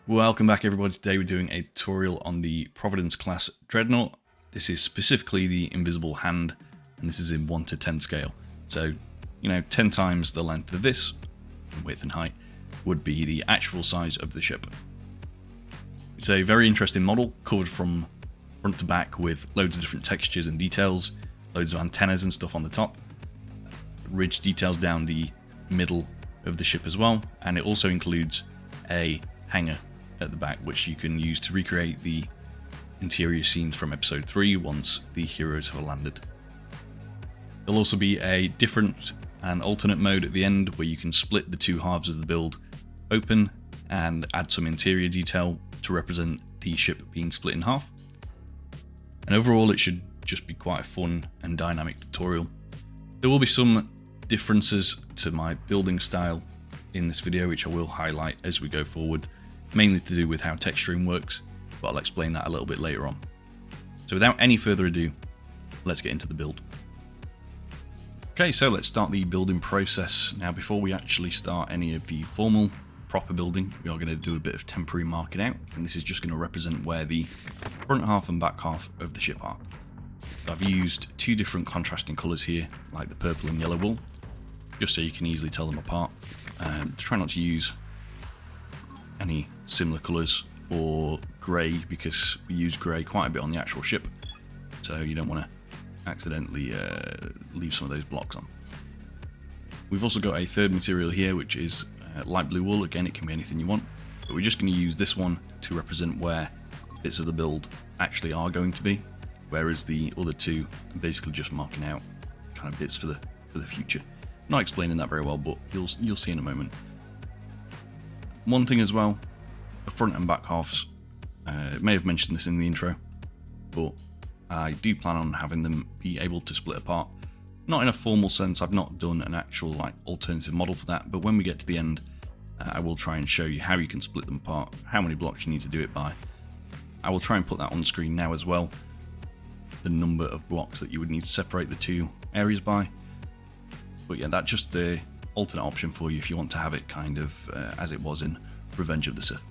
Welcome back everybody. Today we're doing a tutorial on the Providence-class Dreadnought. This is specifically the invisible hand, and this is in 1 to 10 scale. So, 10 times the length of this, width and height, would be the actual size of the ship. It's a very interesting model, covered from front to back with loads of different textures and details, loads of antennas and stuff on the top, ridge details down the middle of the ship as well, and it also includes a hangar at the back which you can use to recreate the interior scenes from episode 3 once the heroes have landed. There'll also be a different and alternate mode at the end where you can split the two halves of the build open and add some interior detail to represent the ship being split in half. And overall it should just be quite a fun and dynamic tutorial. There will be some differences to my building style in this video which I will highlight as we go forward, mainly to do with how texturing works, but I'll explain that a little bit later on. So without any further ado, let's get into the build. Okay, so let's start the building process. Now before we actually start any of the formal proper building, we are going to do a bit of temporary marking out, and this is just going to represent where the front half and back half of the ship are. So I've used two different contrasting colours here, like the purple and yellow wool, just so you can easily tell them apart. Try not to use any similar colours or grey, because we use grey quite a bit on the actual ship, so you don't want to accidentally leave some of those blocks on. We've also got a third material here which is light blue wool. Again, it can be anything you want, but we're just going to use this one to represent where bits of the build actually are going to be, whereas the other two are basically just marking out kind of bits for the future. Not explaining that very well, but you'll see in a moment. One thing as well, the front and back halves, may have mentioned this in the intro, but I do plan on having them be able to split apart. Not in a formal sense, I've not done an actual alternative model for that, but when we get to the end, I will try and show you how you can split them apart, how many blocks you need to do it by. I will try and put that on the screen now as well, the number of blocks that you would need to separate the two areas by. But yeah, that's just the alternate option for you if you want to have it kind of as it was in Revenge of the Sith.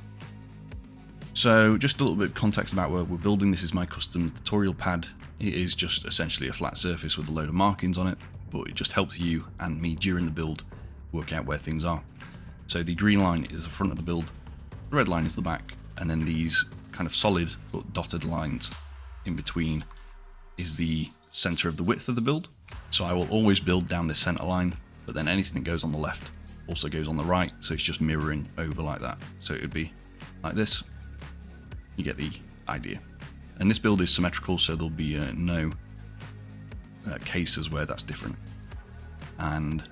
So just a little bit of context about where we're building. This is my custom tutorial pad. It is just essentially a flat surface with a load of markings on it, but it just helps you and me during the build work out where things are. So the green line is the front of the build, the red line is the back, and then these kind of solid but dotted lines in between is the center of the width of the build. So I will always build down this center line, but then anything that goes on the left also goes on the right, so it's just mirroring over like that. So it would be like this. You get the idea. And this build is symmetrical, so there'll be no cases where that's different. And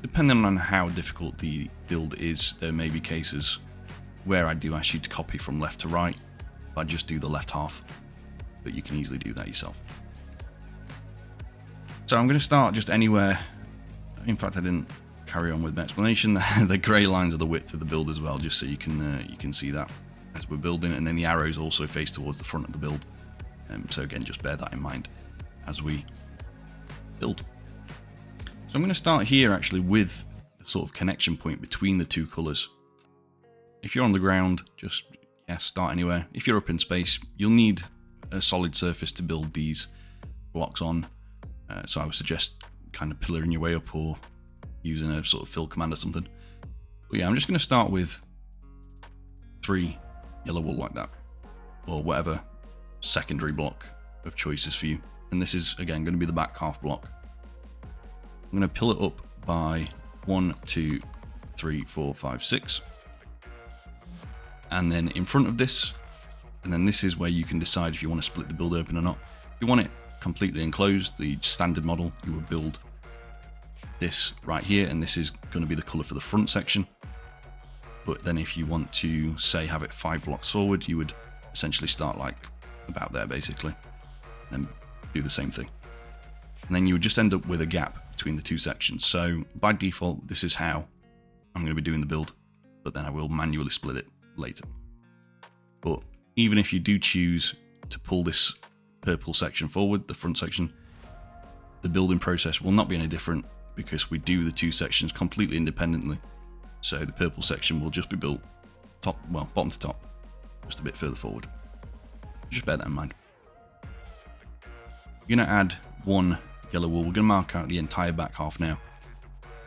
depending on how difficult the build is, there may be cases where I do ask you to copy from left to right. I just do the left half, but you can easily do that yourself. So I'm going to start just anywhere. In fact, I didn't carry on with my explanation. The grey lines are the width of the build as well, just so you can see that as we're building, and then the arrows also face towards the front of the build. So again, just bear that in mind as we build. So I'm going to start here actually with the sort of connection point between the two colours. If you're on the ground, just start anywhere. If you're up in space, you'll need a solid surface to build these blocks on. So I would suggest kind of pillaring your way up or using a sort of fill command or something. But yeah, I'm just going to start with 3 yellow wool like that, or whatever secondary block of choices for you. And this is again going to be the back half block. I'm going to pill it up by 1, 2, 3, 4, 5, 6. And then in front of this, and then this is where you can decide if you want to split the build open or not. If you want it completely enclosed, the standard model, you would build this right here, and this is going to be the color for the front section. But then if you want to, say, have it 5 blocks forward, you would essentially start like about there basically, and do the same thing. And then you would just end up with a gap between the two sections. So by default, this is how I'm going to be doing the build, but then I will manually split it later. But even if you do choose to pull this purple section forward, the front section, the building process will not be any different, because we do the two sections completely independently. So the purple section will just be built bottom to top, just a bit further forward. Just bear that in mind. You're going to add one yellow wool. We're going to mark out the entire back half now.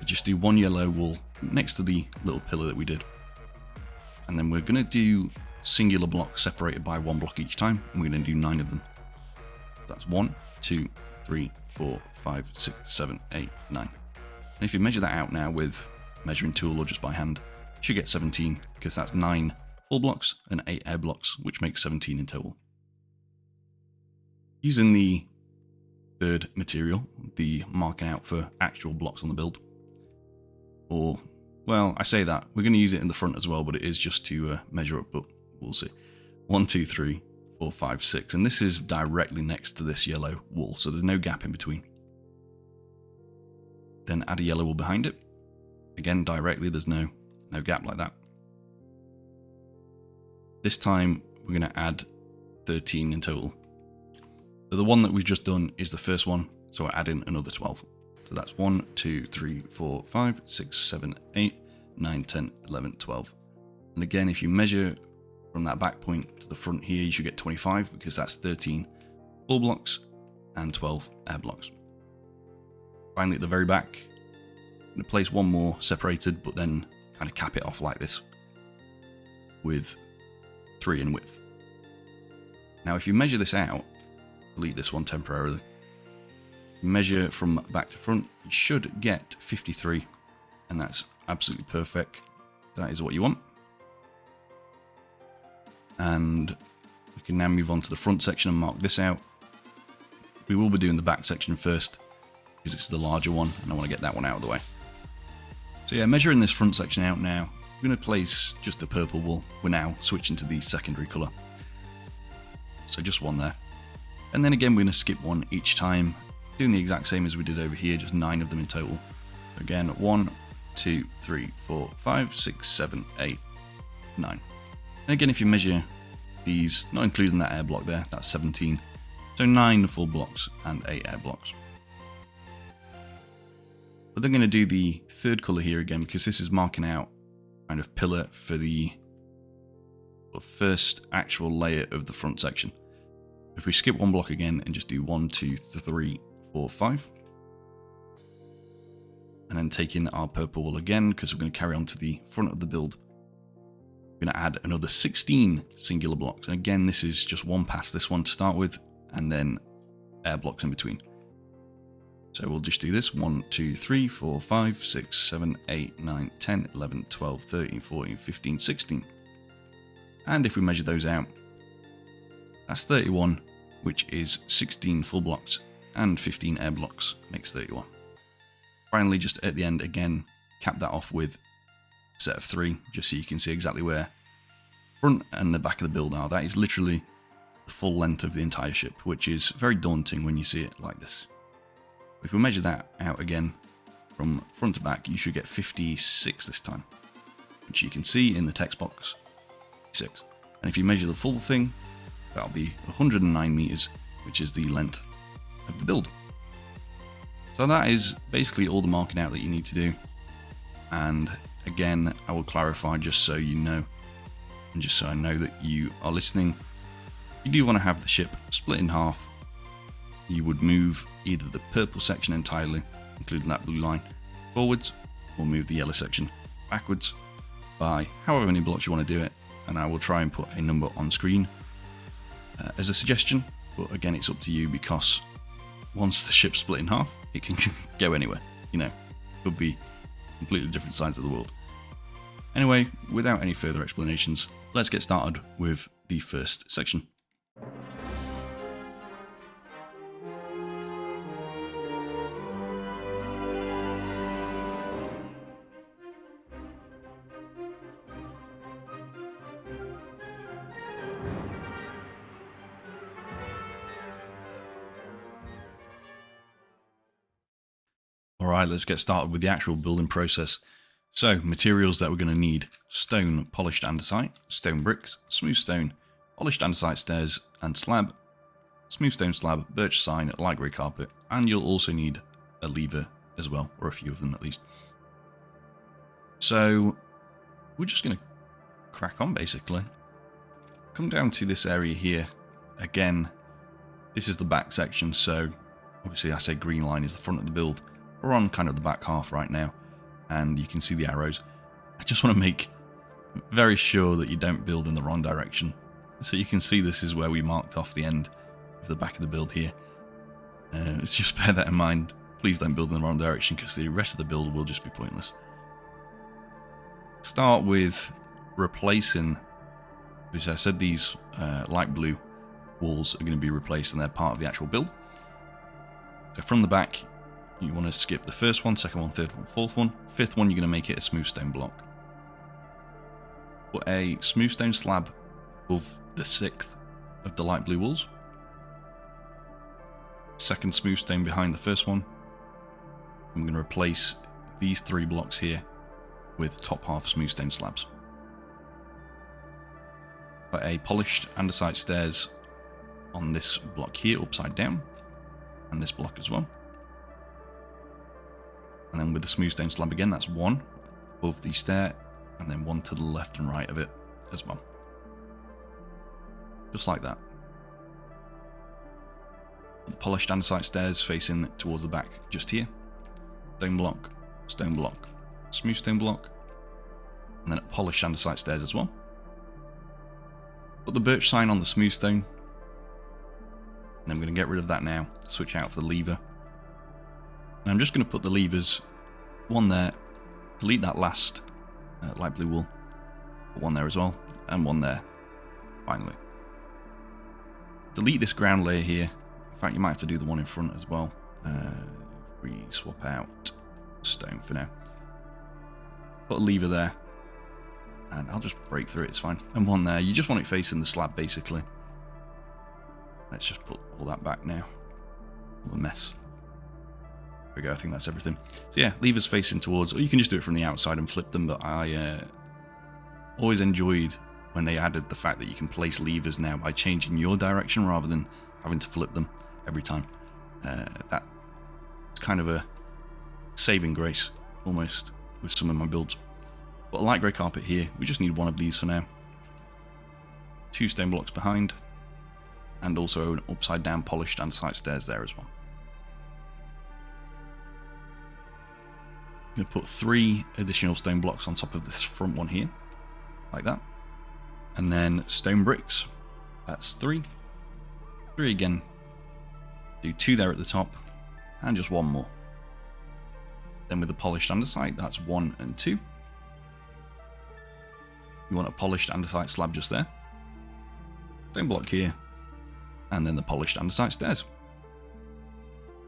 Just do one yellow wool next to the little pillar that we did. And then we're going to do singular blocks separated by one block each time, and we're going to do 9 of them. That's 1, 2, 3, 4, 5, 6, 7, 8, 9. And if you measure that out now with a measuring tool or just by hand, you should get 17, because that's 9 full blocks and 8 air blocks, which makes 17 in total. Using the third material, the marking out for actual blocks on the build, or, well, I say that, we're going to use it in the front as well, but it is just to measure up, but we'll see. 1, 2, 3, 4, 5, 6, and this is directly next to this yellow wool, so there's no gap in between. Then add a yellow wool behind it. Again, directly, there's no gap like that. This time, we're going to add 13 in total. So the one that we've just done is the first one, so I add in another 12. So that's 1, 2, 3, 4, 5, 6, 7, 8, 9, 10, 11, 12. And again, if you measure from that back point to the front here, you should get 25, because that's 13 full blocks and 12 air blocks. Finally, at the very back, I'm going to place one more separated, but then kind of cap it off like this with 3 in width. Now, if you measure this out, delete this one temporarily, measure from back to front, you should get 53, and that's absolutely perfect. That is what you want. And we can now move on to the front section and mark this out. We will be doing the back section first, because it's the larger one, and I want to get that one out of the way. So yeah, measuring this front section out now, I'm going to place just the purple wool. We're now switching to the secondary colour. So just one there. And then again, we're going to skip one each time, doing the exact same as we did over here, just 9 of them in total. Again, 1, 2, 3, 4, 5, 6, 7, 8, 9. And again, if you measure these, not including that air block there, that's 17. So 9 full blocks and 8 air blocks. But then going to do the third colour here again, because this is marking out kind of pillar for the first actual layer of the front section. If we skip one block again and just do 1, 2, 3, 4, 5. And then take in our purple wool again, because we're going to carry on to the front of the build. We're going to add another 16 singular blocks. And again, this is just one past this one to start with, and then air blocks in between. So we'll just do this. 1, 2, 3, 4, 5, 6, 7, 8, 9, 10, 11, 12, 13, 14, 15, 16. And if we measure those out, that's 31, which is 16 full blocks and 15 air blocks, makes 31. Finally, just at the end, again, cap that off with a set of 3, just so you can see exactly where front and the back of the build are. That is literally the full length of the entire ship, which is very daunting when you see it like this. If we measure that out again, from front to back, you should get 56 this time, which you can see in the text box, 56. And if you measure the full thing, that'll be 109 meters, which is the length of the build. So that is basically all the marking out that you need to do. And again, I will clarify just so you know, and just so I know that you are listening. You do want to have the ship split in half. You would move either the purple section entirely, including that blue line, forwards, or move the yellow section backwards by however many blocks you want to do it. And I will try and put a number on screen as a suggestion, but again, it's up to you, because once the ship's split in half, it can go anywhere. You know, could be completely different sides of the world. Anyway, without any further explanations, let's get started with the first section. Alright, let's get started with the actual building process. So, materials that we're going to need: stone, polished andesite, stone bricks, smooth stone, polished andesite stairs and slab, smooth stone slab, birch sign, light grey carpet, and you'll also need a lever as well, or a few of them at least. So, we're just going to crack on basically. come down to this area here. Again, this is the back section, so obviously I say green line is the front of the build. We're on kind of the back half right now, and you can see the arrows. I just want to make very sure that you don't build in the wrong direction. So you can see this is where we marked off the end of the back of the build here. Let's just bear that in mind. Please don't build in the wrong direction, because the rest of the build will just be pointless. Start with replacing, as I said, these light blue walls are going to be replaced, and they're part of the actual build. So from the back, you want to skip the first one, second one, third one, fourth one. Fifth one, you're going to make it a smooth stone block. Put a smooth stone slab above the sixth of the light blue walls. Second smooth stone behind the first one. I'm going to replace these 3 blocks here with top half smooth stone slabs. Put a polished andesite stairs on this block here, upside down, and this block as well. And then with the smooth stone slab again, that's 1 above the stair, and then 1 to the left and right of it as well. Just like that. The polished andesite stairs facing towards the back, just here. Stone block, smooth stone block, and then a polished andesite stairs as well. Put the birch sign on the smooth stone, and I'm going to get rid of that now, switch out for the lever. And I'm just going to put the levers, 1 there, delete that last light blue wall, put 1 there as well, and 1 there, finally. Delete this ground layer here. In fact, you might have to do the one in front as well. We swap out stone for now. Put a lever there, and I'll just break through it, it's fine. And 1 there, you just want it facing the slab basically. Let's just put all that back now. All the mess. There we go, I think that's everything. So yeah, levers facing towards, or you can just do it from the outside and flip them, but I always enjoyed when they added the fact that you can place levers now by changing your direction rather than having to flip them every time. That's kind of a saving grace, almost, with some of my builds. But a light grey carpet here, we just need 1 of these for now. 2 stone blocks behind, and also an upside down polished andesite stairs there as well. I'm going to put 3 additional stone blocks on top of this front one here, like that. And then stone bricks, that's 3. 3 again. Do 2 there at the top, and just 1 more. Then with the polished andesite, that's 1 and 2. You want a polished andesite slab just there. Stone block here, and then the polished andesite stairs.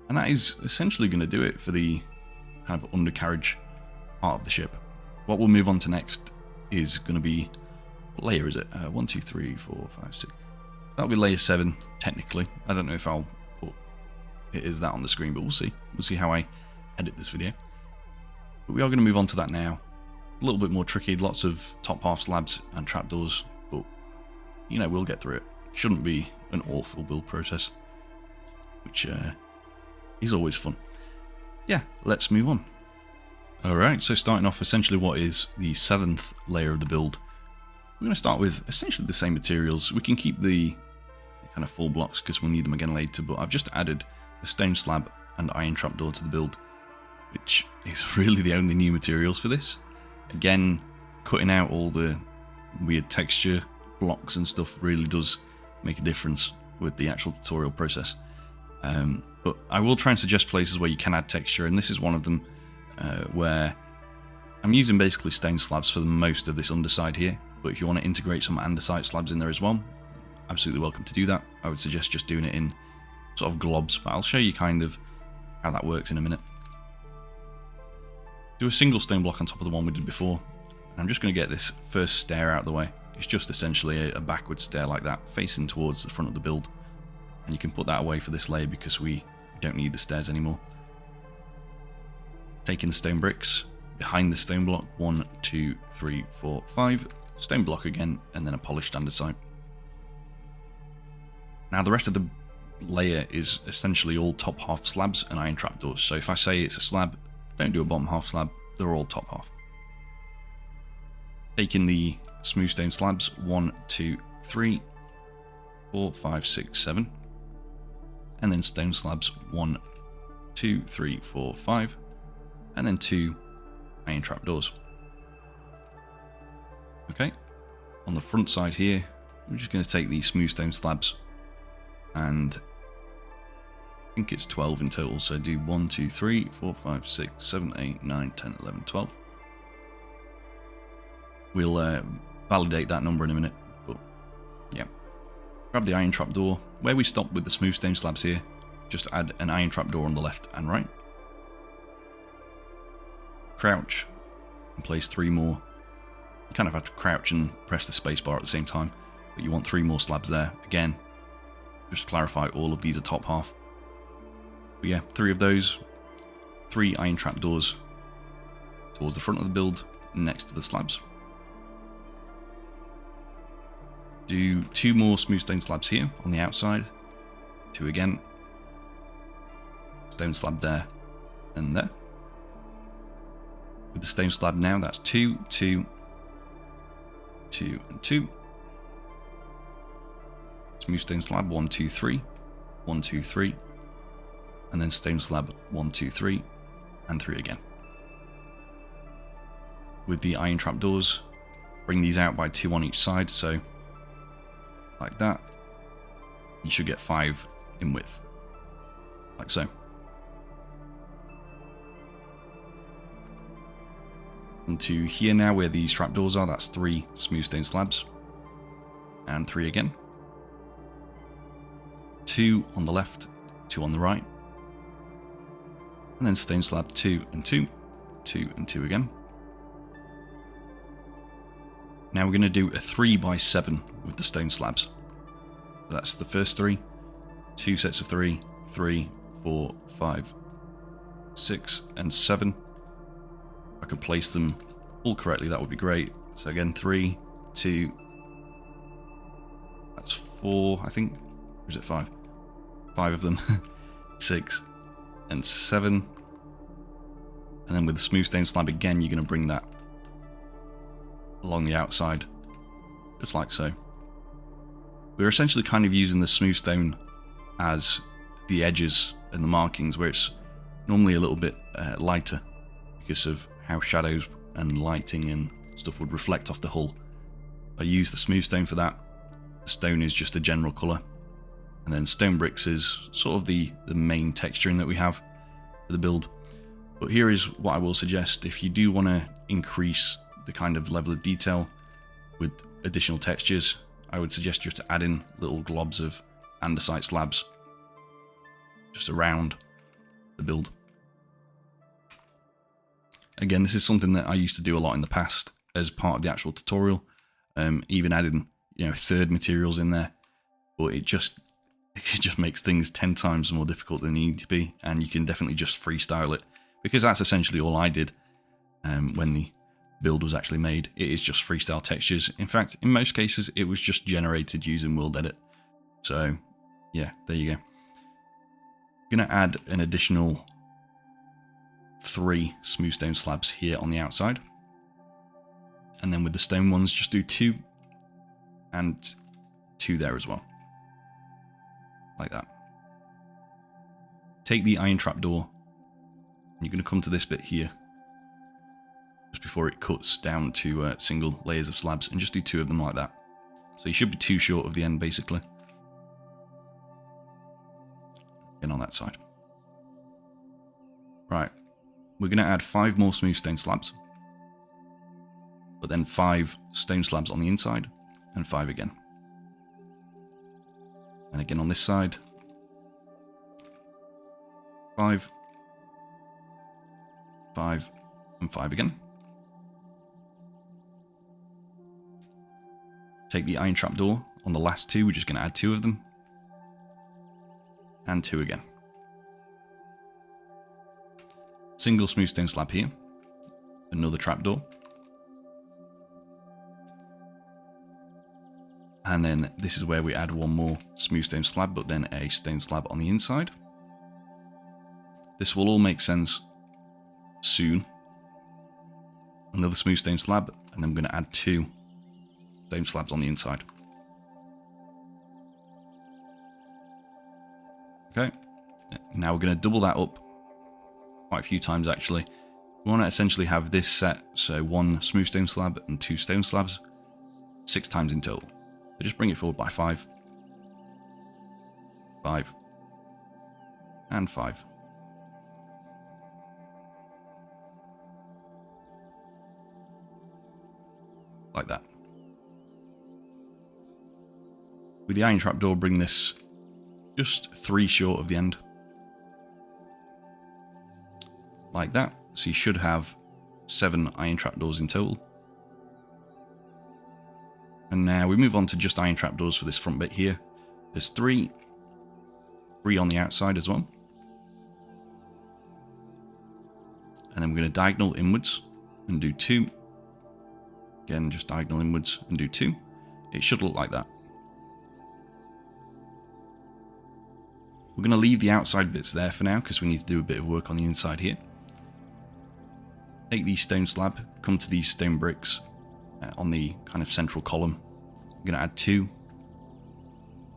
And that is essentially going to do it for the kind of undercarriage part of the ship. What we'll move on to next is going to be, what layer is it? 1, 2, 3, 4, 5, 6. That'll be layer 7, technically. I don't know if I'll put it as that on the screen, but we'll see. We'll see how I edit this video. But we are going to move on to that now. A little bit more tricky, lots of top half slabs and trapdoors, but you know, we'll get through it. Shouldn't be an awful build process, which is always fun. Yeah, let's move on. Alright, so starting off essentially what is the 7th layer of the build. We're going to start with essentially the same materials. We can keep the kind of full blocks because we'll need them again later, but I've just added the stone slab and iron trapdoor to the build, which is really the only new materials for this. Again, cutting out all the weird texture blocks and stuff really does make a difference with the actual tutorial process. But I will try and suggest places where you can add texture, and this is one of them where I'm using basically stone slabs for the most of this underside here, but if you want to integrate some andesite slabs in there as well, absolutely welcome to do that. I would suggest just doing it in sort of globs, but I'll show you kind of how that works in a minute. Do a single stone block on top of the one we did before. I'm just going to get this first stair out of the way. It's just essentially a backward stair like that, facing towards the front of the build. And you can put that away for this layer because we don't need the stairs anymore. Taking the stone bricks behind the stone block, 1, 2, 3, 4, 5. Stone block again, and then a polished andesite. Now the rest of the layer is essentially all top half slabs and iron trapdoors. So if I say it's a slab, don't do a bottom half slab, they're all top half. Taking the smooth stone slabs, 1, 2, 3, 4, 5, 6, 7. And then stone slabs 1, 2, 3, 4, 5. And then 2 iron trapdoors. Okay. On the front side here, we're just going to take these smooth stone slabs, and I think it's 12 in total, so do 1, 2, 3, 4, 5, 6, 7, 8, 9, 10, 11, 12. We'll validate that number in a minute, but yeah. Grab the iron trapdoor. Where we stopped with the smooth stone slabs here, just add an iron trapdoor on the left and right. Crouch and place 3 more. You kind of have to crouch and press the spacebar at the same time, but you want 3 more slabs there. Again, just to clarify, all of these are top half. But yeah, 3 of those, 3 iron trapdoors towards the front of the build, next to the slabs. Do 2 more smooth stone slabs here on the outside, 2 again, stone slab there and there. With the stone slab now, that's 2, 2, 2, and 2. Smooth stone slab 1, 2, 3, 1, 2, 3, and then stone slab 1, 2, 3, and 3 again. With the iron trapdoors, bring these out by 2 on each side, so like that. You should get 5 in width, like so. And to here now, where these trapdoors are, that's 3 smooth stone slabs, and 3 again. 2 on the left, 2 on the right, and then stone slab 2 and 2, 2 and 2 again. Now we're going to do a 3 by 7 with the stone slabs. That's the first 3, 2 sets of 3, 3, 4, 5, 6, and 7. If I could place them all correctly, that would be great. So again, 3, 2, that's 4, I think. Or is it 5? 5 of them. 6 and 7. And then with the smooth stone slab again, you're going to bring that along the outside, just like so. We're essentially kind of using the smooth stone as the edges and the markings, where it's normally a little bit lighter because of how shadows and lighting and stuff would reflect off the hull. I use the smooth stone for that. The stone is just a general colour, and then stone bricks is sort of the main texturing that we have for the build. But here is what I will suggest: if you do want to increase the kind of level of detail with additional textures, I would suggest just to add in little globs of andesite slabs just around the build. Again, this is something that I used to do a lot in the past as part of the actual tutorial, even adding, you know, third materials in there, but it just makes things 10 times more difficult than they need to be, and you can definitely just freestyle it, because that's essentially all I did when the build was actually made. It is just freestyle textures. In fact, in most cases, it was just generated using World Edit. So yeah, there you go. I'm gonna add an additional 3 smooth stone slabs here on the outside, and then with the stone ones, just do 2 and 2 there as well, like that. Take the iron trapdoor, and you're going to come to this bit here just before it cuts down to single layers of slabs, and just do 2 of them like that. So you should be 2 short of the end, basically. And on that side. Right, we're going to add 5 more smooth stone slabs, but then 5 stone slabs on the inside, and 5 again. And again on this side, 5, 5, and 5 again. Take the iron trapdoor on the last 2, we're just going to add 2 of them, and 2 again. Single smooth stone slab here, another trapdoor, and then this is where we add 1 more smooth stone slab, but then a stone slab on the inside. This will all make sense soon. Another smooth stone slab, and then I'm going to add 2 stone slabs on the inside. Okay, now we're going to double that up quite a few times actually. We want to essentially have this set, so 1 smooth stone slab and 2 stone slabs, 6 times in total. So just bring it forward by 5, 5, and 5. Like that. With the iron trapdoor, bring this just 3 short of the end. Like that. So you should have 7 iron trapdoors in total. And now we move on to just iron trapdoors for this front bit here. There's 3 on the outside as well. And then we're going to diagonal inwards and do 2. Again, just diagonal inwards and do 2. It should look like that. We're going to leave the outside bits there for now because we need to do a bit of work on the inside here. Take these stone slab, come to these stone bricks on the kind of central column. I'm going to add 2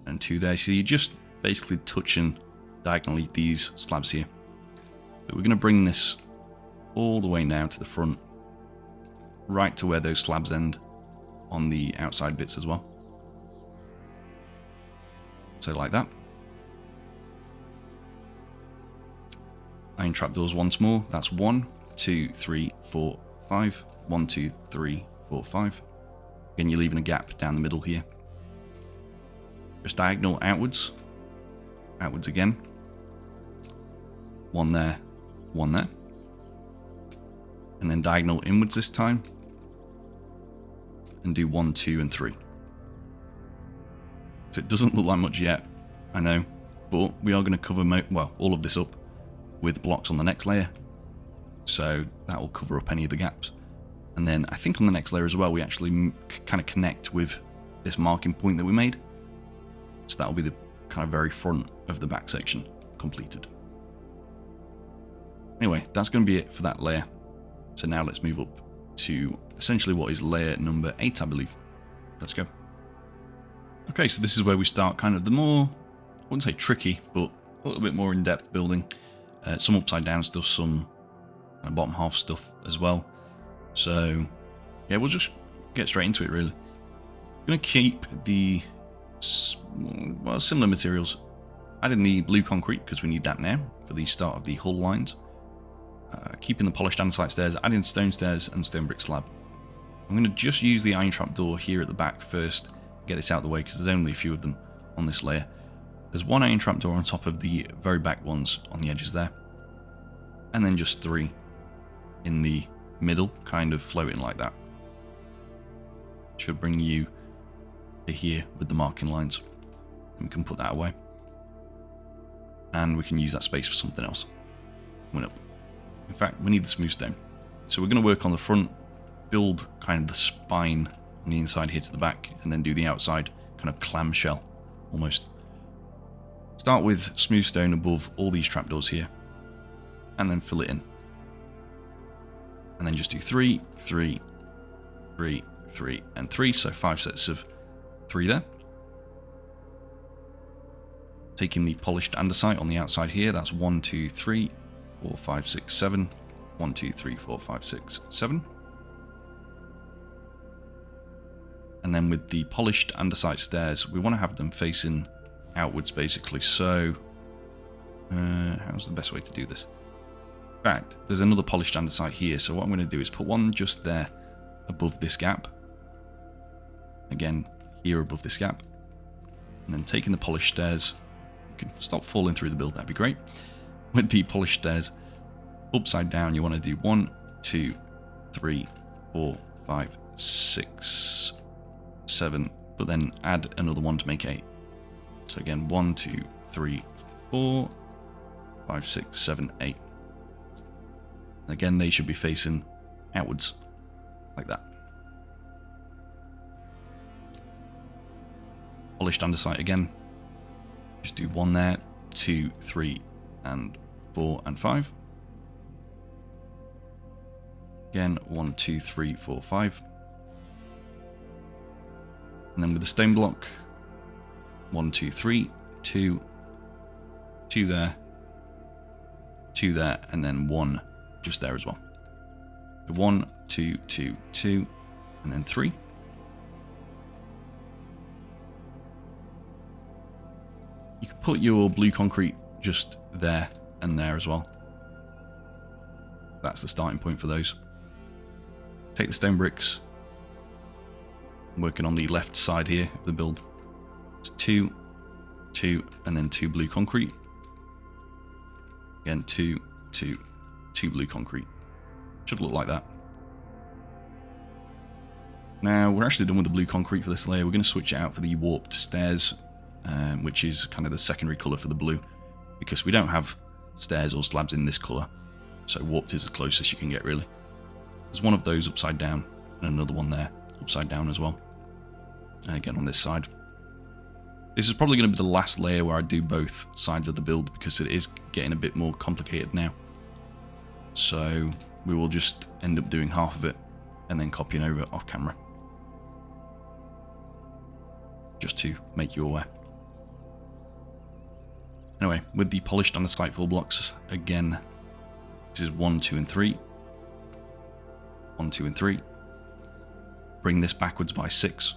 and 2 there. So you're just basically touching diagonally these slabs here. But we're going to bring this all the way now to the front, right to where those slabs end on the outside bits as well. So like that. Iron trapdoors once more. That's 1, 2, 3, 4, 5. 1, 2, 3, 4, 5. Again, you're leaving a gap down the middle here. Just diagonal outwards. Outwards again. 1 there, 1 there. And then diagonal inwards this time. And do 1, 2, and 3. So it doesn't look like much yet, I know. But we are going to cover all of this up with blocks on the next layer. So that will cover up any of the gaps. And then I think on the next layer as well, we actually kind of connect with this marking point that we made. So that will be the kind of very front of the back section completed. Anyway, that's going to be it for that layer. So now let's move up to essentially what is layer number 8, I believe. Let's go. Okay, so this is where we start kind of the more, I wouldn't say tricky, but a little bit more in-depth building. Some upside down stuff, some kind of bottom half stuff as well. So yeah, we'll just get straight into it really. I'm going to keep the similar materials. Add in the blue concrete because we need that now for the start of the hull lines. Keeping the polished andesite stairs, add in stone stairs and stone brick slab. I'm going to just use the iron trapdoor here at the back first, get this out of the way because there's only a few of them on this layer. There's 1 iron trapdoor on top of the very back ones on the edges there. And then just 3 in the middle, kind of floating like that. Should bring you to here with the marking lines. We can put that away. And we can use that space for something else. Coming up. In fact, we need the smooth stone. So we're going to work on the front, build kind of the spine on the inside here to the back, and then do the outside kind of clamshell almost. Start with smooth stone above all these trapdoors here, and then fill it in. And then just do 3, 3, 3, 3, and 3, so 5 sets of 3 there. Taking the polished andesite on the outside here, that's 1, 2, 3, 4, 5, 6, 7. 1, 2, 3, 4, 5, 6, 7. And then with the polished andesite stairs, we want to have them facing outwards basically. So how's the best way to do this? In fact, there's another polished andesite here, so what I'm going to do is put one just there above this gap. Again, here above this gap. And then taking the polished stairs, you can stop falling through the build, that'd be great. With the polished stairs, upside down, you want to do 1, 2, 3, 4, 5, 6, 7, but then add another 1 to make 8. So again, 1, 2, 3, 4, 5, 6, 7, 8. Again, they should be facing outwards, like that. Polished andesite again. Just do 1 there, 2, 3, and 4, and 5. Again, 1, 2, 3, 4, 5. And then with the stone block, 1, 2, 3, 2, 2 there, 2 there, and then 1 just there as well. 1, 2, 2, 2, and then 3. You can put your blue concrete just there and there as well. That's the starting point for those. Take the stone bricks. I'm working on the left side here of the build. It's 2, 2, and then 2 blue concrete. Again, 2, 2, 2 blue concrete. Should look like that. Now, we're actually done with the blue concrete for this layer. We're going to switch it out for the warped stairs, which is kind of the secondary colour for the blue, because we don't have stairs or slabs in this colour, so warped is the closest you can get, really. There's one of those upside down, and another one there, upside down as well. And again on this side. This is probably going to be the last layer where I do both sides of the build, because it is getting a bit more complicated now. So we will just end up doing half of it, and then copying over off camera. Just to make you aware. Anyway, with the polished andesite full blocks, again, this is 1, 2, and 3. 1, 2, and 3. Bring this backwards by 6.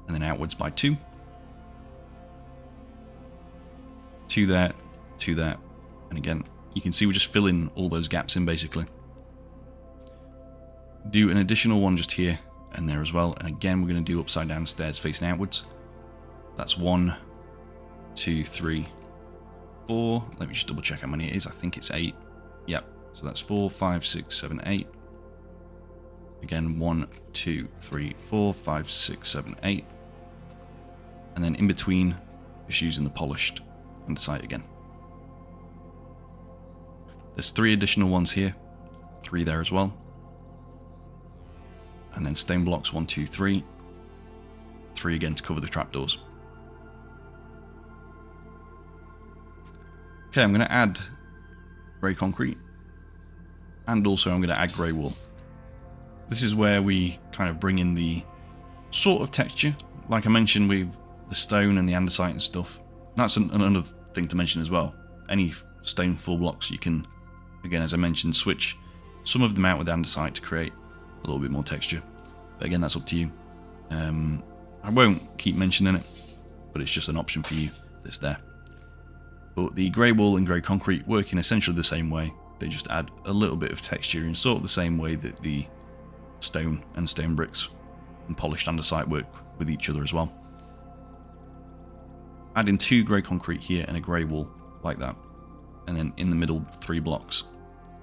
And then outwards by 2. 2 there, 2 there. And again, you can see we're just filling all those gaps in, basically. Do an additional one just here and there as well. And again, we're going to do upside down stairs facing outwards. That's 1, 2, 3, 4. Let me just double check how many it is. I think it's 8. Yep. So that's 4, 5, 6, 7, 8. Again, 1, 2, 3, 4, 5, 6, 7, 8. And then in between, just using the polished andesite again. There's 3 additional ones here. 3 there as well. And then stone blocks 1, 2, 3. 3 again to cover the trapdoors. Okay, I'm going to add grey concrete. And also I'm going to add grey wool. This is where we kind of bring in the sort of texture. Like I mentioned with the stone and the andesite and stuff. That's another thing to mention as well. Any stone full blocks you can, again as I mentioned, switch some of them out with andesite to create a little bit more texture. But again, that's up to you. I won't keep mentioning it, but it's just an option for you that's there. But the grey wool and grey concrete work in essentially the same way. They just add a little bit of texture in sort of the same way that the stone and stone bricks and polished andesite work with each other as well. Add in 2 grey concrete here and a grey wool like that. And then in the middle 3 blocks,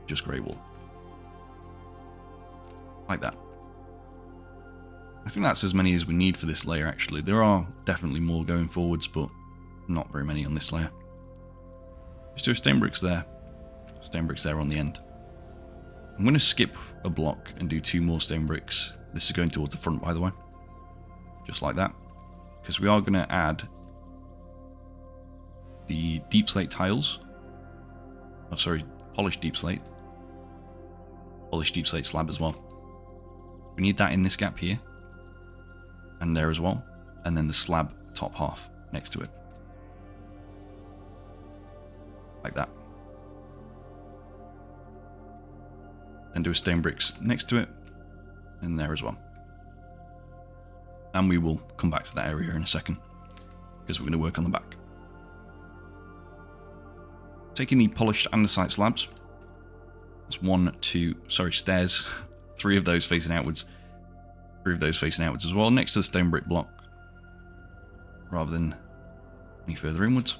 just grey wool. Like that. I think that's as many as we need for this layer actually. There are definitely more going forwards, but not very many on this layer. Just do a stone bricks there on the end. I'm going to skip a block and do 2 more stone bricks. This is going towards the front, by the way. Just like that. Because we are going to add the deep slate tiles. Oh, sorry, polished deep slate. Polished deep slate slab as well. We need that in this gap here. And there as well. And then the slab top half next to it. Like that. Then do a stone bricks next to it. And there as well. And we will come back to that area in a second. Because we're going to work on the back. Taking the polished andesite slabs. That's 1, 2, sorry, stairs. 3 of those facing outwards. 3 of those facing outwards as well, next to the stone brick block. Rather than any further inwards.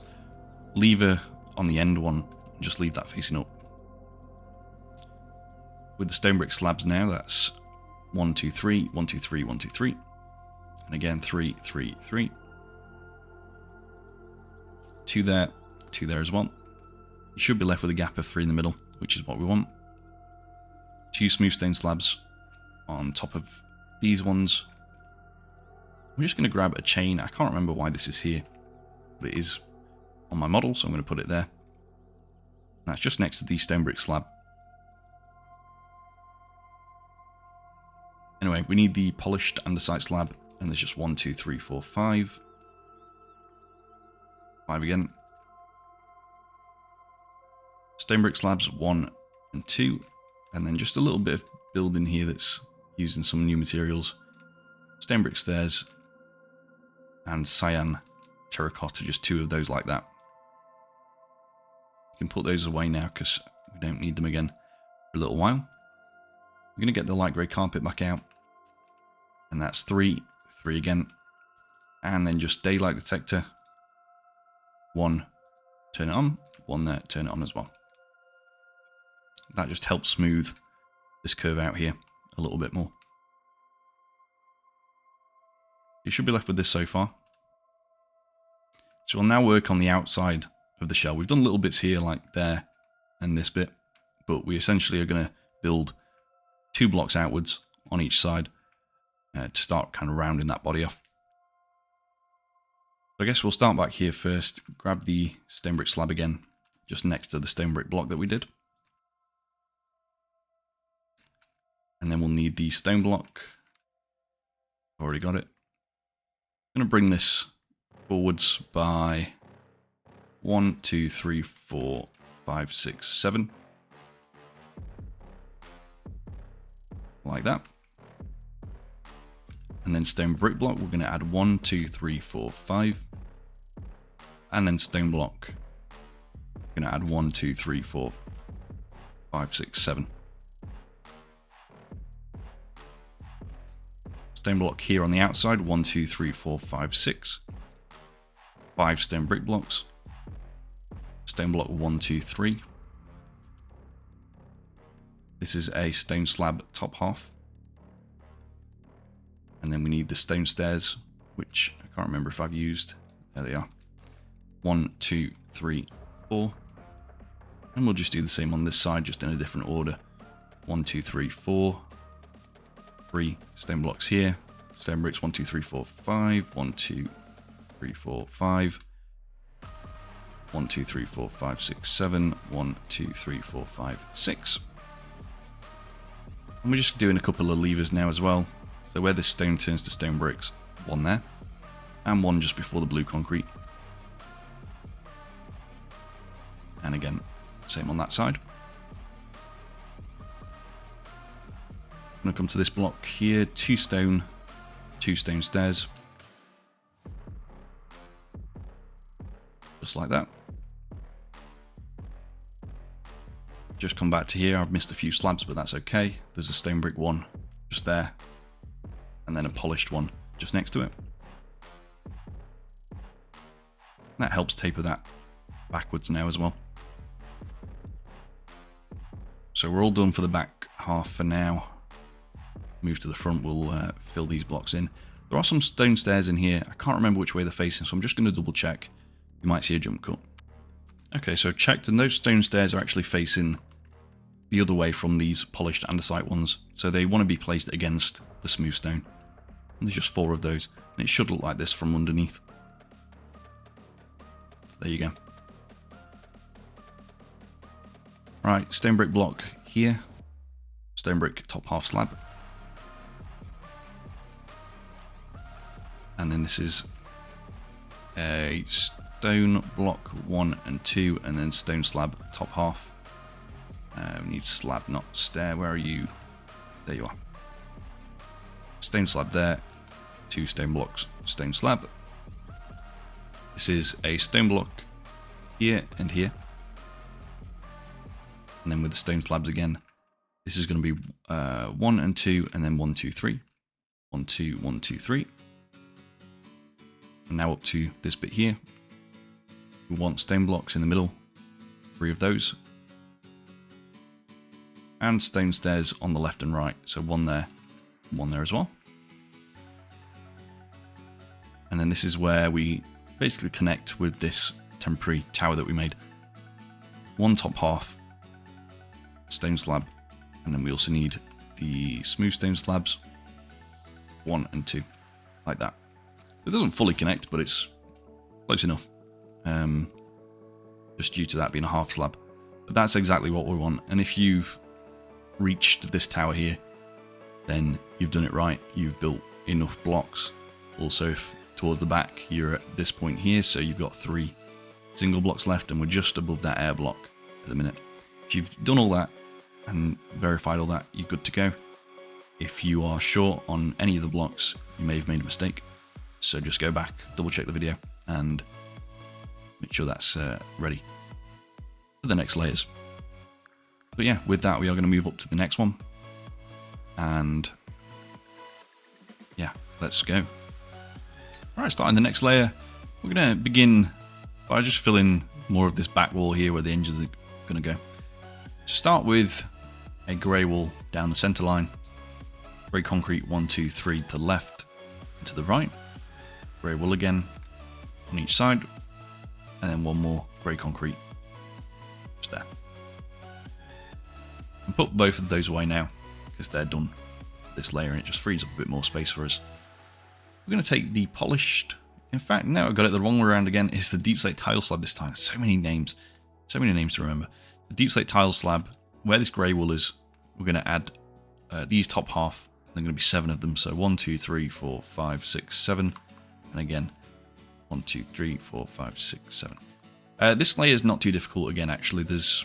Lever on the end one, and just leave that facing up. With the stone brick slabs now, that's 1, 2, 3, 1, 2, 3, 1, 2, 3. And again, 3, 3, 3. 2 there, 2 there as well. You should be left with a gap of 3 in the middle, which is what we want. 2 smooth stone slabs on top of these ones. We're just going to grab a chain. I can't remember why this is here, but it is on my model, so I'm going to put it there. That's just next to the stone brick slab. Anyway, we need the polished andesite slab, and there's just 1, 2, 3, 4, 5. 5 again. Stone brick slabs 1 and 2, and then just a little bit of building here that's using some new materials. Stone brick stairs and cyan terracotta, just 2 of those like that. You can put those away now because we don't need them again for a little while. We're going to get the light grey carpet back out, and that's 3 again, and then just daylight detector, 1, turn it on, 1 there, turn it on as well. That just helps smooth this curve out here a little bit more. You should be left with this so far. So we'll now work on the outside of the shell. We've done little bits here like there and this bit, but we essentially are going to build 2 blocks outwards on each side to start kind of rounding that body off. So I guess we'll start back here first, grab the stone brick slab again, just next to the stone brick block that we did. And then we'll need the stone block. Already got it. I'm going to bring this forwards by 1, 2, 3, 4, 5, 6, 7. Like that. And then stone brick block, we're going to add 1, 2, 3, 4, 5. And then stone block, we're going to add 1, 2, 3, 4, 5, 6, 7. Stone block here on the outside, 1, 2, 3, 4, 5, 6. 5 stone brick blocks. Stone block 1, 2, 3. This is a stone slab top half. And then we need the stone stairs, which I can't remember if I've used. There they are. 1, 2, 3, 4. And we'll just do the same on this side, just in a different order. 1, 2, 3, 4. 3 stone blocks here. Stone bricks 1, 2, 3, 4, 5. 1, 2, 3, 4, 5. 1, 2, 3, 4, 5, 6, 7. 1, 2, 3, 4, 5, 6. And we're just doing a couple of levers now as well. So where this stone turns to stone bricks, 1 there, and 1 just before the blue concrete. And again, same on that side. I'm going to come to this block here, 2 stone stairs. Just like that. Just come back to here, I've missed a few slabs, but that's okay. There's a stone brick one just there, and then a polished one just next to it. That helps taper that backwards now as well. So we're all done for the back half for now. Move to the front, we'll fill these blocks in. There are some stone stairs in here. I can't remember which way they're facing, so I'm just going to double check. You might see a jump cut. Okay, so I've checked, and those stone stairs are actually facing the other way from these polished andesite ones. So they want to be placed against the smooth stone. And there's just 4 of those, and it should look like this from underneath. There you go. Right, stone brick block here. Stone brick top half slab. And then this is a stone block 1 and 2, and then stone slab top half. We need slab, not stair. Where are you? There you are. Stone slab there. 2 stone blocks, stone slab. This is a stone block here and here. And then with the stone slabs again, this is going to be 1 and 2, and then 1, 2, 3. 1, 2, 1, 2, 3. And now up to this bit here. We want stone blocks in the middle, 3 of those. And stone stairs on the left and right, so 1 there, 1 there as well. And then this is where we basically connect with this temporary tower that we made. 1 top half, stone slab, and then we also need the smooth stone slabs, 1 and 2, like that. So it doesn't fully connect, but it's close enough, just due to that being a half slab. But that's exactly what we want, and if you've reached this tower here, then you've done it right. You've built enough blocks. Also, if towards the back you're at this point here, so you've got 3 single blocks left, and we're just above that air block at the minute. If you've done all that and verified all that, you're good to go. If you are short on any of the blocks, you may have made a mistake. So just go back, double check the video, and make sure that's ready for the next layers. But yeah, with that, we are going to move up to the next one. And yeah, let's go. Alright, starting the next layer, we're going to begin by just filling more of this back wall here where the engines are going to go. To start with a grey wall down the centre line, grey concrete 1, 2, 3 to the left and to the right, grey wall again on each side, and then one more grey concrete just there. And put both of those away now because they're done for this layer and it just frees up a bit more space for us. We're going to take the polished, in fact, no, I got it the wrong way around again. It's the deep slate tile slab this time. So many names to remember. The deep slate tile slab, where this grey wool is, we're going to add these top half. There are going to be 7 of them. So 1, 2, 3, 4, 5, 6, 7. And again, 1, 2, 3, 4, 5, 6, 7. This layer is not too difficult again, actually. There's...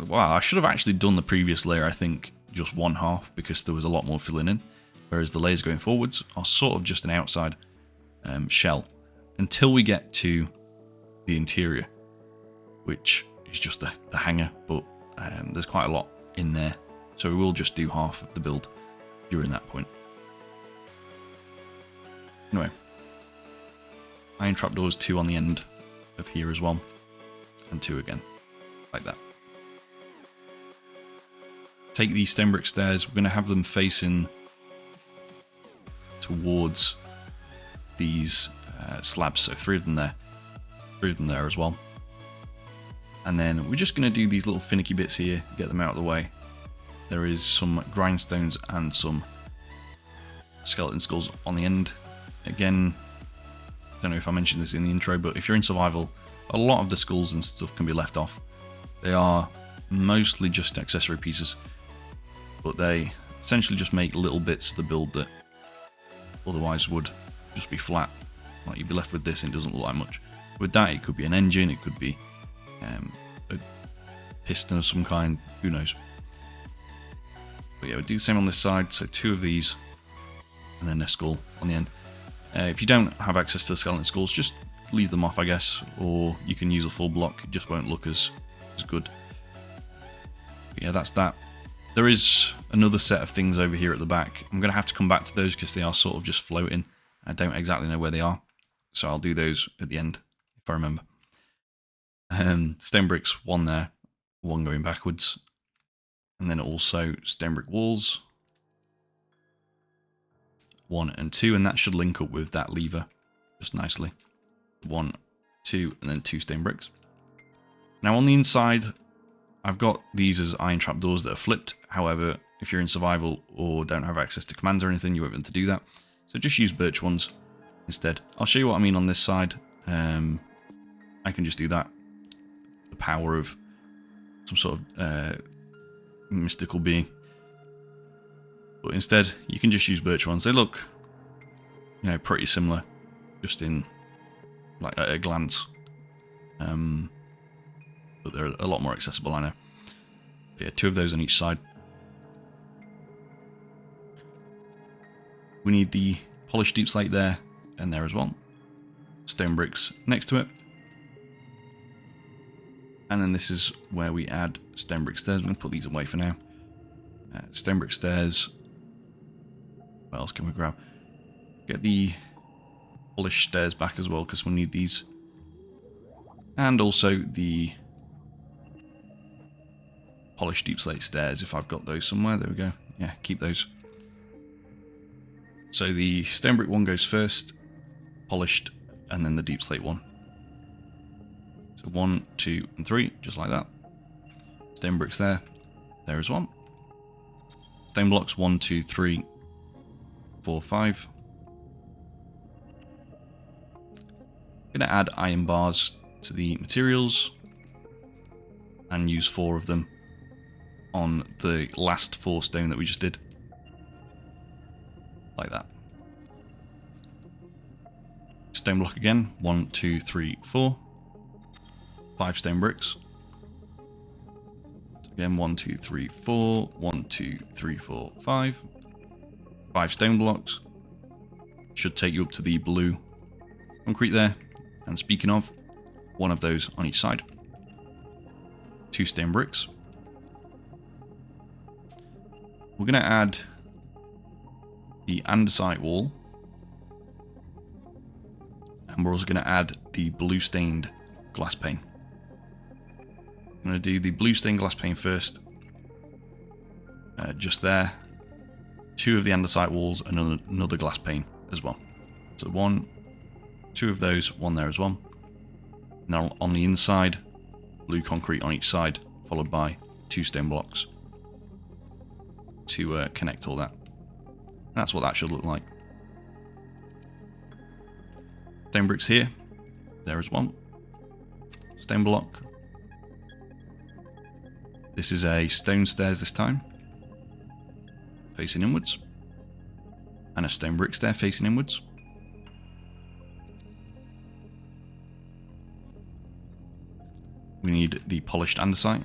Wow, I should have actually done the previous layer, I think, just one half, because there was a lot more filling in. Whereas the layers going forwards are sort of just an outside shell until we get to the interior, which is just the hangar, but there's quite a lot in there. So we will just do half of the build during that point. Anyway, iron trapdoors 2 on the end of here as well, and 2 again, like that. Take these stone brick stairs, we're going to have them facing towards these slabs, so 3 of them there as well. And then we're just going to do these little finicky bits here, get them out of the way. There is some grindstones and some skeleton skulls on the end. Again, I don't know if I mentioned this in the intro, but if you're in survival, a lot of the skulls and stuff can be left off. They are mostly just accessory pieces, but they essentially just make little bits of the build that otherwise would just be flat. Like you'd be left with this and it doesn't look like much. With that, it could be an engine, it could be a piston of some kind, who knows. But yeah, we'll do the same on this side, so 2 of these, and then a skull on the end. If you don't have access to the skeleton skulls, just leave them off, I guess, or you can use a full block, it just won't look as good. But yeah, that's that. There is another set of things over here at the back. I'm going to have to come back to those because they are sort of just floating. I don't exactly know where they are, so I'll do those at the end, if I remember. Stone bricks, 1 there, 1 going backwards. And then also stone brick walls, 1 and 2, and that should link up with that lever just nicely. 1, 2, and then 2 stone bricks. Now on the inside, I've got these as iron trapdoors that are flipped. However, if you're in survival or don't have access to commands or anything, you won't be able to do that. So just use birch ones instead. I'll show you what I mean on this side. I can just do that. The power of some sort of mystical being. But instead, you can just use birch ones. They look, you know, pretty similar, just in like at a glance. But they're a lot more accessible, I know. But yeah, 2 of those on each side. We need the polished deep slate there and there as well. Stone bricks next to it. And then this is where we add stone brick stairs. I'm going to put these away for now. Stone brick stairs. What else can we grab? Get the polished stairs back as well, because we'll need these. And also the polished deep slate stairs, if I've got those somewhere. There we go. Yeah, keep those. So the stone brick one goes first, polished, and then the deep slate one. So 1, 2, and 3, just like that. Stone bricks there as well. Stone blocks 1, 2, 3, 4, 5. I'm going to add iron bars to the materials and use 4 of them on the last 4 stone that we just did. Like that. Stone block again, 1, 2, 3, 4. 5 stone bricks. So again, 1, 2, 3, 4, 1, 2, 3, 4, 5. 5 stone blocks. Should take you up to the blue concrete there. And speaking of, one of those on each side. 2 stone bricks. We're going to add the andesite wall. And we're also going to add the blue stained glass pane. I'm going to do the blue stained glass pane first. Just there. 2 of the andesite walls and another glass pane as well. So 1, 2 of those, 1 there as well. Now on the inside, blue concrete on each side, followed by 2 stone blocks to connect all that. That's what that should look like. Stone bricks here. There is 1. Stone block. This is a stone stairs this time, facing inwards. And a stone brick stair facing inwards. We need the polished andesite.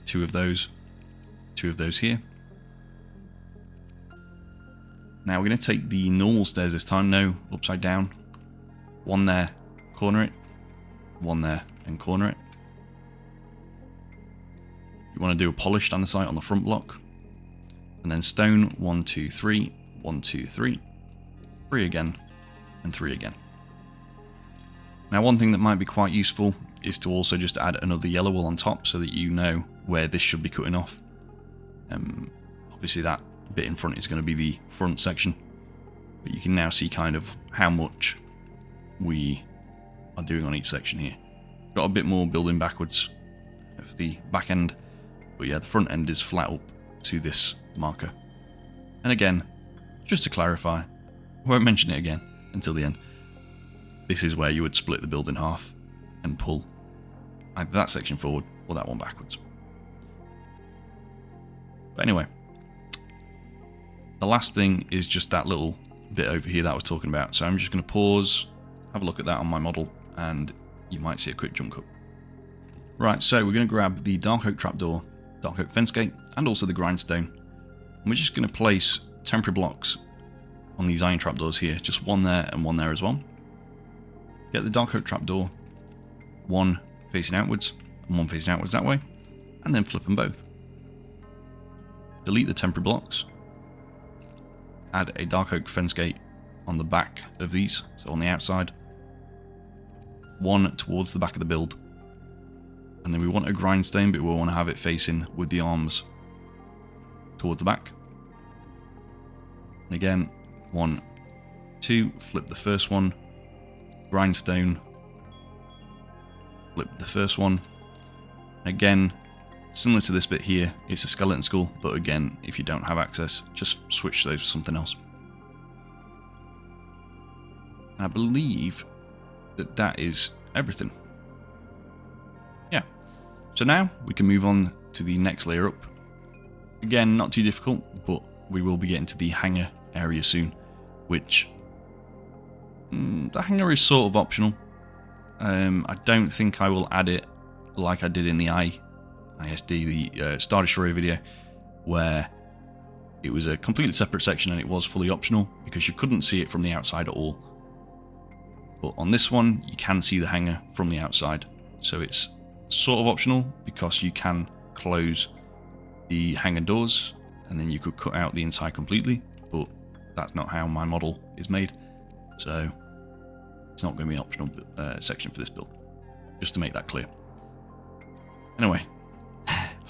2 of those. 2 of those here. Now we're going to take the normal stairs this time. No, upside down. 1 there, corner it. 1 there, and corner it. You want to do a polished andesite on the front block. And then stone, 1, 2, 3. 1, 2, 3. 3 again, and 3 again. Now one thing that might be quite useful is to also just add another yellow wool on top so that you know where this should be cutting off. Obviously that bit in front is going to be the front section, but you can now see kind of how much we are doing on each section here. Got a bit more building backwards for the back end, but yeah, the front end is flat up to this marker. And again, just to clarify, I won't mention it again until the end. This is where you would split the build in half and pull either that section forward or that one backwards. But anyway, the last thing is just that little bit over here that I was talking about. So I'm just going to pause, have a look at that on my model, and you might see a quick jump cut. Right, so we're going to grab the dark oak trapdoor, dark oak fence gate, and also the grindstone. And we're just going to place temporary blocks on these iron trapdoors here, just 1 there and 1 there as well. Get the dark oak trapdoor, 1 facing outwards and 1 facing outwards that way, and then flip them both. Delete the temporary blocks. Add a dark oak fence gate on the back of these, so on the outside. 1 towards the back of the build. And then we want a grindstone, but we want to have it facing with the arms towards the back. And again, 1, 2, flip the first one. Grindstone, flip the first one. Again, similar to this bit here, it's a skeleton skull, but again, if you don't have access, just switch those to something else. I believe that that is everything. Yeah, so now we can move on to the next layer up. Again, not too difficult, but we will be getting to the hangar area soon, which the hangar is sort of optional. I don't think I will add it like I did in the ISD, the Star Destroyer video, where it was a completely separate section and it was fully optional because you couldn't see it from the outside at all. But on this one, you can see the hangar from the outside, so it's sort of optional because you can close the hangar doors and then you could cut out the inside completely, but that's not how my model is made, so it's not going to be an optional section for this build, just to make that clear. Anyway,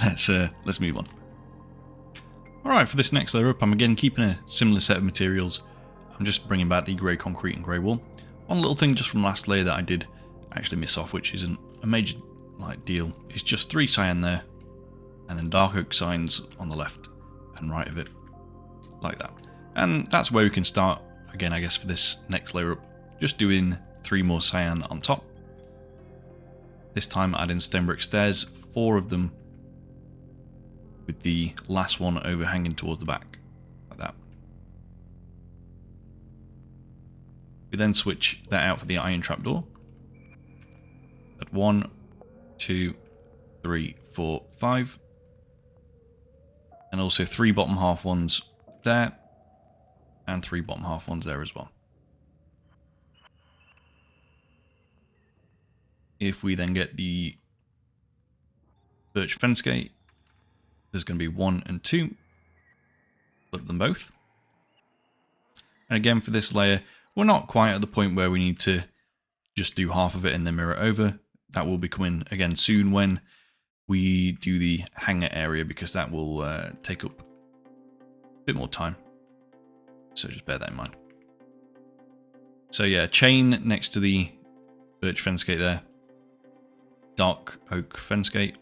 let's move on. Alright, for this next layer up, I'm again keeping a similar set of materials. I'm just bringing back the grey concrete and grey wool. One little thing just from last layer that I did actually miss off, which isn't a major deal, is just 3 cyan there, and then dark oak signs on the left and right of it, like that. And that's where we can start, again, I guess, for this next layer up. Just doing 3 more cyan on top. This time adding stone brick stairs, 4 of them, with the last one overhanging towards the back, like that. We then switch that out for the iron trapdoor. Add 1, 2, 3, 4, 5. And also 3 bottom half ones there. And 3 bottom half ones there as well. If we then get the birch fence gate, there's going to be 1 and 2. Flip them both. And again, for this layer, we're not quite at the point where we need to just do half of it and then mirror it over. That will be coming again soon when we do the hangar area, because that will take up a bit more time. So just bear that in mind. So yeah, chain next to the birch fence gate there. Dark oak fence gate.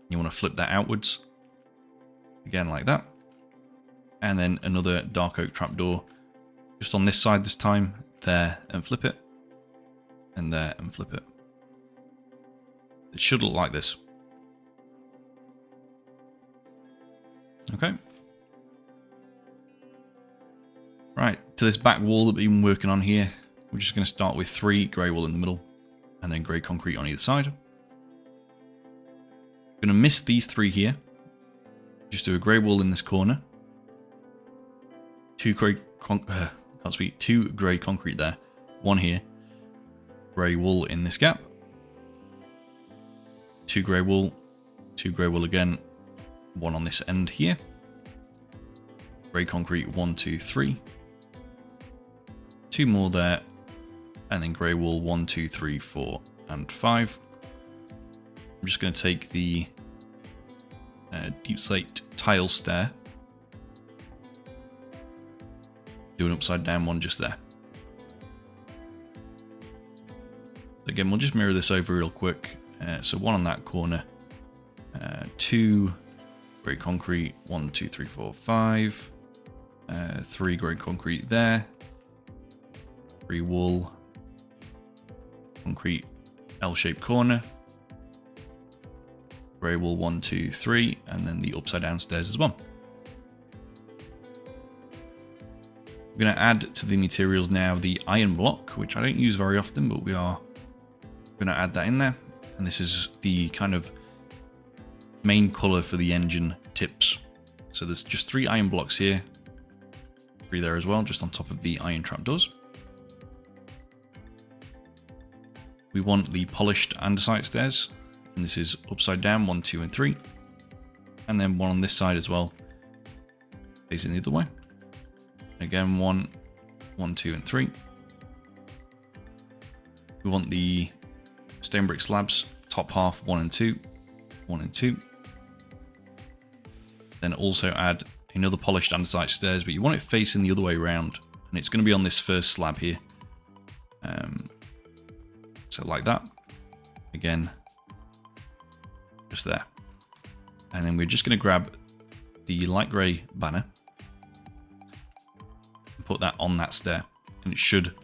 You want to flip that outwards. Again like that. And then another dark oak trapdoor. Just on this side this time. There and flip it. And there and flip it. It should look like this. Okay. Right, to this back wall that we've been working on here, we're just going to start with 3 grey wool in the middle, and then grey concrete on either side. Going to miss these 3 here. Just do a grey wool in this corner. 2 grey two grey concrete there. 1 here. Grey wool in this gap. 2 grey wool. 2 grey wool again. 1 on this end here. Grey concrete 1, 2, 3. 2 more there. And then grey wool 1, 2, 3, 4, and 5. I'm just going to take the deep slate tile stair. Do an upside down one just there. Again, we'll just mirror this over real quick. So 1 on that corner. 2 grey concrete. 1, 2, 3, 4, 5. 3 grey concrete there. 3 wool. Concrete L-shaped corner. Grey wool 1, 2, 3, and then the upside down stairs as well. We're going to add to the materials now the iron block, which I don't use very often, but we are going to add that in there. And this is the kind of main colour for the engine tips. So there's just 3 iron blocks here. 3 there as well, just on top of the iron trapdoors. We want the polished andesite stairs, and this is upside down 1, 2, and 3, and then 1 on this side as well, facing the other way. Again, 1, 1, 2, and 3. We want the stone brick slabs, top half 1 and 2, 1 and 2. Then also add another polished andesite stairs, but you want it facing the other way around, and it's going to be on this first slab here. So like that. Again, just there. And then we're just going to grab the light grey banner and put that on that stair, and it should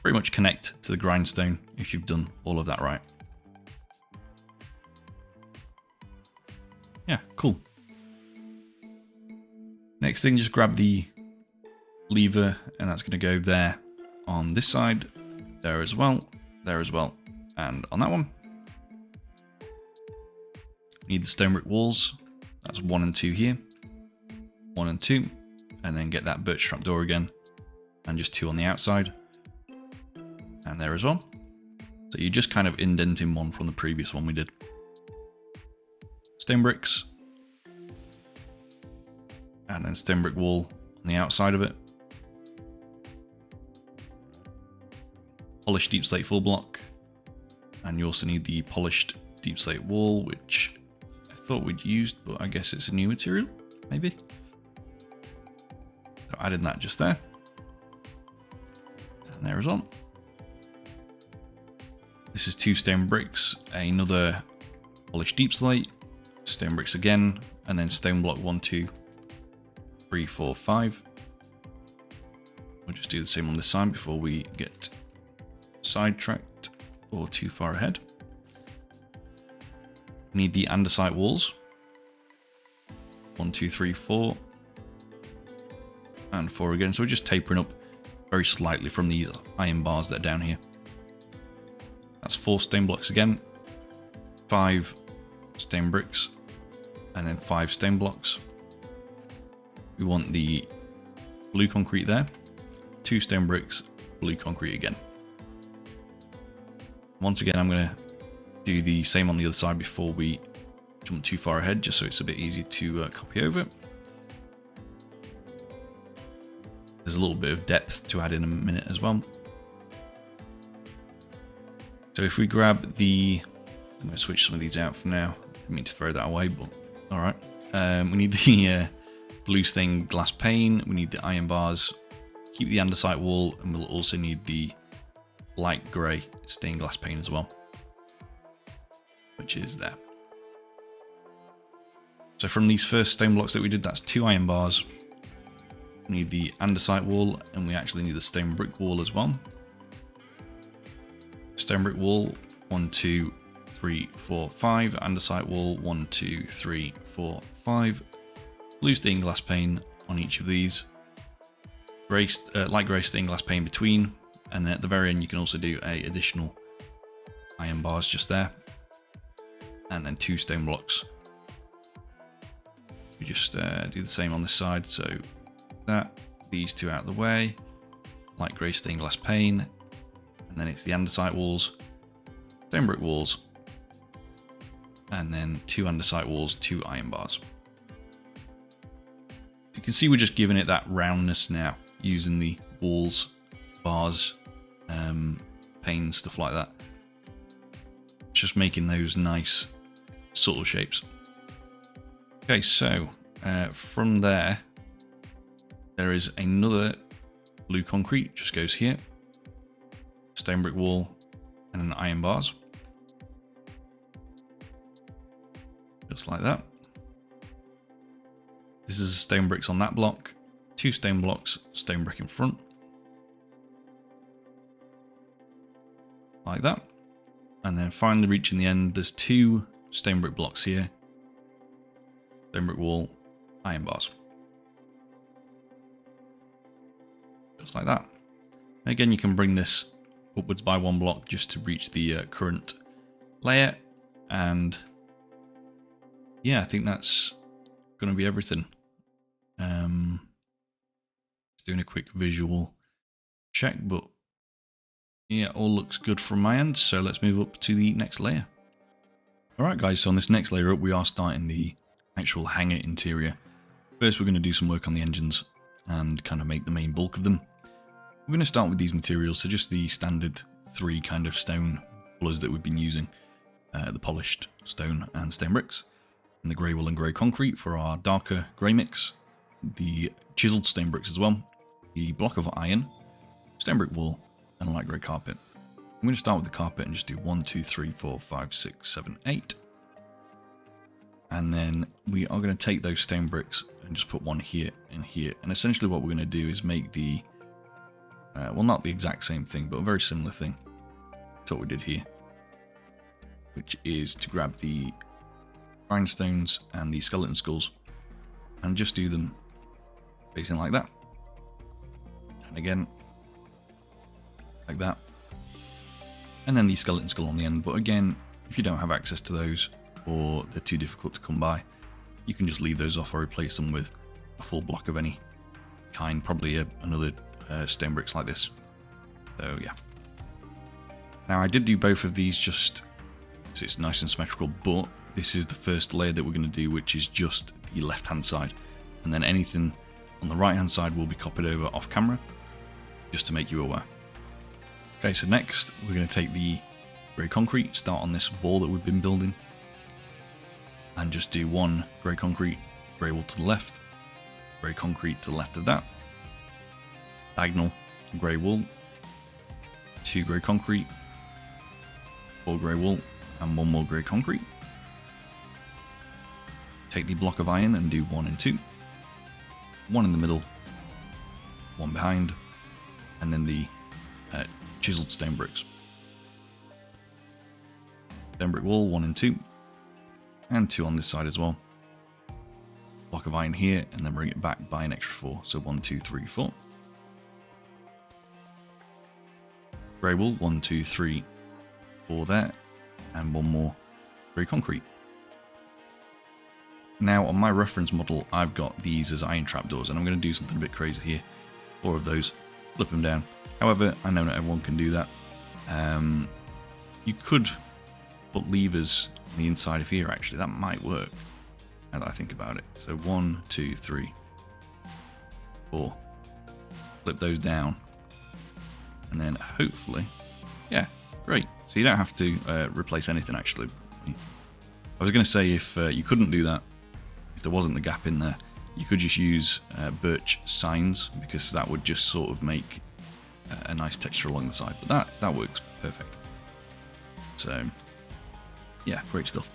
pretty much connect to the grindstone if you've done all of that right. Yeah, cool. Next thing, just grab the lever, and that's going to go there on this side, there as well, and on that one. Need the stone brick walls. That's 1 and 2 here. 1 and 2. And then get that birch trapdoor again. And just 2 on the outside. And there as well. So you're just kind of indenting 1 from the previous one we did. Stone bricks. And then stone brick wall on the outside of it. Polished deep slate full block. And you also need the polished deep slate wall, which I thought we'd used, but I guess it's a new material, maybe. So added that just there. And there is on. This is 2 stone bricks, another polished deep slate, stone bricks again, and then stone block 1, 2, 3, 4, 5. We'll just do the same on this side before we get sidetracked or too far ahead. Need the andesite walls. 1, 2, 3, 4. And 4 again. So we're just tapering up very slightly from these iron bars that are down here. That's 4 stone blocks again. 5 stone bricks and then 5 stone blocks. We want the blue concrete there, 2 stone bricks, blue concrete again. Once again, I'm going to do the same on the other side before we jump too far ahead, just so it's a bit easier to copy over. There's a little bit of depth to add in a minute as well. So if we grab the, I'm going to switch some of these out for now. I didn't mean to throw that away, but all right. We need the blue stained glass pane. We need the iron bars. Keep the andesite wall, and we'll also need the light grey stained glass pane as well, which is there. So from these first stone blocks that we did, that's 2 iron bars. We need the andesite wall, and we actually need the stone brick wall as well. Stone brick wall, 1, 2, 3, 4, 5. Andesite wall, 1, 2, 3, 4, 5. Blue stained glass pane on each of these. Light grey stained glass pane between, and then at the very end you can also do a additional iron bars just there, and then 2 stone blocks. We just do the same on this side, so that, these 2 out of the way, light grey stained glass pane, and then it's the andesite walls, stone brick walls, and then 2 andesite walls, 2 iron bars. You can see we're just giving it that roundness now, using the walls, bars, panes, stuff like that. Just making those nice subtle shapes. Okay, so from there is another blue concrete, just goes here, stone brick wall, and then iron bars, just like that. This is stone bricks on that block, 2 stone blocks, stone brick in front, like that. And then finally reaching the end, there's 2 stone brick blocks here, stone brick wall, iron bars, just like that. And again, you can bring this upwards by 1 block just to reach the current layer. And yeah, I think that's going to be everything. Just doing a quick visual check, but yeah, all looks good from my end. So let's move up to the next layer. Alright guys, so on this next layer up, we are starting the actual hangar interior. First, we're going to do some work on the engines and kind of make the main bulk of them. We're going to start with these materials, so just the standard 3 kind of stone colours that we've been using. The polished stone and stone bricks, and the grey wool and grey concrete for our darker grey mix, the chiselled stone bricks as well, the block of iron, stone brick wall, and a light grey carpet. I'm going to start with the carpet and just do 1, 2, 3, 4, 5, 6, 7, 8. And then we are going to take those stone bricks and just put 1 here and here. And essentially what we're going to do is make the, well, not the exact same thing, but a very similar thing to what we did here, which is to grab the rhinestones and the skeleton skulls and just do them facing like that. And again, like that. And then the skeleton skull on the end. But again, if you don't have access to those, or they're too difficult to come by, you can just leave those off or replace them with a full block of any kind, probably another stone bricks like this. So yeah. Now I did do both of these just so it's nice and symmetrical, but this is the first layer that we're going to do, which is just the left hand side, and then anything on the right hand side will be copied over off camera, just to make you aware. Okay, so next we're going to take the grey concrete, start on this wall that we've been building, and just do 1 grey concrete, grey wall to the left, grey concrete to the left of that, diagonal grey wool, 2 grey concrete, 4 grey wool, and 1 more grey concrete. Take the block of iron and do 1 and 2, 1 in the middle, 1 behind, and then the chiselled stone bricks. Stone brick wall, 1 and 2, and 2 on this side as well. Block of iron here, and then bring it back by an extra 4, so 1, 2, 3, 4. Grey wool, 1, 2, 3, 4 there, and 1 more grey concrete. Now on my reference model, I've got these as iron trapdoors, and I'm going to do something a bit crazy here. 4 of those, flip them down. However, I know not everyone can do that. You could put levers on the inside of here, actually. That might work, now that I think about it. So 1, 2, 3, 4. Flip those down. And then hopefully, yeah, great. So you don't have to replace anything, actually. I was going to say if you couldn't do that, if there wasn't the gap in there, you could just use birch signs, because that would just sort of make a nice texture along the side. But that works perfect. So, yeah, great stuff.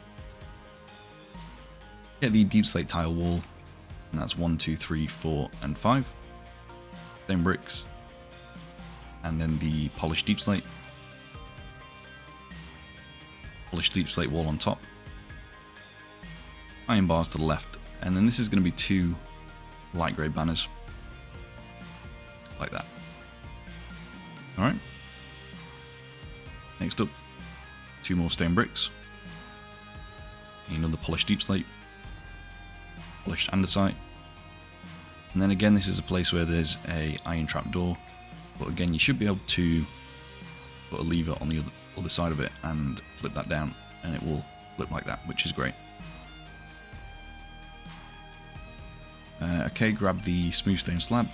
Get the deep slate tile wall, and that's 1, 2, 3, 4, and 5. Then bricks, and then the polished deep slate. Polished deep slate wall on top. Iron bars to the left, and then this is going to be 2 light grey banners, like that. Alright. Next up, 2 more stone bricks. Another polished deep slate. Polished andesite. And then again, this is a place where there's a iron trapdoor, but again, you should be able to put a lever on the other side of it and flip that down, and it will flip like that, which is great. Okay, grab the smooth stone slab.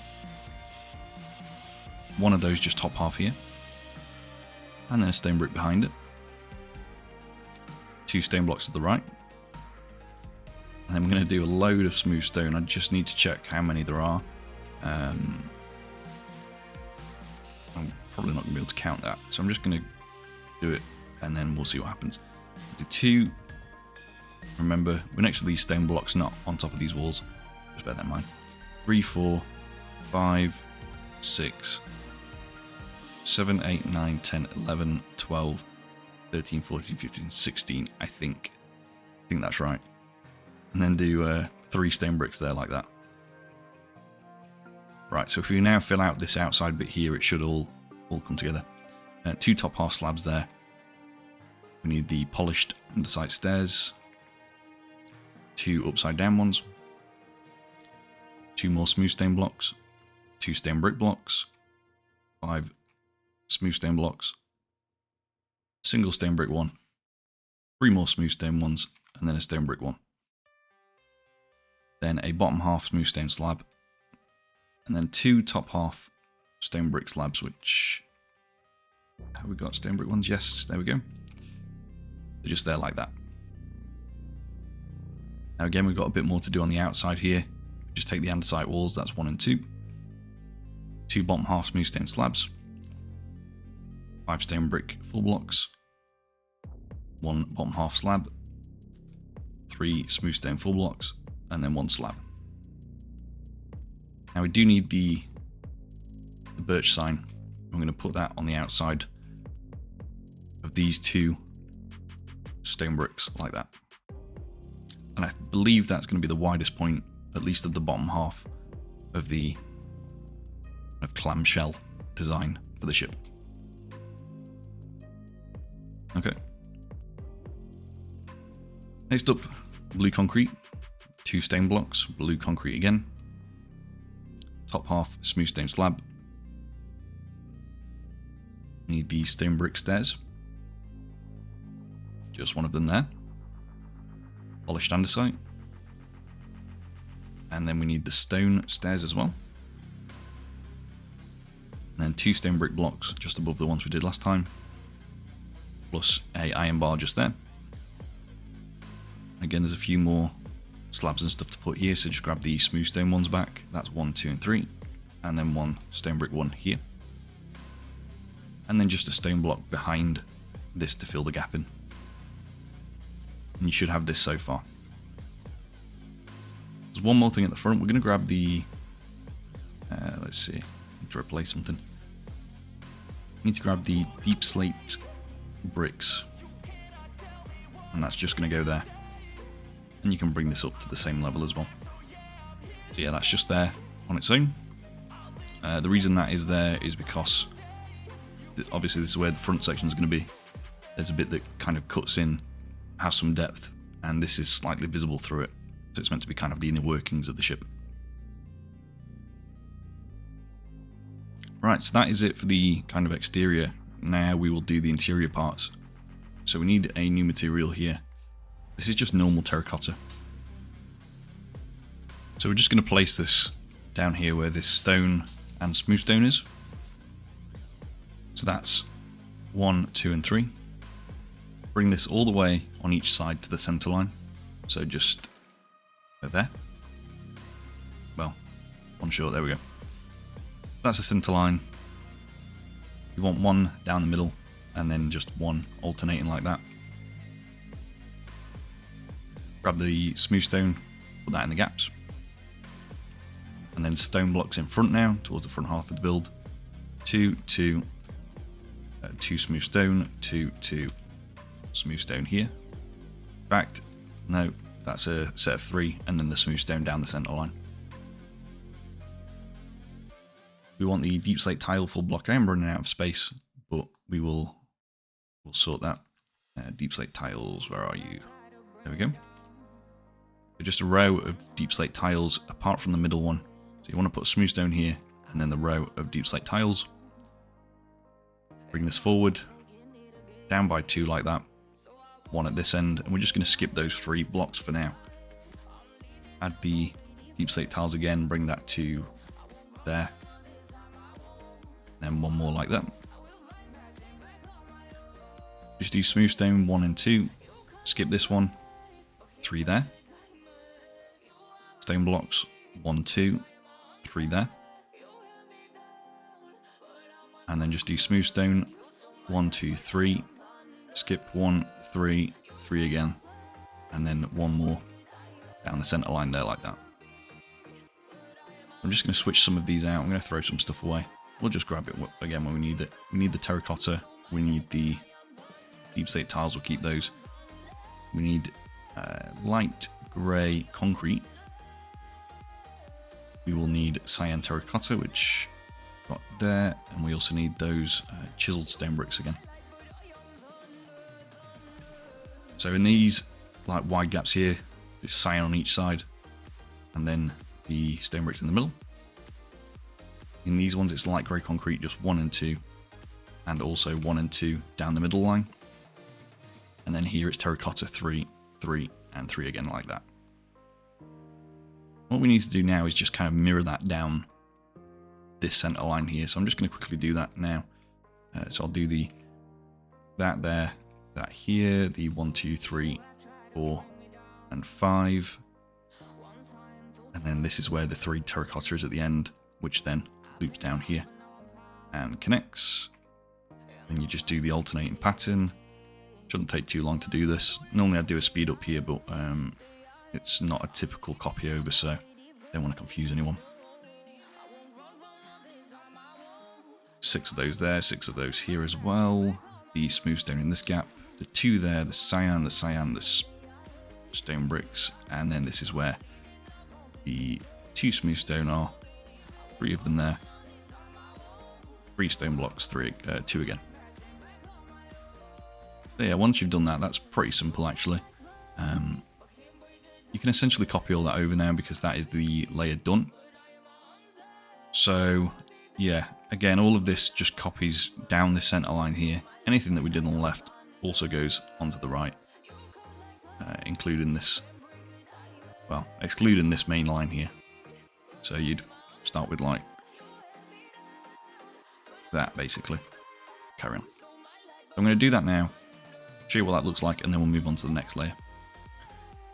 One of those just top half here, and then a stone brick behind it. 2 stone blocks to the right. And then we're going to do a load of smooth stone. I just need to check how many there are. I'm probably not going to be able to count that, so I'm just going to do it, and then we'll see what happens. Do 2. Remember, we're next to these stone blocks, not on top of these walls. Just bear that in mind. 3, 4, 5, 6, 7, 8, 9, 10, 11, 12, 13, 14, 15, 16, I think. I think that's right. And then do 3 stone bricks there like that. Right, so if we now fill out this outside bit here, it should all come together. 2 top half slabs there. We need the polished andesite stairs. 2 upside down ones. 2 more smooth stone blocks. 2 stone brick blocks. 5 smooth stone blocks. Single stone brick one. 3 more smooth stone ones, and then a stone brick one. Then a bottom half smooth stone slab, and then 2 top half stone brick slabs, which... have we got stone brick ones? Yes, there we go. They're just there like that. Now again, we've got a bit more to do on the outside here. Just take the andesite walls, that's 1 and 2. 2 bottom half smooth stone slabs. 5 stone brick full blocks. 1 bottom half slab. 3 smooth stone full blocks. And then 1 slab. Now we do need the birch sign. I'm going to put that on the outside of these 2 stone bricks like that. And I believe that's going to be the widest point, at least of the bottom half of the clamshell design for the ship. Okay. Next up, blue concrete. 2 stone blocks, blue concrete again. Top half smooth stone slab. Need the stone brick stairs. Just 1 of them there. Polished andesite. And then we need the stone stairs as well. And then 2 stone brick blocks just above the ones we did last time. Plus a iron bar just there. Again, there's a few more slabs and stuff to put here, so just grab the smooth stone ones back. That's 1, 2, and 3. And then 1 stone brick one here. And then just a stone block behind this to fill the gap in. And you should have this so far. There's one more thing at the front. We're going to grab the... let's see. I need to replace something. We need to grab the deep slate bricks. And that's just going to go there. And you can bring this up to the same level as well. So yeah, that's just there on its own. The reason that is there is because obviously this is where the front section is going to be. There's a bit that kind of cuts in has some depth, and this is slightly visible through it. So it's meant to be kind of the inner workings of the ship. Right, so that is it for the kind of exterior. Now we will do the interior parts. So we need a new material here. This is just normal terracotta. So we're just going to place this down here where this stone and smooth stone is. So that's 1, 2, and 3. Bring this all the way on each side to the center line. So just there. Well, one short, there we go. That's the center line. You want one down the middle and then just one alternating like that. Grab the smooth stone, put that in the gaps. And then stone blocks in front now, towards the front half of the build. 2, 2, 2 smooth stone, 2, 2 smooth stone here. In fact, no, that's a set of 3, and then the smooth stone down the center line. We want the deep slate tile full block. I am running out of space, but we'll sort that. Deep slate tiles, where are you? There we go. So just a row of deep slate tiles apart from the middle one. So you want to put a smooth stone here, and then the row of deep slate tiles. Bring this forward, down by 2 like that. 1 at this end, and we're just going to skip those 3 blocks for now. Add the deep slate tiles again, bring that to there. Then 1 more like that. Just do smooth stone 1 and 2. Skip this one. 3 there. Stone blocks 1, 2, 3 there. And then just do smooth stone 1, 2, 3. Skip 1, 3, 3 again. And then 1 more down the center line there like that. I'm just going to switch some of these out. I'm going to throw some stuff away. We'll just grab it again when we need it. We need the terracotta. We need the deep slate tiles. We'll keep those. We need light grey concrete. We will need cyan terracotta, which got there, and we also need those chiseled stone bricks again. So in these like wide gaps here, there's cyan on each side, and then the stone bricks in the middle. In these ones, it's light grey concrete, just 1 and 2, and also 1 and 2 down the middle line. And then here it's terracotta 3, 3, and 3 again like that. What we need to do now is just kind of mirror that down this center line here. So I'm just going to quickly do that now. So I'll do that there, that here, the 1, 2, 3, 4, and 5. And then this is where the 3 terracotta is at the end, which then loops down here and connects. Then you just do the alternating pattern. Shouldn't take too long to do this. Normally I'd do a speed up here, but it's not a typical copy over, so don't want to confuse anyone. 6 of those there, 6 of those here as well. The smooth stone in this gap, the 2 there, the cyan, the stone bricks, and then this is where the 2 smooth stone are. 3 of them there. 3 stone blocks, 2 again. So yeah, once you've done that, that's pretty simple actually. You can essentially copy all that over now because that is the layer done. So yeah, again, all of this just copies down the center line here. Anything that we did on the left also goes onto the right, including this, well, excluding this main line here. So you'd start with like that basically. Carry on. So I'm going to do that now, show you what that looks like, and then we'll move on to the next layer.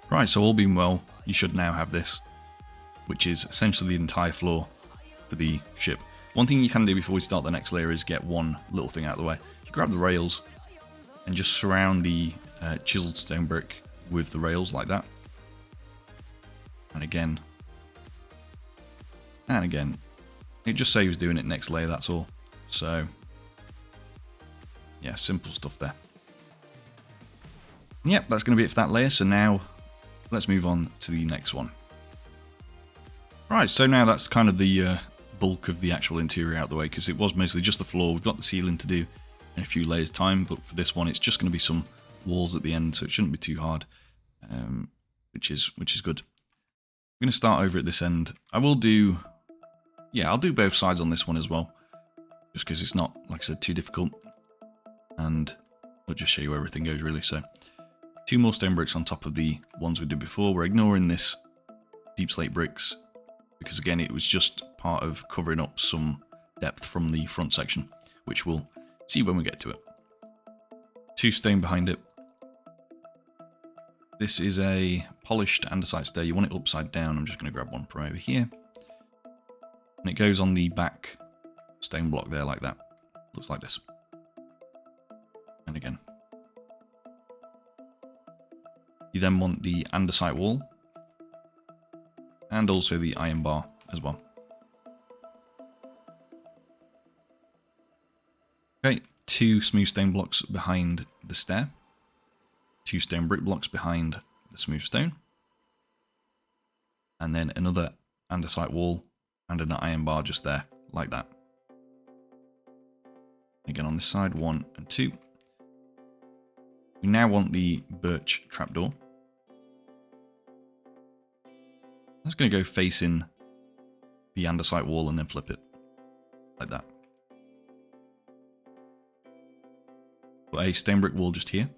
Right, so all being well, you should now have this, which is essentially the entire floor for the ship. One thing you can do before we start the next layer is get one little thing out of the way. You grab the rails and just surround the chiseled stone brick with the rails like that. And again. And again. It just saves doing it next layer, that's all. So, yeah, simple stuff there. Yep, that's going to be it for that layer. So now, let's move on to the next one. Right, so now that's kind of the bulk of the actual interior out of the way, because it was mostly just the floor. We've got the ceiling to do in a few layers time, but for this one it's just going to be some walls at the end, so it shouldn't be too hard, which is good. I'm going to start over at this end. I will do, yeah, I'll do both sides on this one as well, just because it's not, like I said, too difficult, and I'll just show you where everything goes really. So 2 more stone bricks on top of the ones we did before. We're ignoring this deep slate bricks because again it was just part of covering up some depth from the front section, which we'll see when we get to it. 2 stone behind it. This is a polished andesite stair. You want it upside down. I'm just going to grab one from over here. And it goes on the back stone block there like that. Looks like this. And again. You then want the andesite wall. And also the iron bar as well. Okay, 2 smooth stone blocks behind the stair. 2 stone brick blocks behind the smooth stone. And then another andesite wall and an iron bar just there, like that. Again on this side, 1 and 2. We now want the birch trapdoor. That's going to go facing the andesite wall and then flip it, like that. Put a stone brick wall just here.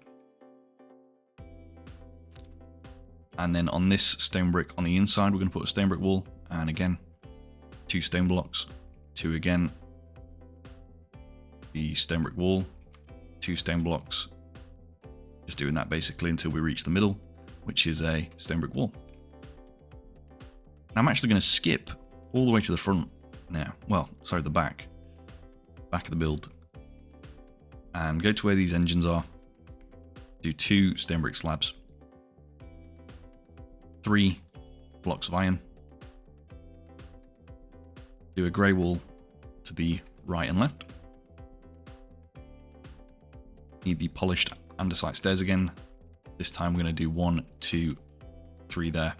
And then on this stone brick on the inside, we're going to put a stone brick wall. And again, 2 stone blocks, 2 again. The stone brick wall, 2 stone blocks. Just doing that basically until we reach the middle, which is a stone brick wall. Now I'm actually going to skip all the way to the front now. Well, sorry, the back of the build. And go to where these engines are. Do 2 stone brick slabs. 3 blocks of iron. Do a grey wall to the right and left. Need the polished andesite stairs again. This time we're going to do 1, 2, 3 there.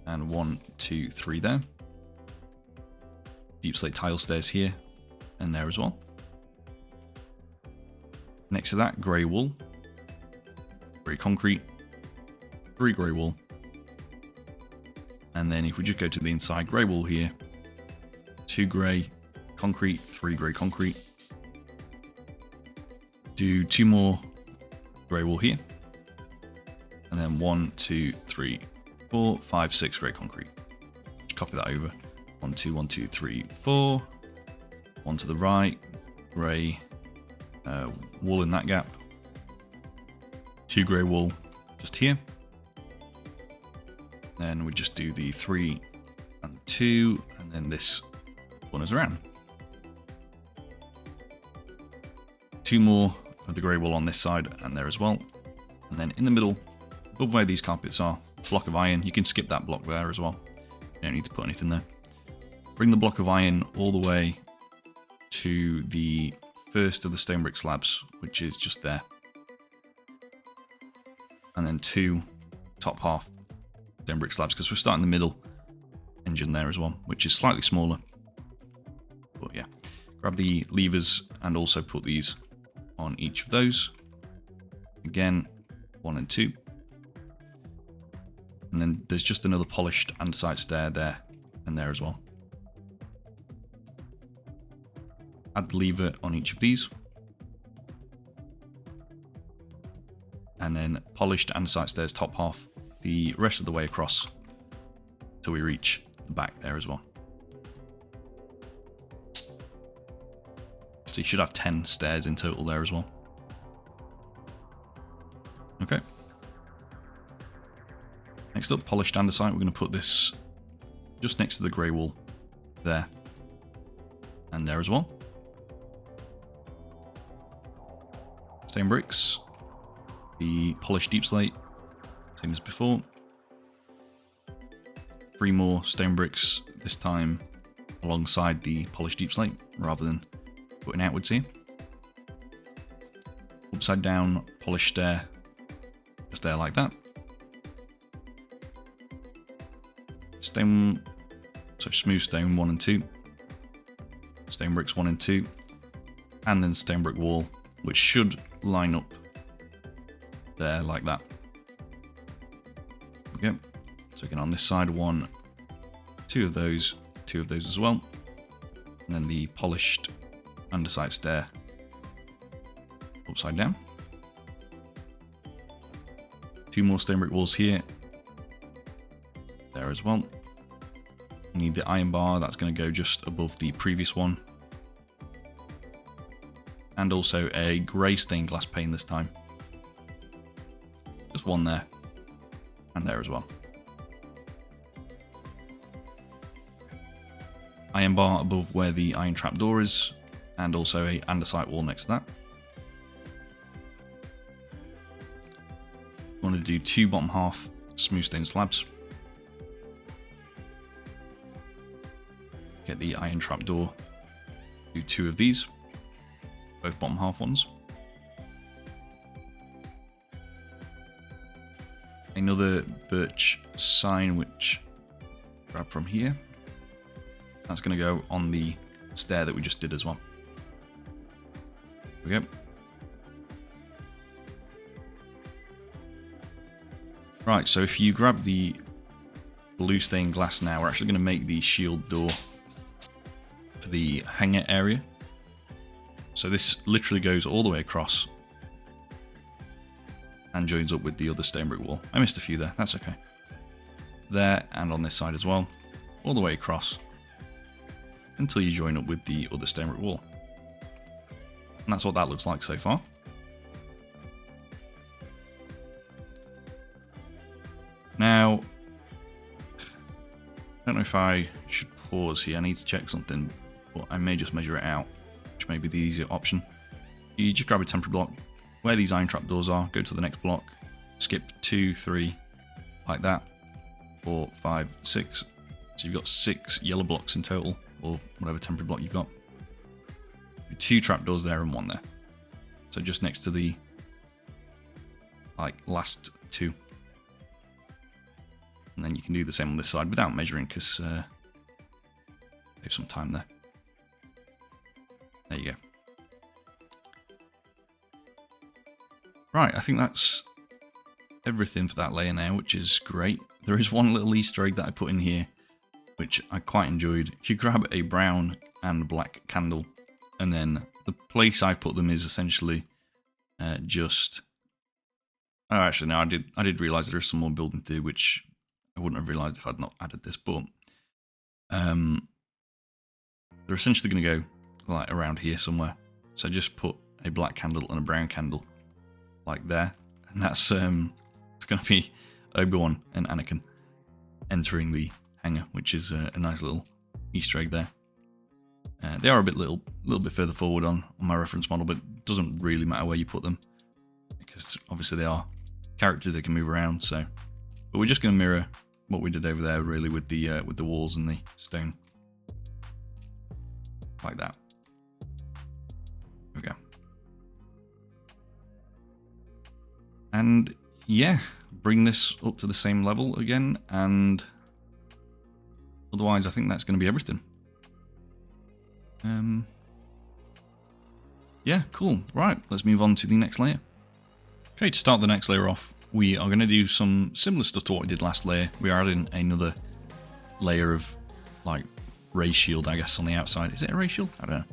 And 1, 2, 3 there. Deep slate tile stairs here and there as well. Next to that, grey wall. Grey concrete. 3 grey wall. And then if we just go to the inside, grey wall here, 2 grey concrete, 3 grey concrete. Do 2 more grey wall here. And then 1, 2, 3, 4, 5, 6 grey concrete. Just copy that over. 1, 2, 1, 2, 3, 4. 1 to the right, grey wall in that gap. 2 grey wall just here. Then we just do the 3 and 2, and then this one is around. 2 more of the grey wall on this side and there as well. And then in the middle, above where these carpets are, block of iron. You can skip that block there as well. You don't need to put anything there. Bring the block of iron all the way to the first of the stone brick slabs, which is just there. And then 2 top half stone brick slabs, because we're starting the middle engine there as well, which is slightly smaller. But yeah, grab the levers and also put these on each of those. Again, 1 and 2. And then there's just another polished andesite stair there and there as well. Add the lever on each of these. And then polished andesite stairs top half the rest of the way across till we reach the back there as well. So you should have 10 stairs in total there as well. Okay. Next up, polished andesite. We're going to put this just next to the grey wall there and there as well. Stone bricks. The polished deep slate, same as before. 3 more stone bricks, this time alongside the polished deep slate rather than putting outwards here. Upside down polished stair, just there like that. Stone, so smooth stone 1 and 2. Stone bricks 1 and 2. And then stone brick wall, which should line up there like that. Okay, so again on this side, 1, 2 of those as well, and then the polished underside stair upside down. 2 more stone brick walls here, there as well. You need the iron bar, that's going to go just above the previous one. And also a grey stained glass pane this time. Just 1 there, and there as well. Iron bar above where the iron trapdoor is, and also a andesite wall next to that. You want to do 2 bottom half smooth stone slabs. Get the iron trapdoor, do 2 of these, both bottom half ones. Another birch sign which grab from here. That's going to go on the stair that we just did as well. There we go. Right, so if you grab the blue stained glass now, we're actually going to make the shield door for the hangar area. So this literally goes all the way across and joins up with the other stone brick wall. I missed a few there, that's okay. There, and on this side as well, all the way across until you join up with the other stone brick wall. And that's what that looks like so far. Now, I don't know if I should pause here, I need to check something, but I may just measure it out, which may be the easier option. You just grab a temporary block, where these iron trapdoors are, go to the next block, skip 2, 3, like that, 4, 5, 6. So you've got 6 yellow blocks in total, or whatever temporary block you've got. 2 trapdoors there and 1 there. So just next to the last 2. And then you can do the same on this side without measuring, because save some time there. There you go. Right, I think that's everything for that layer now, which is great. There is one little Easter egg that I put in here, which I quite enjoyed. If you grab a brown and black candle, and then the place I put them is essentially just... Oh, actually, no, I did realise there is some more building to do, which I wouldn't have realised if I'd not added this, but they're essentially going to go like around here somewhere. So just put a black candle and a brown candle like there, and that's it's going to be Obi-Wan and Anakin entering the hangar, which is a nice little Easter egg there. They are a little bit further forward on my reference model, but it doesn't really matter where you put them, because obviously they are characters that can move around. So, but we're just going to mirror what we did over there, really, with the walls and the stone, like that. There we go. And yeah, bring this up to the same level again, and otherwise I think that's going to be everything. Yeah, cool. Right, let's move on to the next layer. Okay, to start the next layer off, we are going to do some similar stuff to what we did last layer. We are adding another layer of, like, ray shield, I guess, on the outside. Is it a ray shield? I don't know.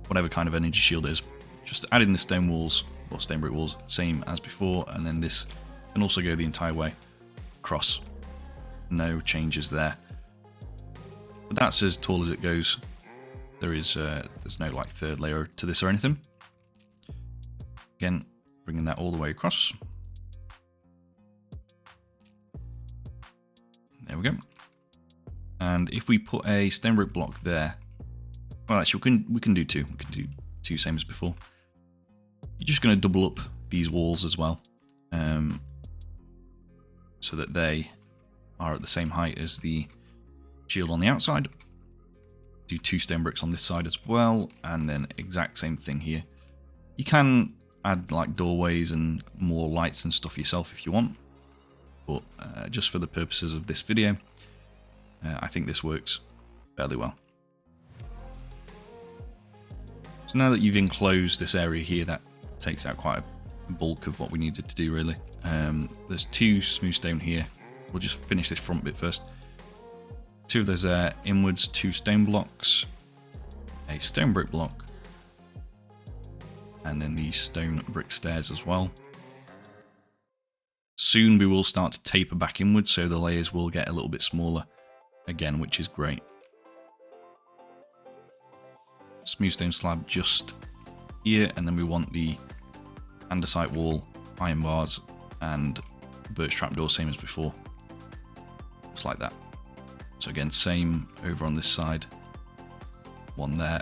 Whatever kind of energy shield is. Just adding the stone walls, or stone brick walls, same as before, and then this can also go the entire way across. No changes there. But that's as tall as it goes. There's no like third layer to this or anything. Again, bringing that all the way across. There we go. And if we put a stone brick block there, well, actually we can do 2. We can do 2 same as before. You're just going to double up these walls as well, so that they are at the same height as the shield on the outside. Do 2 stone bricks on this side as well, and then exact same thing here. You can add like doorways and more lights and stuff yourself if you want, but just for the purposes of this video, I think this works fairly well. So now that you've enclosed this area here, that takes out quite bulk of what we needed to do, really. There's 2 smooth stone here. We'll just finish this front bit first. 2 of those inwards, 2 stone blocks, a stone brick block, and then these stone brick stairs as well. Soon we will start to taper back inwards, so the layers will get a little bit smaller again, which is great. Smooth stone slab just here, and then we want the andesite wall, iron bars, and birch trapdoor, same as before. Just like that. So again, same over on this side. One there,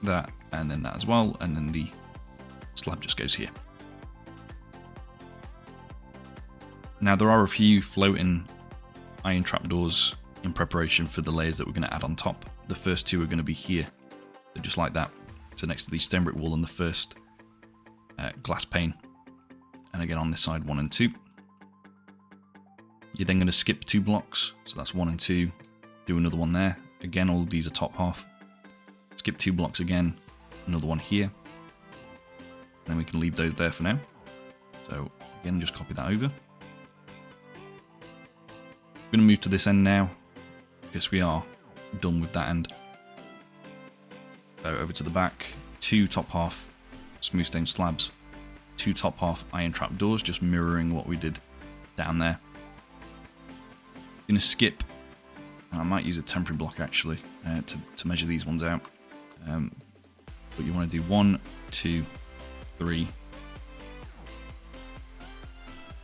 that, and then that as well, and then the slab just goes here. Now there are a few floating iron trapdoors in preparation for the layers that we're going to add on top. The first 2 are going to be here, so just like that. So next to the stone brick wall and the first glass pane. And again on this side, 1 and 2. You're then going to skip 2 blocks, so that's 1 and 2. Do another one there. Again, all of these are top half. Skip 2 blocks again, another one here. Then we can leave those there for now. So again, just copy that over. We're going to move to this end now, because we are done with that end. So over to the back, 2 top half smooth stone slabs, 2 top half iron trapdoors, just mirroring what we did down there. Going to skip, and I might use a temporary block actually to measure these ones out. But you want to do 1, 2, 3,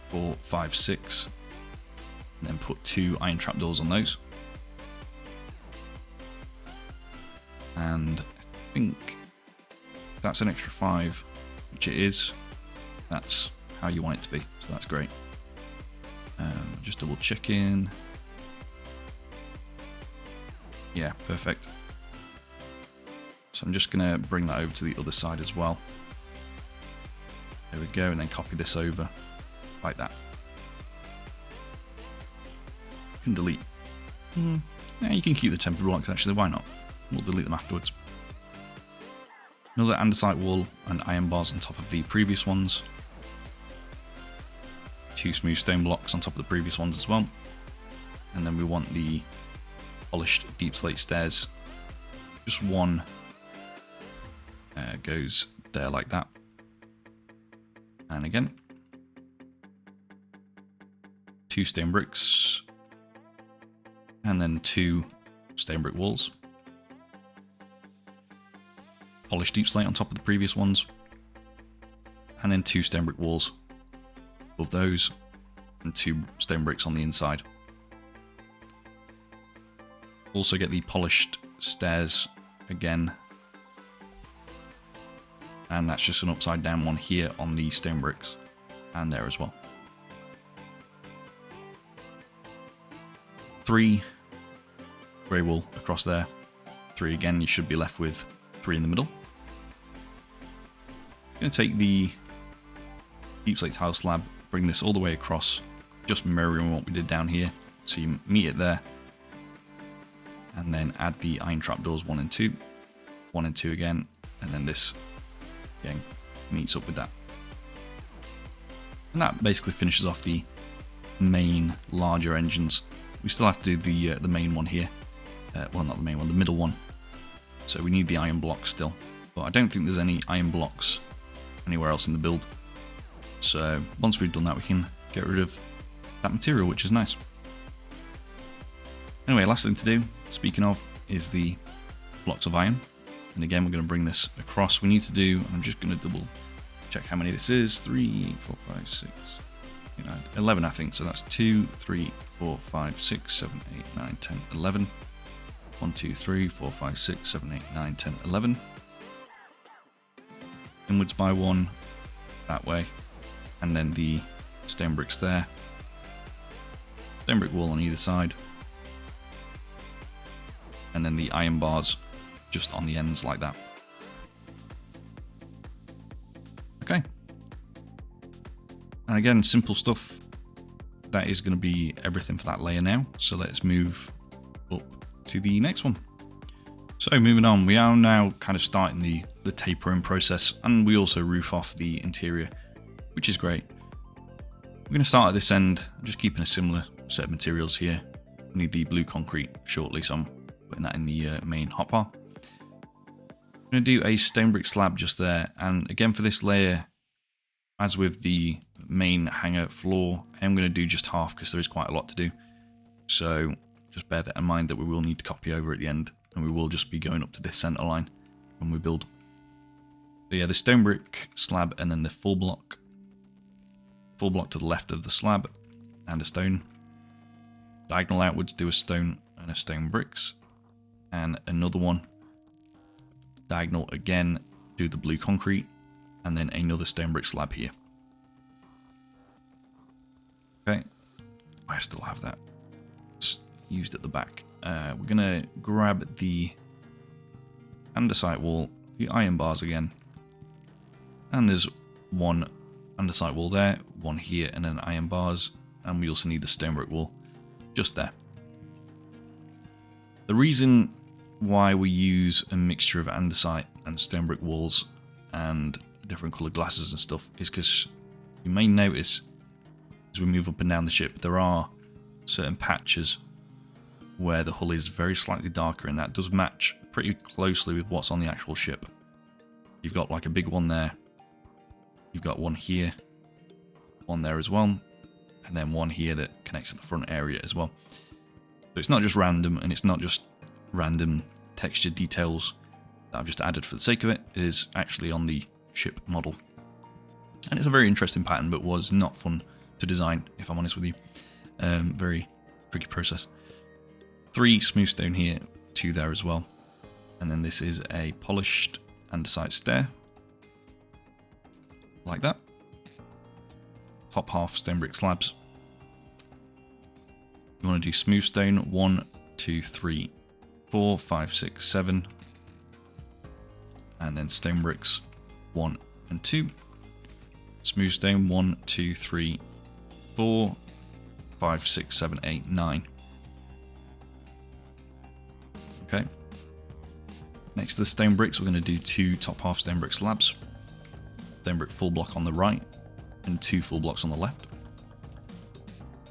4, 5, 6. And then put 2 iron trapdoors on those. And I think that's an extra 5, which it is. That's how you want it to be, so that's great. Just double checking. Yeah, perfect. So I'm just going to bring that over to the other side as well. There we go, and then copy this over like that. Can delete. Yeah, you can keep the temporary blocks actually, why not? We'll delete them afterwards. Another andesite wall and iron bars on top of the previous ones. 2 smooth stone blocks on top of the previous ones as well. And then we want the polished deep slate stairs. Just 1 goes there like that. And again, 2 stone bricks. And then 2 stone brick walls. Polished deep slate on top of the previous ones. And then 2 stone brick walls above those. And 2 stone bricks on the inside. Also get the polished stairs again. And that's just an upside down one here on the stone bricks. And there as well. 3 grey wool across there. 3 again, you should be left with 3 in the middle. I'm going to take the deep slate tile slab, bring this all the way across, just mirroring what we did down here. So you meet it there. And then add the iron trapdoors 1 and 2. 1 and 2 again. And then this again meets up with that. And that basically finishes off the main larger engines. We still have to do the main one here. Well, not the main one, the middle one. So we need the iron blocks still. But I don't think there's any iron blocks anywhere else in the build. So once we've done that, we can get rid of that material, which is nice. Anyway, last thing to do, speaking of, is the blocks of iron. And again, we're going to bring this across. We need to do, I'm just going to double check how many this is. 3, 4, 5, 6, 11, I think. So that's 2, 3, 4, 5, 6, 7, 8, 9, 10, 11. 1, 2, 3, 4, 5, 6, 7, 8, 9, 10, 11. Inwards by 1, that way. And then the stone bricks there. Stone brick wall on either side. And then the iron bars just on the ends like that. Okay. And again, simple stuff. That is going to be everything for that layer now. So let's move up to the next one. So moving on, we are now kind of starting the tapering process, and we also roof off the interior which is great. We're going to start at this end. I'm just keeping a similar set of materials here. We need the blue concrete shortly, so I'm putting that in the main hotbar. I'm going to do a stone brick slab just there, and again for this layer, as with the main hangar floor, I am going to do just half because there is quite a lot to do. So just bear that in mind that we will need to copy over at the end, and we will just be going up to this center line when we build. So yeah, the stone brick slab and then the full block to the left of the slab and a stone. Diagonal outwards do a stone and a stone bricks, and another one. Diagonal again do the blue concrete, and then another stone brick slab here. Okay, I still have that. It's used at the back. We're gonna grab the andesite wall, the iron bars again, and there's one andesite wall there, one here, and then iron bars, and we also need the stone brick wall just there. The reason why we use a mixture of andesite and stone brick walls and different coloured glasses and stuff is because you may notice as we move up and down the ship there are certain patches where the hull is very slightly darker, and that does match pretty closely with what's on the actual ship. You've got like a big one there, you've got one here, one there as well, and then one here that connects to the front area as well. So it's not just random, and it's not just random texture details that I've just added for the sake of it. It is actually on the ship model, and it's a very interesting pattern, but was not fun to design, if I'm honest with you. Very tricky process. 3 smooth stone here, 2 there as well, and then this is a polished andesite stair like that. Top half stone brick slabs. You want to do smooth stone 1, 2, 3, 4, 5, 6, 7, and then stone bricks 1 and 2. Smooth stone 1, 2, 3, 4, 5, 6, 7, 8, 9. Okay. Next to the stone bricks, we're going to do 2 top half stone brick slabs. Stone brick full block on the right, and 2 full blocks on the left.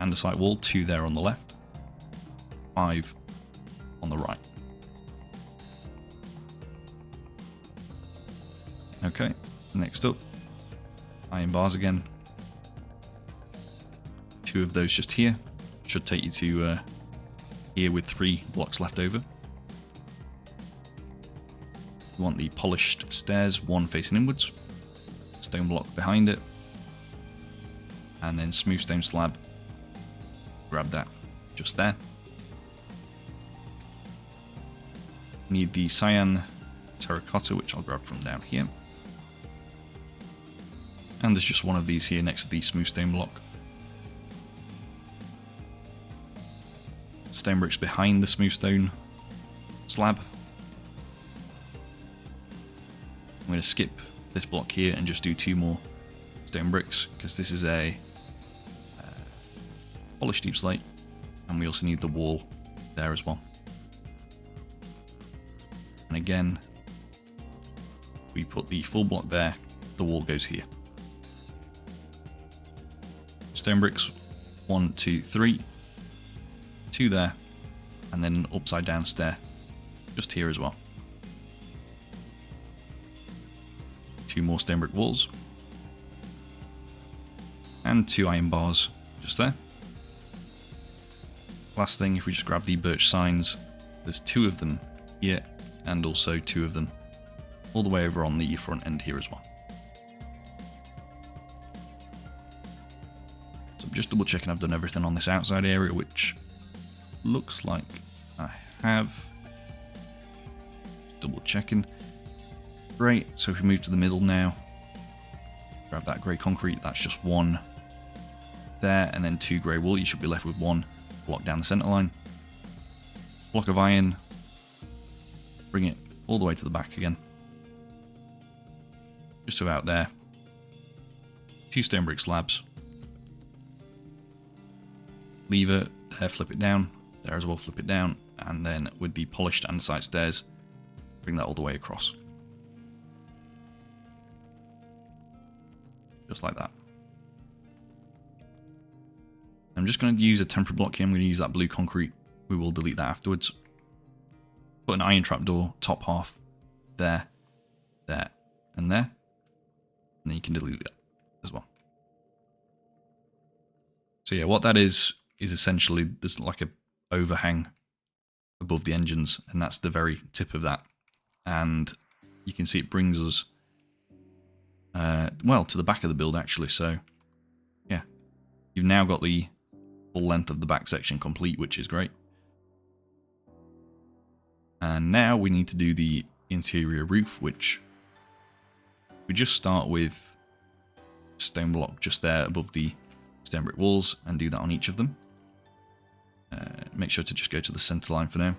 Andesite wall, 2 there on the left, 5 on the right. Okay, next up, iron bars again. 2 of those just here. Should take you to here with 3 blocks left over. You want the polished stairs, 1 facing inwards, stone block behind it, and then smooth stone slab. Grab that just there. Need the cyan terracotta, which I'll grab from down here. And there's just one of these here next to the smooth stone block. Stone bricks behind the smooth stone slab. I'm going to skip this block here and just do 2 more stone bricks, because this is a polished deep slate, and we also need the wall there as well. And again, we put the full block there, the wall goes here. Stone bricks 1, 2, 3, 2 there, and then an upside down stair just here as well. 2 more stone brick walls, and 2 iron bars just there. Last thing, if we just grab the birch signs, there's 2 of them here, and also 2 of them all the way over on the front end here as well. So I'm just double checking I've done everything on this outside area, which looks like I have. Double checking. Great, so if we move to the middle now, grab that grey concrete, that's just 1 there, and then 2 grey wool. You should be left with 1 block down the centre line. Block of iron, bring it all the way to the back again, just about there. 2 stone brick slabs, lever there, flip it down, there as well, flip it down, and then with the polished andesite stairs, bring that all the way across. Just like that. I'm just going to use a temporary block here. I'm going to use that blue concrete. We will delete that afterwards. Put an iron trapdoor, top half, there, there, and there. And then you can delete that as well. So yeah, what that is essentially there's like a overhang above the engines, and that's the very tip of that. And you can see it brings us well to the back of the build actually. So yeah, you've now got the full length of the back section complete, which is great. And now we need to do the interior roof, which we just start with stone block just there above the stone brick walls and do that on each of them. Make sure to just go to the center line for now.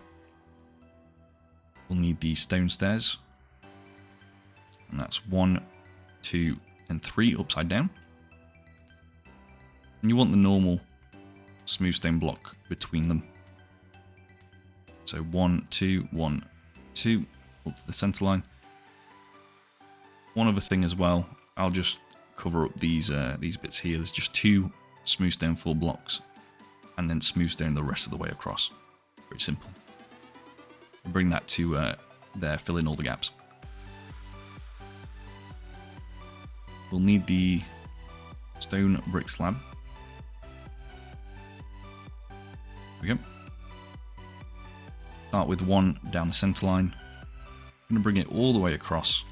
We'll need the stone stairs, and that's 1, 2, and 3 upside down. And you want the normal smooth stone block between them. So 1, 2, 1, 2 up to the center line. One other thing as well, I'll just cover up these bits here. There's just 2 smooth stone full blocks, and then smooth stone the rest of the way across. Very simple. Bring that to there, fill in all the gaps. We'll need the stone brick slab. There we go. Start with 1 down the center line. I'm going to bring it all the way across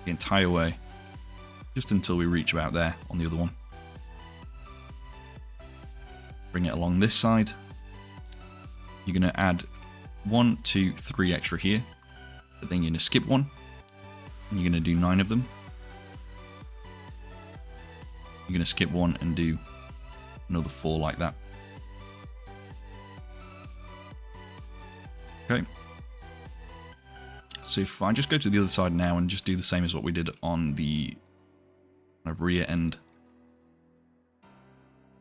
the entire way, just until we reach about there on the other one. Bring it along this side. You're going to add 1, 2, 3 extra here, but then you're going to skip 1, and you're going to do 9 of them. You're going to skip 1 and do another 4 like that. Okay. So if I just go to the other side now and just do the same as what we did on the kind of rear end.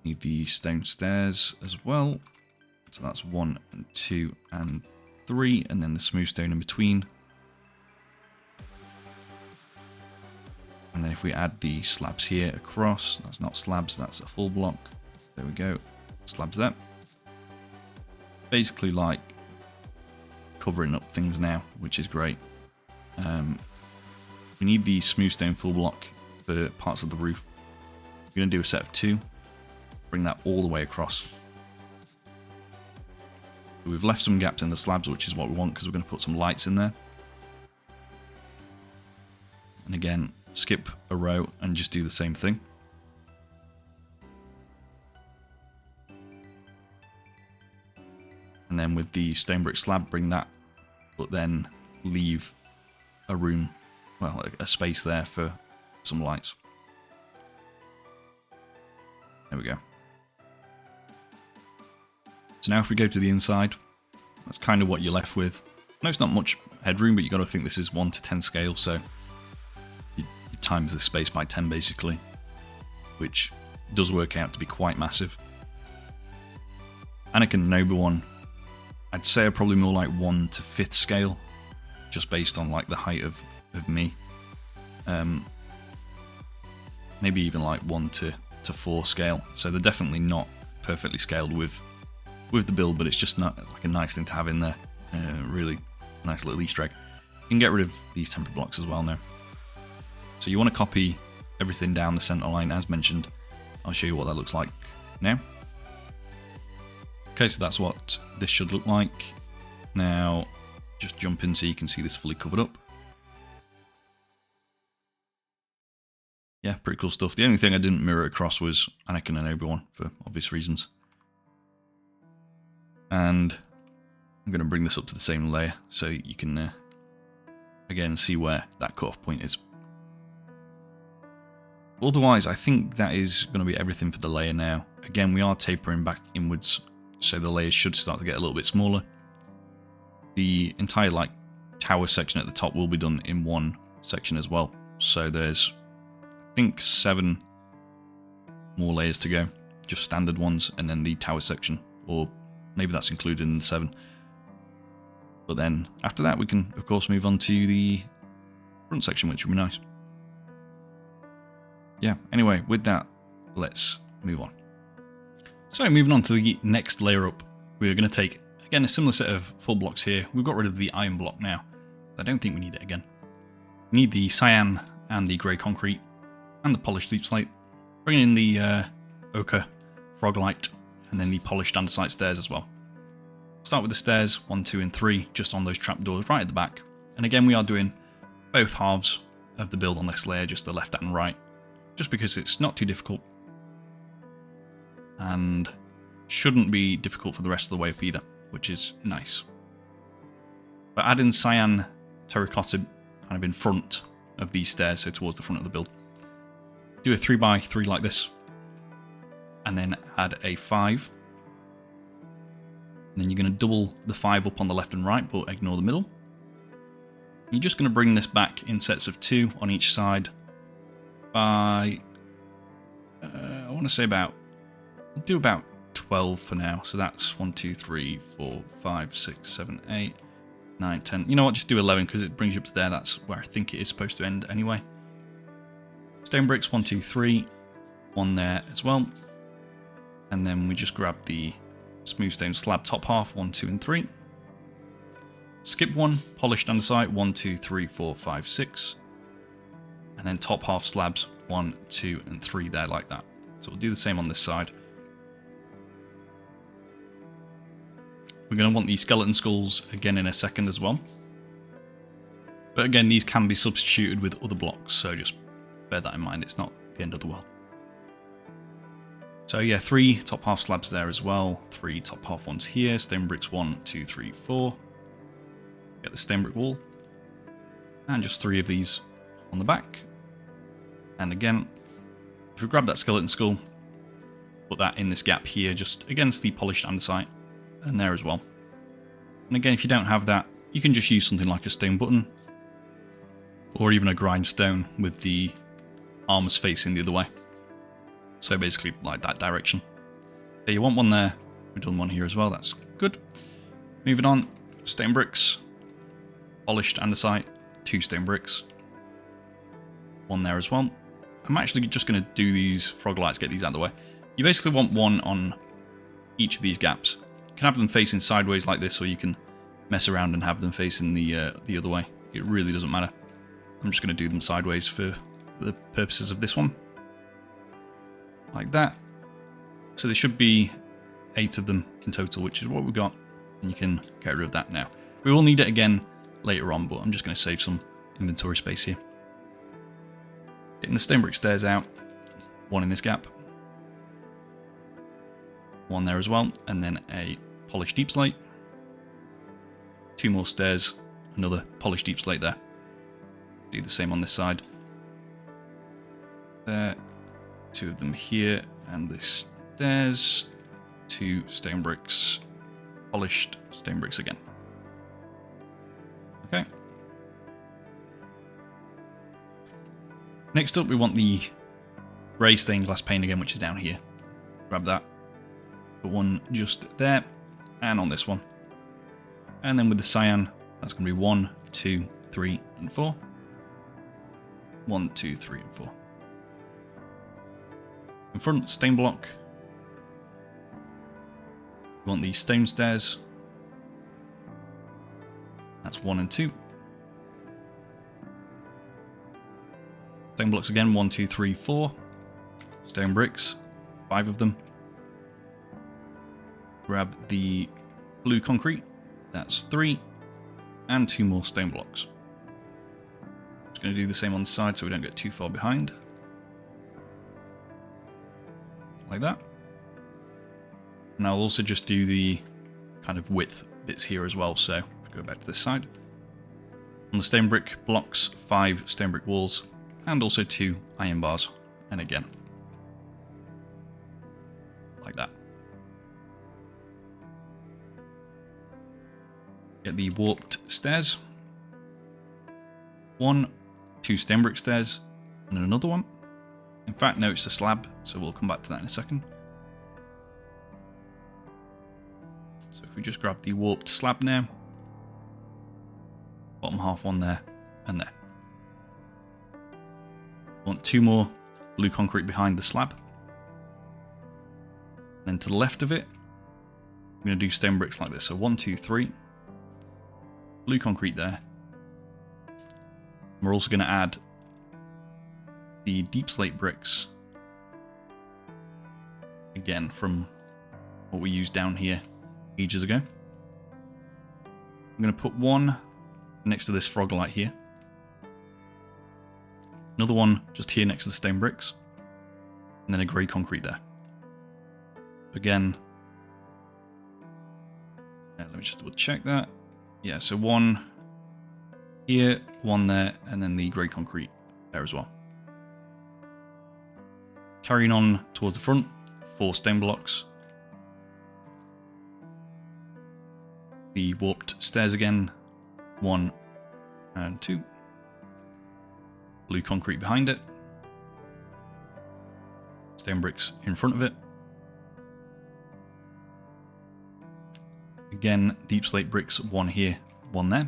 Need the stone stairs as well. So that's 1 and 2 and 3, and then the smooth stone in between. And then if we add the slabs here across, that's not slabs, that's a full block. There we go, slabs there. Basically like covering up things now, which is great. We need the smooth stone full block for parts of the roof. We're going to do a set of 2. Bring that all the way across. We've left some gaps in the slabs, which is what we want because we're going to put some lights in there. And again, skip a row and just do the same thing. And then with the stone brick slab, bring that, but then leave a room, well, a space there for some lights. There we go. So now if we go to the inside, that's kind of what you're left with. No, it's not much headroom, but you've got to think this is 1 to 10 scale, so you times the space by 10 basically, which does work out to be quite massive. Anakin and Obi-Wan, I'd say are probably more like 1 to 5th scale, just based on like the height of me. Maybe even like 1 to 4 scale, so they're definitely not perfectly scaled with the build, but it's just not like a nice thing to have in there. Really nice little Easter egg. You can get rid of these temporary blocks as well now. So you want to copy everything down the center line as mentioned. I'll show you what that looks like now. Okay, so that's what this should look like. Now just jump in so you can see this fully covered up. Yeah, pretty cool stuff. The only thing I didn't mirror across was Anakin and Obi-Wan for obvious reasons. And I'm going to bring this up to the same layer so you can again see where that cutoff point is. Otherwise, I think that is going to be everything for the layer now. Again, we are tapering back inwards, so the layers should start to get a little bit smaller. The entire like tower section at the top will be done in one section as well. So there's, I think, 7 more layers to go, just standard ones, and then the tower section, or maybe that's included in the 7. But then after that, we can of course move on to the front section, which would be nice. Yeah, anyway, with that, let's move on. So moving on to the next layer up, we're going to take, again, a similar set of full blocks here. We've got rid of the iron block now. I don't think we need it again. We need the cyan and the grey concrete and the polished deep slate. Bring in the ochre froglight and then the polished andesite stairs as well. Start with the stairs 1, 2 and 3 just on those trapdoors right at the back. And again we are doing both halves of the build on this layer, just the left and right, just because it's not too difficult and shouldn't be difficult for the rest of the way up either, which is nice. But add in cyan terracotta kind of in front of these stairs, so towards the front of the build. Do a 3x3 like this, and then add a 5. And then you're going to double the 5 up on the left and right, but ignore the middle. You're just going to bring this back in sets of 2 on each side by, I want to say about, we'll do about 12 for now. So that's 1, 2, 3, 4, 5, 6, 7, 8, 9, 10. You know what, just do 11 because it brings you up to there. That's where I think it is supposed to end anyway. Stone bricks, 1, 2, 3. 1 there as well. And then we just grab the smooth stone slab top half, 1, 2 and 3. Skip 1, polished andesite, 1, 2, 3, 4, 5, 6. And then top half slabs, 1, 2 and 3 there like that. So we'll do the same on this side. We're going to want these skeleton skulls again in a second as well. But again, these can be substituted with other blocks, so just bear that in mind, it's not the end of the world. So yeah, 3 top half slabs there as well, 3 top half ones here, stone bricks 1, 2, 3, 4. Get the stone brick wall, and just 3 of these on the back. And again, if we grab that skeleton skull, put that in this gap here, just against the polished andesite, and there as well. And again, if you don't have that, you can just use something like a stone button, or even a grindstone with the arms facing the other way. So basically like that direction. There, you want one there. We've done one here as well, that's good. Moving on, stone bricks, polished andesite, 2 stone bricks. 1 there as well. I'm actually just going to do these frog lights, get these out of the way. You basically want 1 on each of these gaps. You can have them facing sideways like this, or you can mess around and have them facing the other way. It really doesn't matter. I'm just going to do them sideways for the purposes of this one. Like that. So there should be 8 of them in total, which is what we've got. And you can get rid of that now. We will need it again later on, but I'm just going to save some inventory space here. Getting the stone brick stairs out. 1 in this gap. 1 there as well. And then a polished deep slate. 2 more stairs. Another polished deep slate there. Do the same on this side. There. 2 of them here. And the stairs. 2 stone bricks. Polished stone bricks again. Okay. Next up, we want the grey stained glass pane again, which is down here. Grab that. Put 1 just there, and on this one. And then with the cyan, that's going to be 1, 2, 3, and 4. 1, 2, 3, and 4. In front, stone block. We want these stone stairs. That's 1 and 2. Stone blocks again, 1, 2, 3, 4. Stone bricks, 5 of them. Grab the blue concrete, that's 3. And 2 more stone blocks. Just going to do the same on the side so we don't get too far behind. Like that. And I'll also just do the kind of width bits here as well, so go back to this side. On the stone brick blocks, 5 stone brick walls, and also 2 iron bars, and again, like that. Get the warped stairs. 1, 2 stone brick stairs, and another one. In fact, no, it's a slab, so we'll come back to that in a second. So if we just grab the warped slab now, bottom half one there, and there. Want 2 more blue concrete behind the slab. Then to the left of it, I'm going to do stone bricks like this. So 1, 2, 3. Blue concrete there. We're also going to add the deep slate bricks. Again, from what we used down here ages ago. I'm going to put one next to this frog light here. Another one just here next to the stone bricks. And then a grey concrete there. Again, let me just double check that. Yeah, so one here, one there, and then the grey concrete there as well. Carrying on towards the front, 4 stone blocks. The warped stairs again, 1 and 2. Blue concrete behind it. Stone bricks in front of it. Again, deep slate bricks, 1 here, 1 there.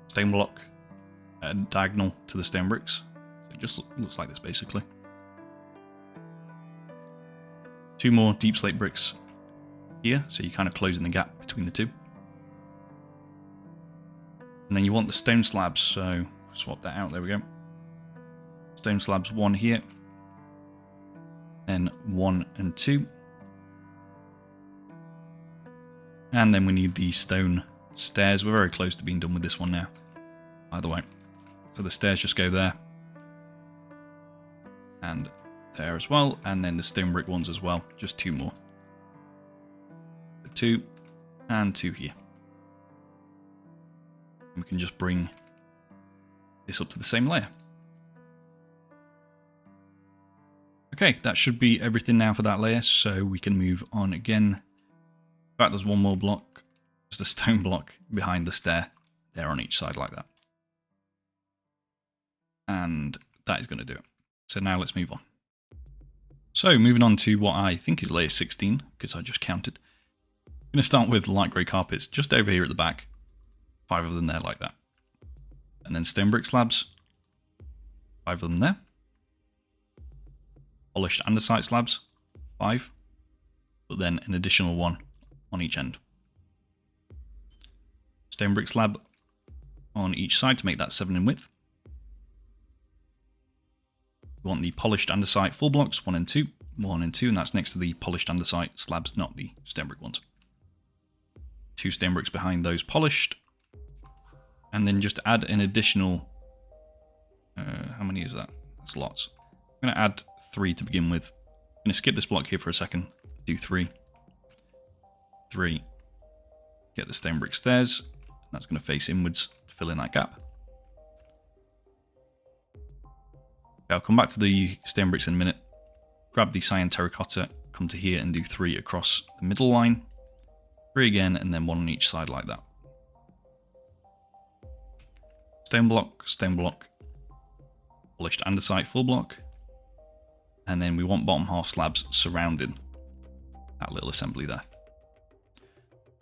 Stone block diagonal to the stone bricks. So it just looks like this basically. 2 more deep slate bricks here, so you're kind of closing the gap between the two. And then you want the stone slabs, so swap that out, there we go. Stone slabs, 1 here, then 1 and 2. And then we need the stone stairs. We're very close to being done with this one now, by the way. So the stairs just go there. And there as well. And then the stone brick ones as well. Just 2 more. 2 and 2 here. And we can just bring this up to the same layer. Okay, that should be everything now for that layer. So we can move on again. In fact, there's one more block, just a stone block behind the stair there on each side like that. And that is going to do it. So now let's move on. So moving on to what I think is layer 16, because I just counted. I'm going to start with light grey carpets just over here at the back. 5 of them there like that. And then stone brick slabs. 5 of them there. Polished andesite slabs. 5. But then an additional 1 on each end. Stone brick slab on each side to make that 7 in width. We want the polished andesite full blocks, 1 and 2, 1 and 2, and that's next to the polished andesite slabs, not the stone brick ones. 2 stone bricks behind those polished. And then just add an additional, how many is that? That's lots. I'm going to add 3 to begin with. I'm going to skip this block here for a second, do 3. 3. Get the stone brick stairs. That's going to face inwards to fill in that gap. Okay, I'll come back to the stone bricks in a minute. Grab the cyan terracotta, come to here and do 3 across the middle line. 3 again, and then 1 on each side like that. Stone block, polished andesite full block. And then we want bottom half slabs surrounding that little assembly there.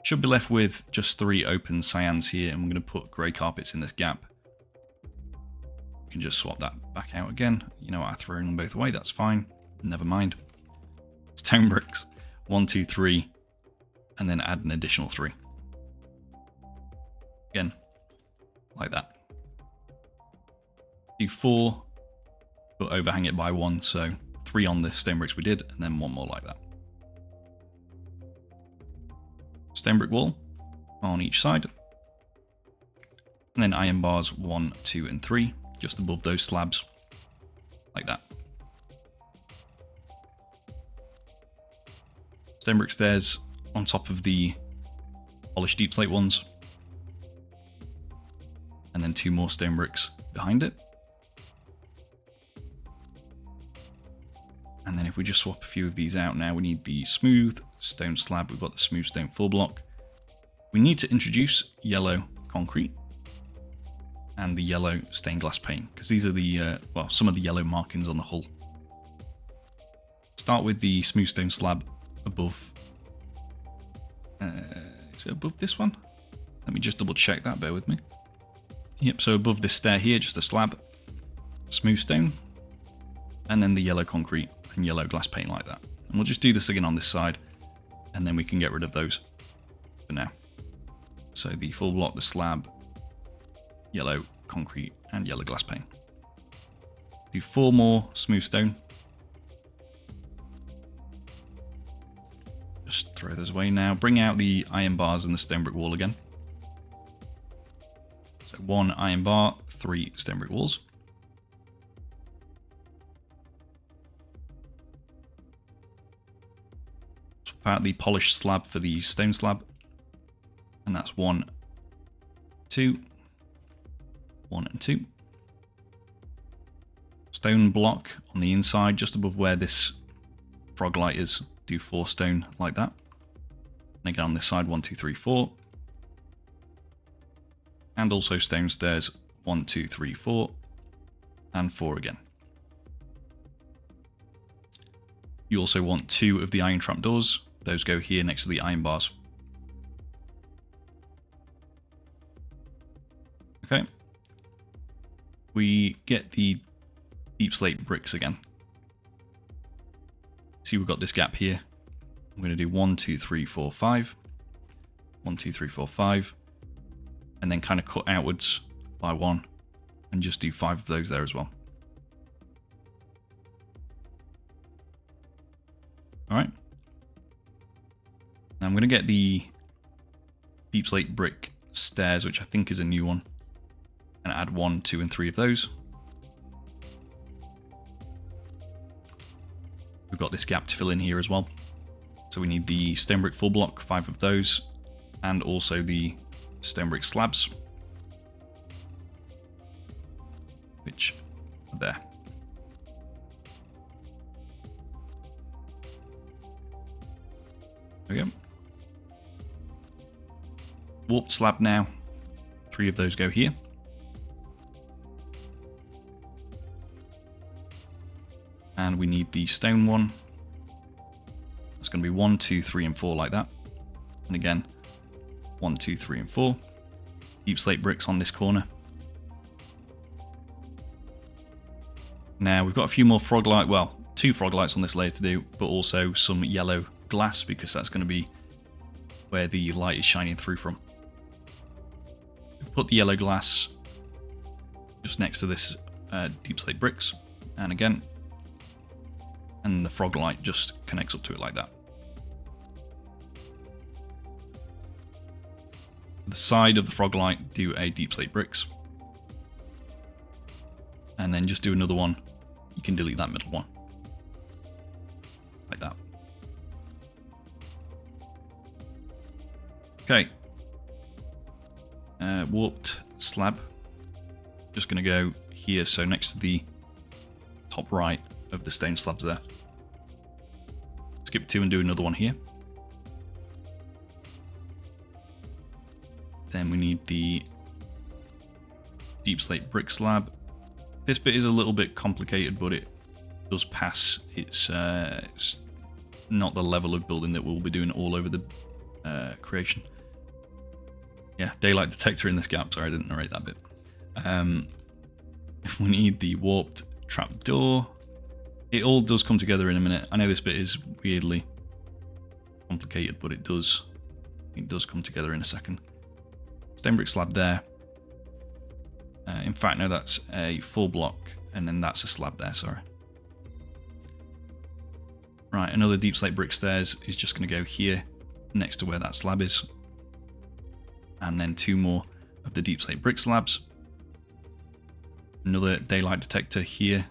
Should be left with just 3 open cyans here, and we're going to put grey carpets in this gap. You can just swap that back out again. You know what, I throw them both away, that's fine. Never mind. Stone bricks, 1, 2, 3, and then add an additional 3. Again, like that. Do 4, but overhang it by 1, so 3 on the stone bricks we did, and then 1 more like that. Stone brick wall on each side. And then iron bars 1, 2, and 3, just above those slabs, like that. Stone brick stairs on top of the polished deep slate ones. And then 2 more stone bricks behind it. And then if we just swap a few of these out now, we need the smooth stone slab. We've got the smooth stone full block. We need to introduce yellow concrete and the yellow stained glass paint, because these are the, well, some of the yellow markings on the hull. Start with the smooth stone slab above. Is it above this one? Let me just double check that, bear with me. Yep, so above this stair here, just a slab, smooth stone, and then the yellow concrete and yellow glass paint like that. And we'll just do this again on this side, and then we can get rid of those for now. So the full block, the slab, yellow concrete, and yellow glass pane. Do 4 more smooth stone. Just throw those away now. Bring out the iron bars and the stone brick wall again. So 1 iron bar, 3 stone brick walls. Swap out the polished slab for the stone slab. And that's 1, 2, 1 and 2. Stone block on the inside, just above where this frog light is. Do 4 stone like that. And again on this side, 1, 2, 3, 4. And also stone stairs, 1, 2, 3, 4. And 4 again. You also want 2 of the iron trapdoors. Those go here next to the iron bars. Okay. We get the deep slate bricks again. See, we've got this gap here. I'm going to do 1, 2, 3, 4, 5. 1, 2, 3, 4, 5. And then kind of cut outwards by 1. And just do 5 of those there as well. Alright. Now I'm going to get the deep slate brick stairs, which I think is a new one. And add 1, 2, and 3 of those. We've got this gap to fill in here as well. So we need the stone brick full block, 5 of those, and also the stone brick slabs, which are there. There we go. Warped slab now. 3 of those go here. And we need the stone one. It's going to be 1, 2, 3, and 4 like that. And again, 1, 2, 3, and 4. Deep slate bricks on this corner. Now we've got a few more frog light, well, 2 frog lights on this layer to do, but also some yellow glass because that's going to be where the light is shining through from. We've put the yellow glass just next to this deep slate bricks, and again, and the frog light just connects up to it like that. The side of the frog light, do a deep slate bricks, and then just do another one. You can delete that middle one like that. Okay, warped slab, just going to go here, so next to the top right of the stone slabs there. Skip 2 and do another one here. Then we need the deep slate brick slab. This bit is a little bit complicated, but it does pass. It's not the level of building that we'll be doing all over the creation. Yeah, daylight detector in this gap. Sorry, I didn't narrate that bit. We need the warped trapdoor. It all does come together in a minute. I know this bit is weirdly complicated, but it does come together in a second. Stone brick slab there. In fact, no, that's a full block, and then that's a slab there, sorry. Right, another deep slate brick stairs is just going to go here, next to where that slab is. And then 2 more of the deep slate brick slabs. Another daylight detector here,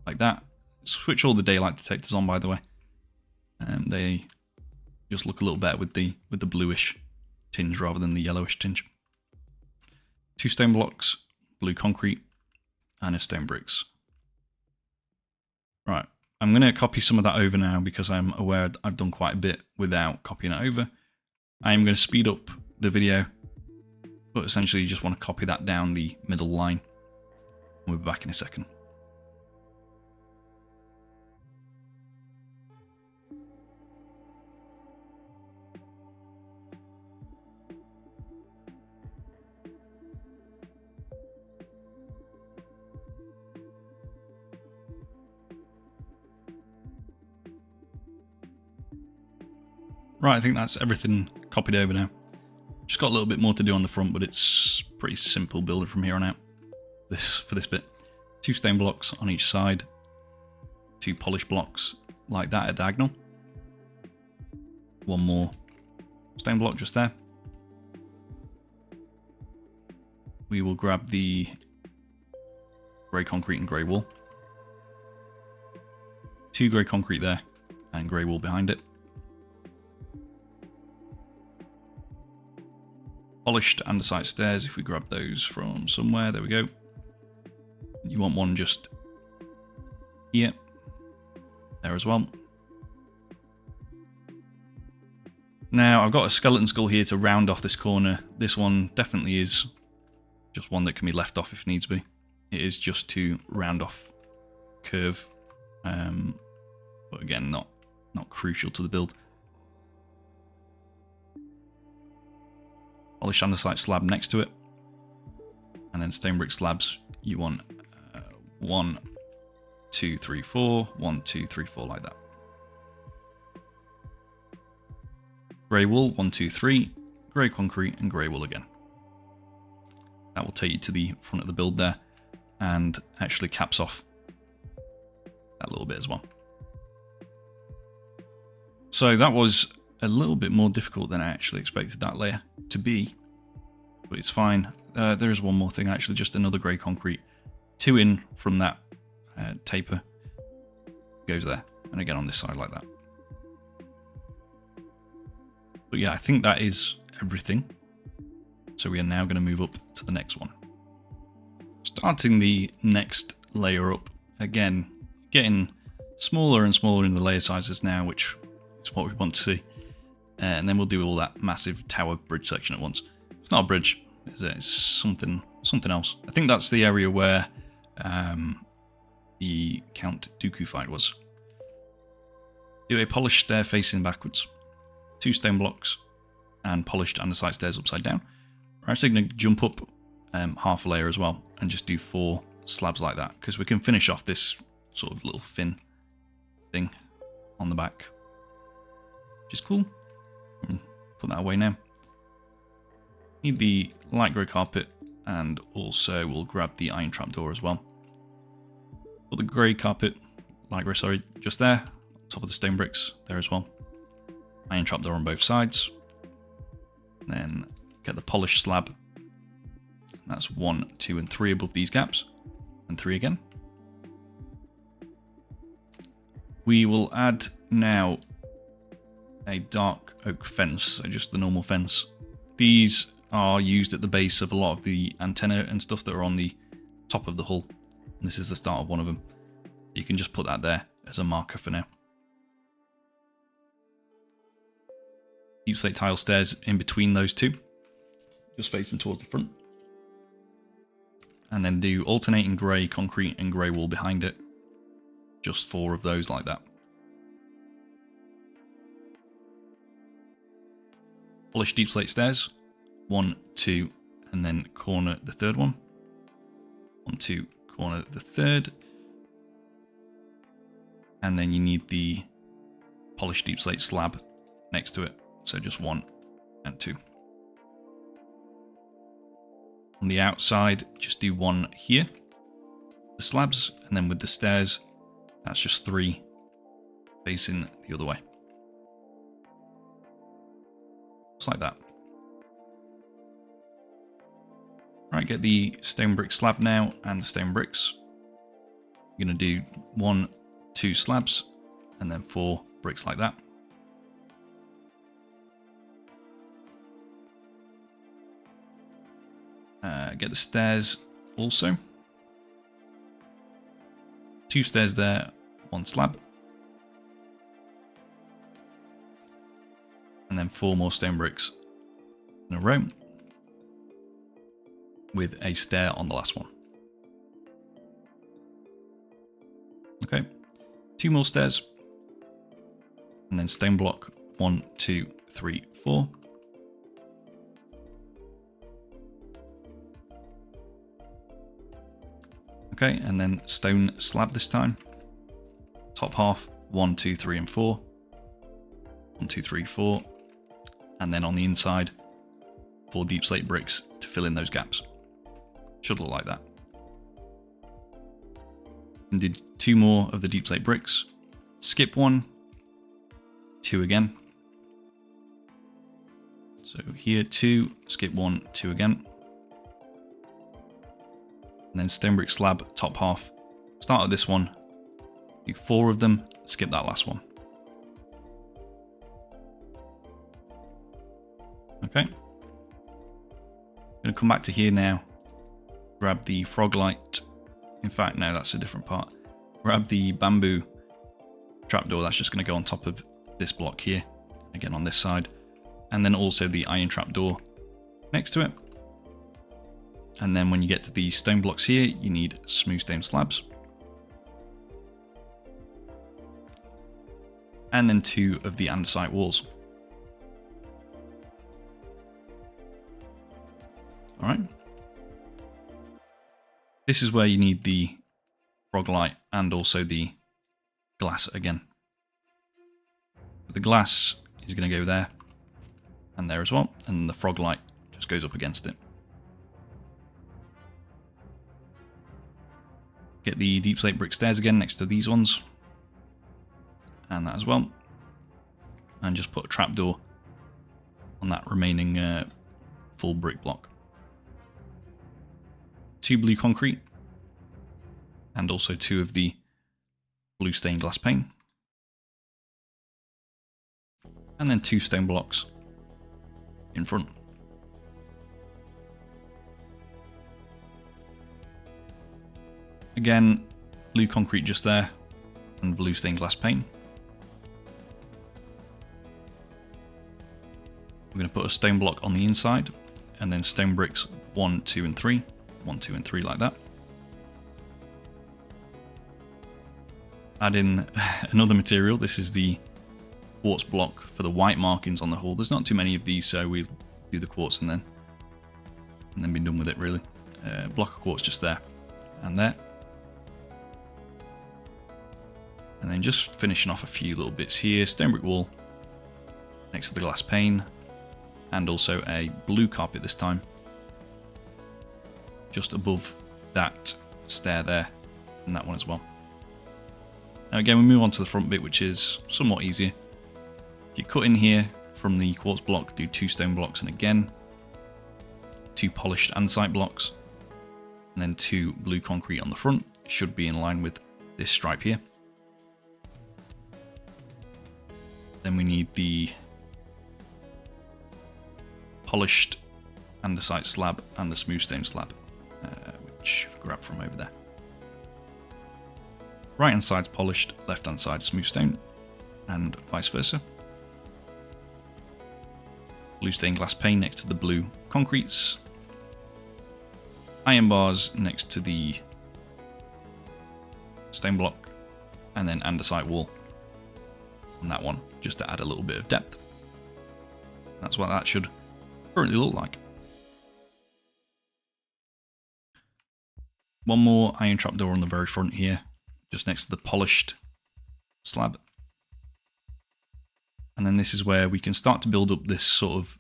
like that. Switch all the daylight detectors on, by the way. They just look a little better with the bluish tinge rather than the yellowish tinge. 2 stone blocks, blue concrete, and a stone bricks. Right, I'm going to copy some of that over now because I'm aware I've done quite a bit without copying it over. I am going to speed up the video, but essentially you just want to copy that down the middle line. We'll be back in a second. Right, I think that's everything copied over now. Just got a little bit more to do on the front, but it's pretty simple building from here on out. For this bit. 2 stone blocks on each side. 2 polished blocks like that at diagonal. 1 more stone block just there. We will grab the grey concrete and grey wool. 2 grey concrete there and grey wool behind it. Polished andesite stairs, if we grab those from somewhere, there we go. You want one just here, there as well. Now I've got a skeleton skull here to round off this corner. This one definitely is just one that can be left off if needs be. It is just to round off curve, but again not crucial to the build. Polished andesite slab next to it, and then stone brick slabs. You want 1, 2, 3, 4, 1, 2, 3, 4 like that. Grey wool 1, 2, 3, grey concrete and grey wool again. That will take you to the front of the build there, and actually caps off that little bit as well. So that was a little bit more difficult than I actually expected that layer to be, but it's fine. There is one more thing actually, just another grey concrete, 2 in from that taper, goes there, and again on this side like that. But yeah, I think that is everything. So we are now going to move up to the next one. Starting the next layer up, again, getting smaller and smaller in the layer sizes now, which is what we want to see. And then we'll do all that massive tower bridge section at once. It's not a bridge, is it? It's something else. I think that's the area where the Count Dooku fight was. Do a polished stair facing backwards, 2 stone blocks, and polished andesite stairs upside down. We're actually going to jump up half a layer as well, and just do 4 slabs like that, because we can finish off this sort of little fin thing on the back, which is cool. Put that away now. Need the light grey carpet, and also we'll grab the iron trapdoor as well. Put the grey carpet, light grey, sorry, just there, top of the stone bricks there as well. Iron trapdoor on both sides. Then get the polished slab. That's 1, 2, and 3 above these gaps, and 3 again. We will add now a dark oak fence, so just the normal fence. These are used at the base of a lot of the antenna and stuff that are on the top of the hull. And this is the start of one of them. You can just put that there as a marker for now. Deep slate tile stairs in between those 2, just facing towards the front. And then do alternating grey concrete and grey wool behind it. Just 4 of those like that. Polished deep slate stairs, 1, 2, and then corner the 3rd one. 1, 2, corner the 3rd. And then you need the polished deep slate slab next to it. So just 1 and 2. On the outside, just do 1 here, the slabs, and then with the stairs, that's just 3 facing the other way. Just like that. Right, get the stone brick slab now and the stone bricks. You're going to do 1, 2 slabs, and then 4 bricks like that. Get the stairs also. 2 stairs there, 1 slab. And then 4 more stone bricks in a row, with a stair on the last one. Okay, 2 more stairs. And then stone block 1, 2, 3, 4. Okay, and then stone slab this time. Top half, 1, 2, 3, and 4. 1, 2, 3, 4. and then on the inside 4 deep slate bricks to fill in those gaps. Should look like that. And did 2 more of the deep slate bricks, skip 1, 2 again. So here 2, skip 1, 2 again. And then stone brick slab, top half. Start at this one, do 4 of them, skip that last one. Okay. I'm going to come back to here now, grab the frog light. In fact, no, that's a different part. Grab the bamboo trapdoor, that's just going to go on top of this block here, again on this side. And then also the iron trapdoor next to it. And then when you get to these stone blocks here, you need smooth stone slabs. And then 2 of the andesite walls. Alright. This is where you need the frog light and also the glass again. The glass is going to go there and there as well, and the frog light just goes up against it. Get the deep slate brick stairs again next to these ones, and that as well, and just put a trapdoor on that remaining full brick block. 2 blue concrete, and also 2 of the blue stained glass pane, and then 2 stone blocks in front. Again, blue concrete just there, and blue stained glass pane. We're going to put a stone block on the inside, and then stone bricks 1, 2, and 3. 1, 2, and 3 like that. Add in another material. This is the quartz block for the white markings on the hull. There's not too many of these, so we'll do the quartz and then be done with it really. Block of quartz just there and there. And then just finishing off a few little bits here. Stone brick wall next to the glass pane, and also a blue carpet this time, just above that stair there, and that one as well. Now again, we move on to the front bit, which is somewhat easier. If you cut in here from the quartz block, do 2 stone blocks, and again 2 polished andesite blocks, and then 2 blue concrete on the front. It should be in line with this stripe here. Then we need the polished andesite slab and the smooth stone slab, which I've grabbed from over there. Right hand side's polished, left hand side smooth stone, and vice versa. Blue stained glass pane next to the blue concretes. Iron bars next to the stone block, and then andesite wall on that one, just to add a little bit of depth. That's what that should currently look like. One more iron trapdoor on the very front here, just next to the polished slab. And then this is where we can start to build up this sort of,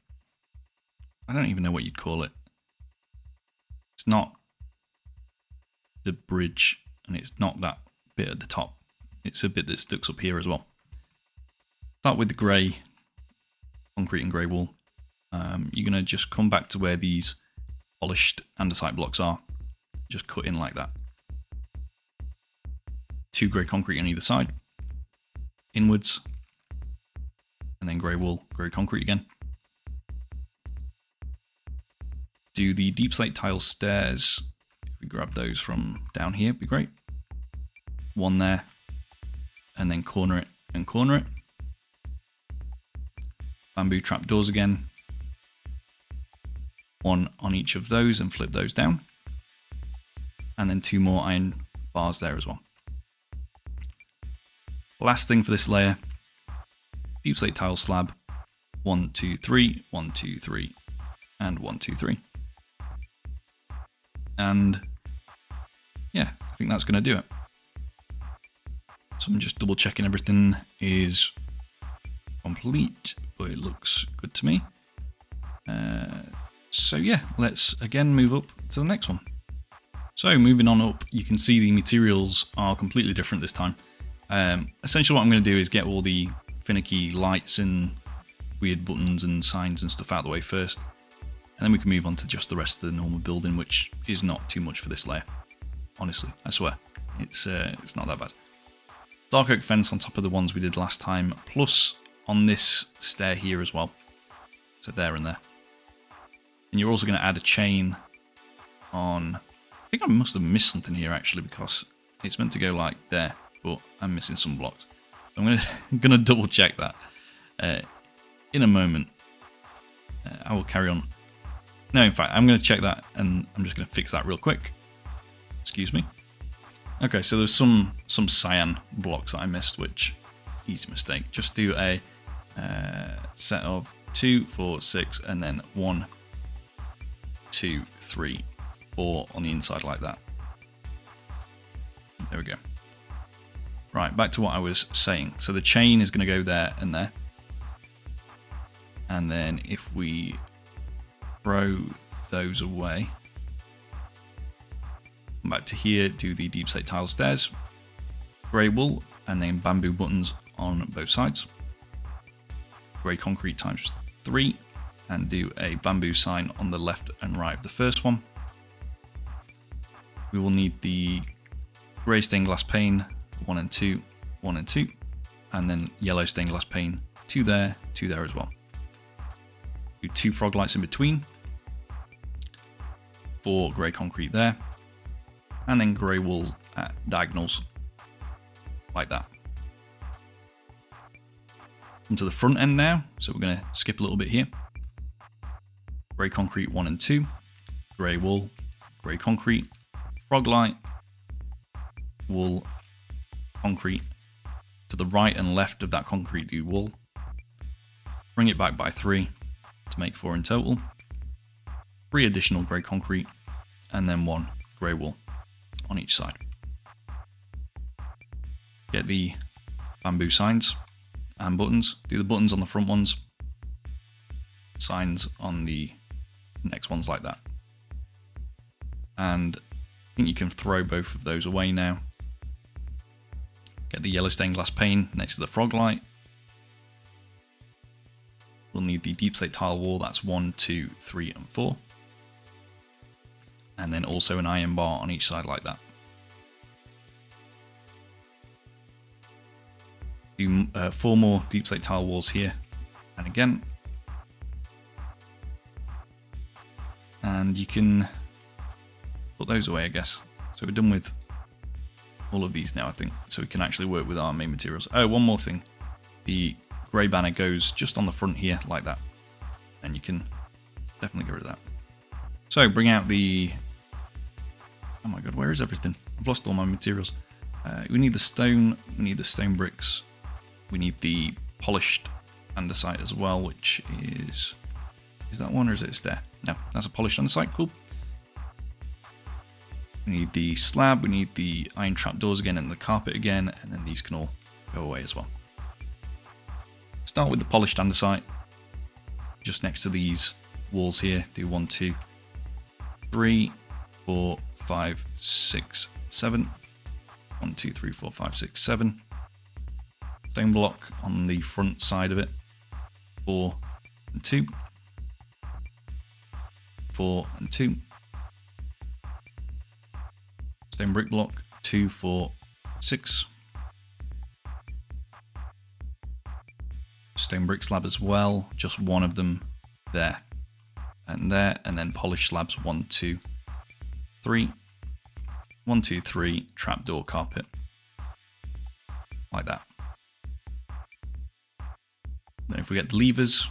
I don't even know what you'd call it. It's not the bridge, and it's not that bit at the top. It's a bit that sticks up here as well. Start with the grey concrete and grey wall. You're going to just come back to where these polished andesite blocks are. Just cut in like that. 2 grey concrete on either side, inwards, and then grey wall, grey concrete again. Do the deep slate tile stairs. If we grab those from down here, it'd be great. 1 there, and then corner it and corner it. Bamboo trapdoors again. 1 on each of those and flip those down. And then 2 more iron bars there as well. Last thing for this layer, deep slate tile slab. 1, 2, 3, 1, 2, 3, and 1, 2, 3. And yeah, I think that's going to do it. So I'm just double checking everything is complete, but it looks good to me. So yeah, let's again move up to the next one. So moving on up, you can see the materials are completely different this time. Essentially what I'm going to do is get all the finicky lights and weird buttons and signs and stuff out of the way first, and then we can move on to just the rest of the normal building, which is not too much for this layer. Honestly, I swear, it's not that bad. Dark oak fence on top of the ones we did last time, plus on this stair here as well. So there and there. And you're also going to add a chain on... I think I must have missed something here actually, because it's meant to go like there, but I'm missing some blocks. I'm gonna double check that in a moment. I will carry on. No, in fact, I'm going to check that, and I'm just going to fix that real quick. Excuse me. Okay, so there's some cyan blocks that I missed, which easy mistake. Just do a set of 2, 4, 6, and then 1, 2, 3, 4 on the inside like that. There we go. Right, back to what I was saying. So the chain is going to go there and there. And then if we throw those away, come back to here, do the deep slate tile stairs, grey wool, and then bamboo buttons on both sides. Grey concrete times 3, and do a bamboo sign on the left and right of the first one. We will need the grey stained glass pane, 1 and 2, 1 and 2, and then yellow stained glass pane, 2 there as well. Do 2 frog lights in between, 4 grey concrete there, and then grey wool at diagonals, like that. Come to the front end now, so we're going to skip a little bit here. Grey concrete 1 and 2, grey wool, grey concrete, frog light, wool, concrete. To the right and left of that concrete do wool. Bring it back by 3 to make 4 in total. 3 additional grey concrete, and then 1 grey wool on each side. Get the bamboo signs and buttons. Do the buttons on the front ones, signs on the next ones like that. And I think you can throw both of those away now. Get the yellow stained glass pane next to the frog light. We'll need the deep slate tile wall, that's 1, 2, 3, and 4. And then also an iron bar on each side like that. Do 4 more deep slate tile walls here, and again. And you can put those away, I guess. So we're done with all of these now, I think. So we can actually work with our main materials. Oh, one more thing. The grey banner goes just on the front here, like that. And you can definitely get rid of that. So bring out the... Oh my god, where is everything? I've lost all my materials. We need the stone, we need the stone bricks, we need the polished andesite as well, which is... Is that one or is it a stair? No, that's a polished andesite, cool. We need the slab, we need the iron trapdoors again and the carpet again, and then these can all go away as well. Start with the polished andesite, just next to these walls here. Do 1, 2, 3, 4, 5, 6, 7. 1, 2, 3, 4, 5, 6, 7. Stone block on the front side of it. 4 and 2. 4 and 2. Stone brick block 2, 4, 6. Stone brick slab as well, just one of them there, and then polished slabs 1, 2, 3. 1, 2, 3, trapdoor carpet, like that. Then if we get the levers,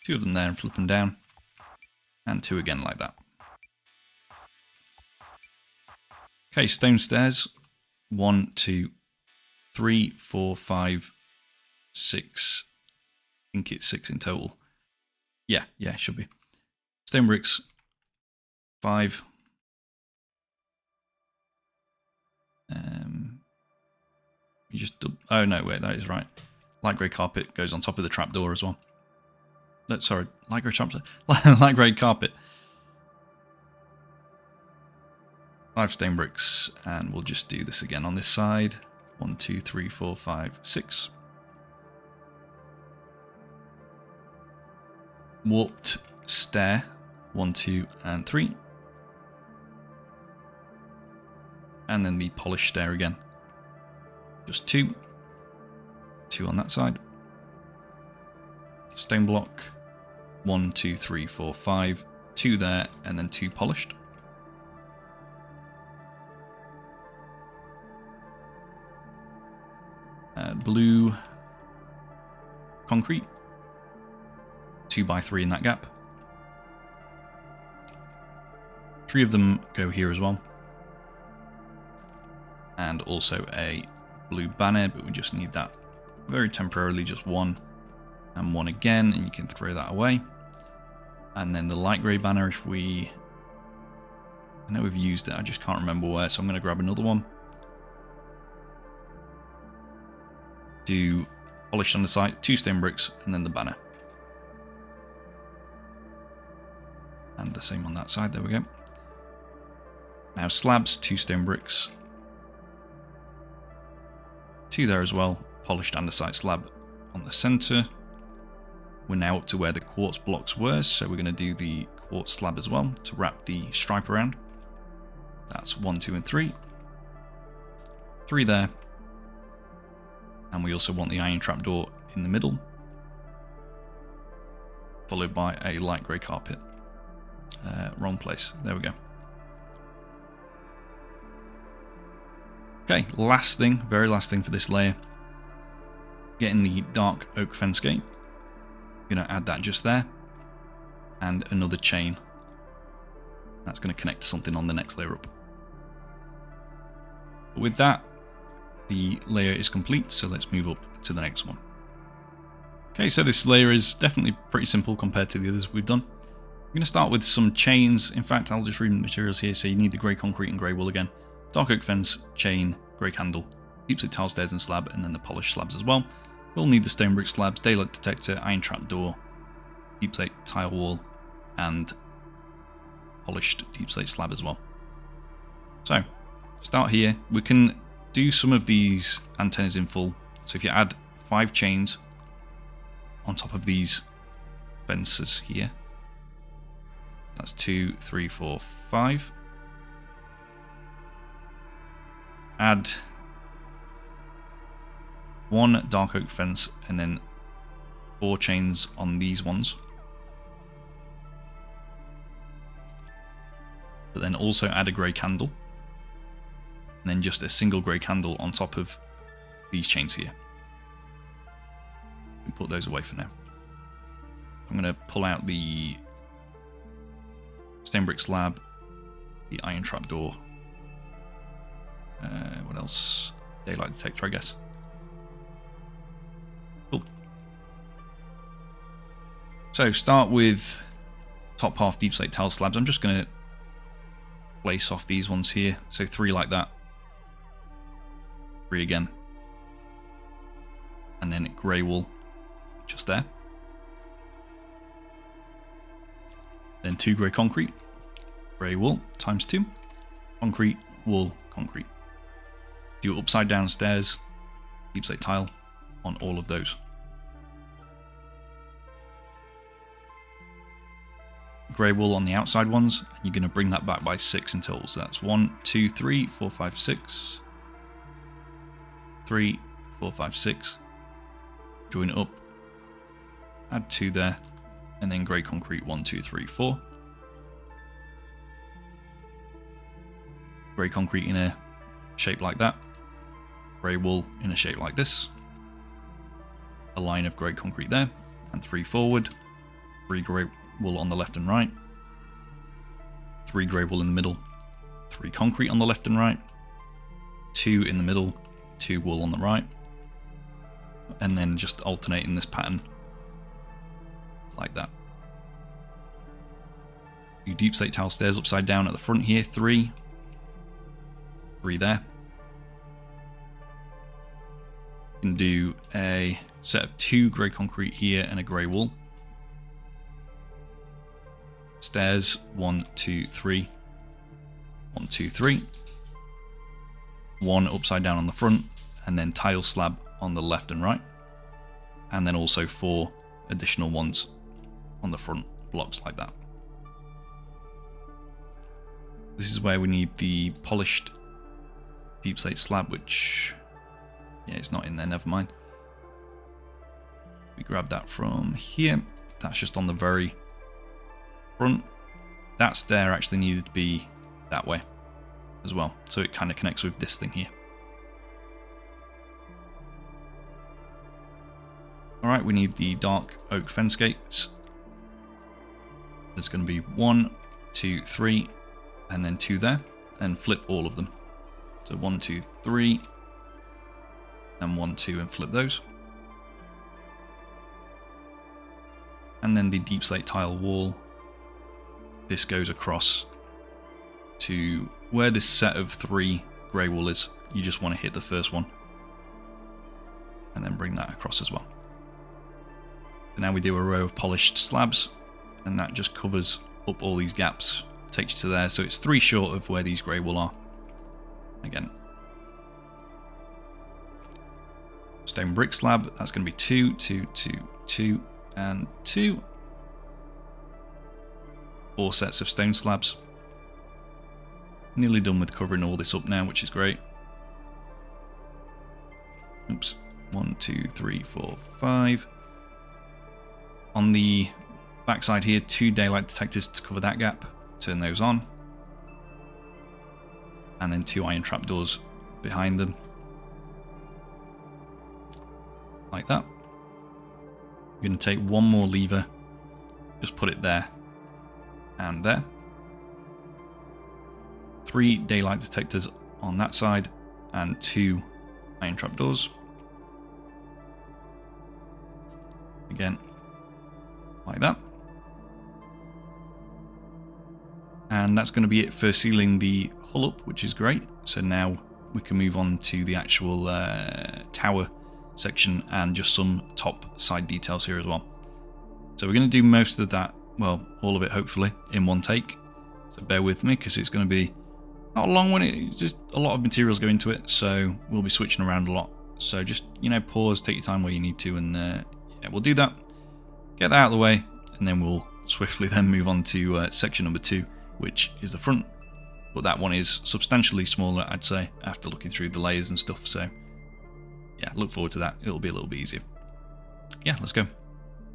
2 of them there and flip them down, and 2 again like that. Okay, stone stairs, 1, 2, 3, 4, 5, 6. I think it's 6 in total. Yeah, it should be. Stone bricks, 5. You just, oh no, wait, that is right. light grey carpet goes on top of the trapdoor as well. Sorry, light grey trapdoor, light grey carpet. 5 stone bricks, and we'll just do this again on this side. 1, 2, 3, 4, 5, 6. Warped stair, 1, 2, and 3. And then the polished stair again. Just 2. 2 on that side. Stone block. 1, 2, 3, 4, 5. 2 there, and then 2 polished. Blue concrete. 2 by 3 in that gap. 3 of them go here as well. And also a blue banner, but we just need that very temporarily, just 1 and 1 again, and you can throw that away. And then the light grey banner, if I know we've used it, I just can't remember where, so I'm going to grab another one. Do polished on the side, 2 stone bricks, and then the banner. And the same on that side, there we go. Now slabs, 2 stone bricks. 2 there as well, polished andesite slab on the center. We're now up to where the quartz blocks were, so we're going to do the quartz slab as well to wrap the stripe around. That's 1, 2, and 3. 3 there. And we also want the iron trapdoor in the middle, followed by a light grey carpet. Wrong place. There we go. Okay, last thing, very last thing for this layer. Getting the dark oak fence gate. Going to add that just there. And another chain. That's going to connect to something on the next layer up. But with that, the layer is complete, so let's move up to the next one. Okay, so this layer is definitely pretty simple compared to the others we've done. I'm going to start with some chains. In fact, I'll just read the materials here. So you need the grey concrete and grey wool again. Dark oak fence, chain, grey candle, deep slate tile stairs and slab, and then the polished slabs as well. We'll need the stone brick slabs, daylight detector, iron trap door, deep slate tile wall, and polished deep slate slab as well. So, start here. We can do some of these antennas in full. So if you add 5 chains on top of these fences here, that's 2, 3, 4, 5. Add 1 dark oak fence and then 4 chains on these ones. But then also add a grey candle. And then just a single grey candle on top of these chains here. And put those away for now. I'm going to pull out the stone brick slab, the iron trap door. What else? Daylight detector, I guess. Cool. So start with top half deep slate tile slabs. I'm just going to place off these ones here. So 3 like that. 3 again. And then grey wool just there. Then 2 grey concrete. Grey wool times 2. Concrete, wool, concrete. Do upside down stairs, deep slate tile on all of those. Grey wool on the outside ones, and you're going to bring that back by 6 in total. So that's 1, 2, 3, 4, 5, 6. 3, 4, 5, 6. Join it up. Add 2 there. And then grey concrete 1, 2, 3, 4. Grey concrete in a shape like that. Grey wool in a shape like this. A line of grey concrete there. And 3 forward. 3 grey wool on the left and right. 3 grey wool in the middle. 3 concrete on the left and right. 2 in the middle. 2 wool on the right. And then just alternate in this pattern. Like that. You deep slate tile stairs upside down at the front here. 3. 3 there. can do a set of 2 grey concrete here and a grey wall. Stairs, 1, 2, 3. 1, 2, 3. 1 upside down on the front, and then tile slab on the left and right. And then also 4 additional ones on the front blocks like that. This is where we need the polished deep slate slab, which, yeah, it's not in there, never mind. We grab that from here. That's just on the very front. That stair actually needed to be that way as well, so it kind of connects with this thing here. Alright, we need the dark oak fence gates. There's going to be 1, 2, 3, and then 2 there, and flip all of them. So 1, 2, 3, and 1, 2, and flip those. And then the deep slate tile wall. This goes across to where this set of 3 grey wool is. You just want to hit the first one, and then bring that across as well. So now we do a row of polished slabs, and that just covers up all these gaps, takes you to there. So it's 3 short of where these grey wool are. Again, stone brick slab, that's going to be 2, 2, 2, 2, and 2. 4 sets of stone slabs. Nearly done with covering all this up now, which is great. Oops. 1, 2, 3, 4, 5. On the backside here, 2 daylight detectors to cover that gap. Turn those on. And then 2 iron trapdoors behind them. Like that. We're going to take 1 more lever. Just put it there. And there. 3 daylight detectors on that side. And 2 iron trapdoors. Again. Like that. And that's going to be it for sealing the hull up, which is great. So now we can move on to the actual tower section and just some top side details here as well. So we're going to do most of that, well, all of it hopefully, in one take. So bear with me, because it's going to be not a long one. It's just a lot of materials go into it, so we'll be switching around a lot. So just, you know, pause, take your time where you need to, and yeah, we'll do that. Get that out of the way, and then we'll swiftly then move on to section number 2, which is the front. But that one is substantially smaller, I'd say, after looking through the layers and stuff. So yeah, look forward to that. It'll be a little bit easier. Yeah, let's go.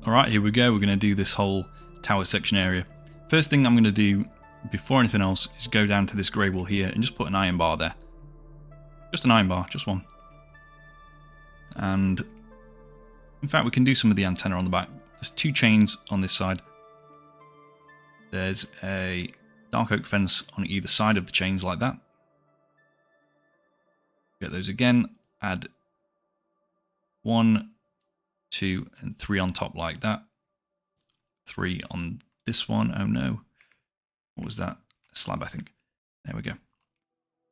Alright, here we go. We're going to do this whole tower section area. First thing I'm going to do before anything else is go down to this grey wall here and just put an iron bar there. Just an iron bar, just one. And in fact, we can do some of the antenna on the back. There's 2 chains on this side. There's a dark oak fence on either side of the chains like that. Get those again. Add 1, 2, and 3 on top like that. 3 on this one. Oh no. What was that? A slab, I think. There we go.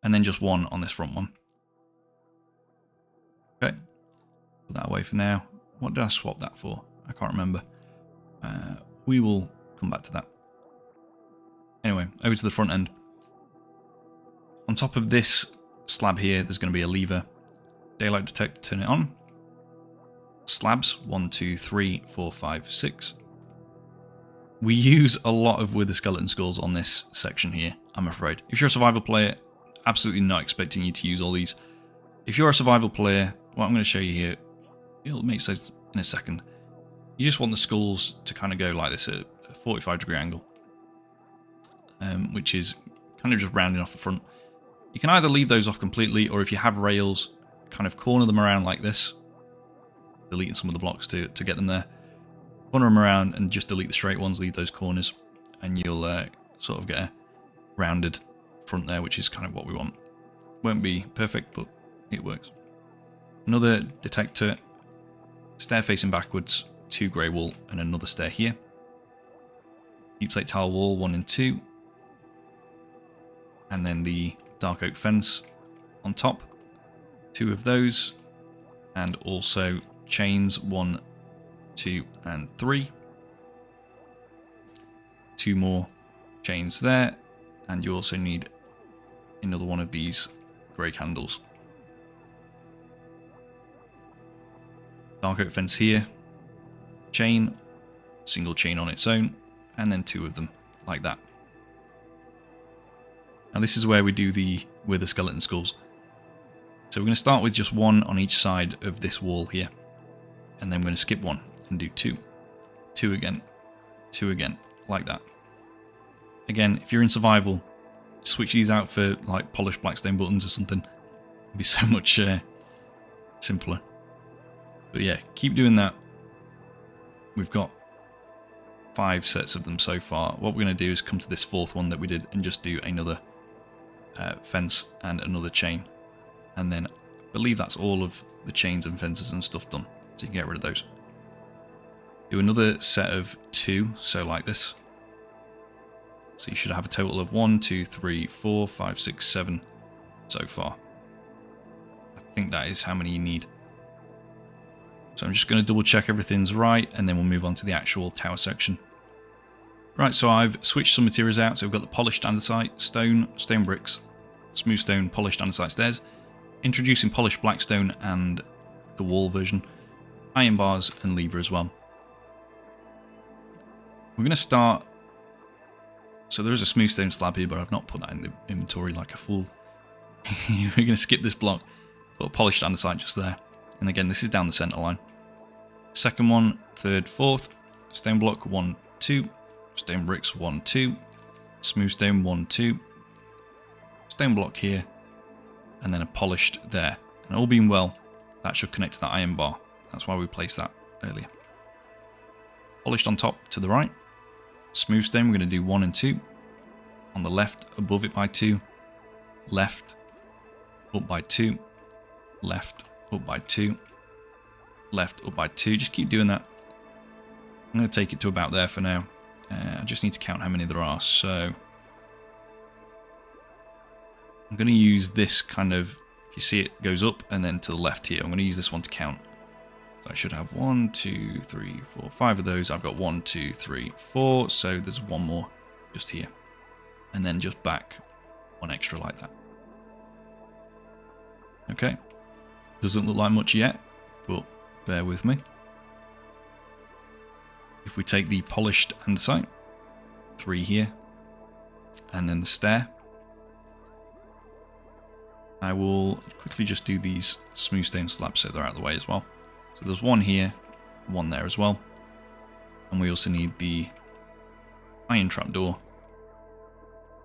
And then just 1 on this front one. Okay. Put that away for now. What did I swap that for? I can't remember. We will come back to that. Anyway, over to the front end. On top of this slab here, there's going to be a lever. Daylight detector, turn it on. Slabs, 1, 2, 3, 4, 5, 6. We use a lot of Wither skeleton skulls on this section here, I'm afraid. If you're a survival player, absolutely not expecting you to use all these. If you're a survival player, what I'm going to show you here, it'll make sense in a second. You just want the skulls to kind of go like this at a 45-degree angle. Which is kind of just rounding off the front. You can either leave those off completely, or if you have rails, kind of corner them around like this. Deleting some of the blocks to get them there. Corner them around and just delete the straight ones, leave those corners, and you'll sort of get a rounded front there, which is kind of what we want. Won't be perfect, but it works. Another detector, stair facing backwards, 2 grey wool, and another stair here. Deep slate tile wall, 1 and 2. And then the dark oak fence on top. 2 of those. and also chains 1, 2, and 3. 2 more chains there, and you also need another one of these grey candles. Dark oak fence here, chain, single chain on its own, and then 2 of them like that. Now this is where we do the wither skeleton skulls. So we're going to start with just 1 on each side of this wall here, and then we're going to skip 1 and do 2, 2 again, 2 again, like that. Again, if you're in survival, switch these out for like polished blackstone buttons or something. It'd be so much simpler. But yeah, keep doing that. We've got 5 sets of them so far. What we're going to do is come to this 4th one that we did and just do another fence and another chain. And then I believe that's all of the chains and fences and stuff done. So you can get rid of those. Do another set of 2, so like this. So you should have a total of 1, 2, 3, 4, 5, 6, 7 so far. I think that is how many you need. So I'm just going to double check everything's right, and then we'll move on to the actual tower section. Right, so I've switched some materials out. So we've got the polished andesite, stone, stone bricks, smooth stone, polished andesite stairs, introducing polished blackstone and the wall version, iron bars and lever as well. We're going to start. So there is a smooth stone slab here, but I've not put that in the inventory like a fool. We're going to skip this block, put polished andesite just there. And again, this is down the center line. Second one, third, fourth, stone block 1, 2, stone bricks 1, 2, smooth stone 1, 2, stone block here, and then a polished there. And all being well, that should connect to that iron bar. That's why we placed that earlier. Polished on top to the right. Smooth stone, we're going to do 1 and 2. On the left, above it by 2. Left, up by 2. Left, up by 2. Left, up by 2. Just keep doing that. I'm going to take it to about there for now. I just need to count how many there are. So I'm going to use this kind of, if you see it goes up and then to the left here. I'm going to use this one to count. So I should have 1, 2, 3, 4, 5 of those. I've got 1, 2, 3, 4. So there's one more just here. And then just back 1 extra like that. Okay. Doesn't look like much yet, but bear with me. If we take the polished andesite, 3 here, and then the stair, I will quickly just do these smooth stone slabs so they're out of the way as well. So there's 1 here, 1 there as well. And we also need the iron trapdoor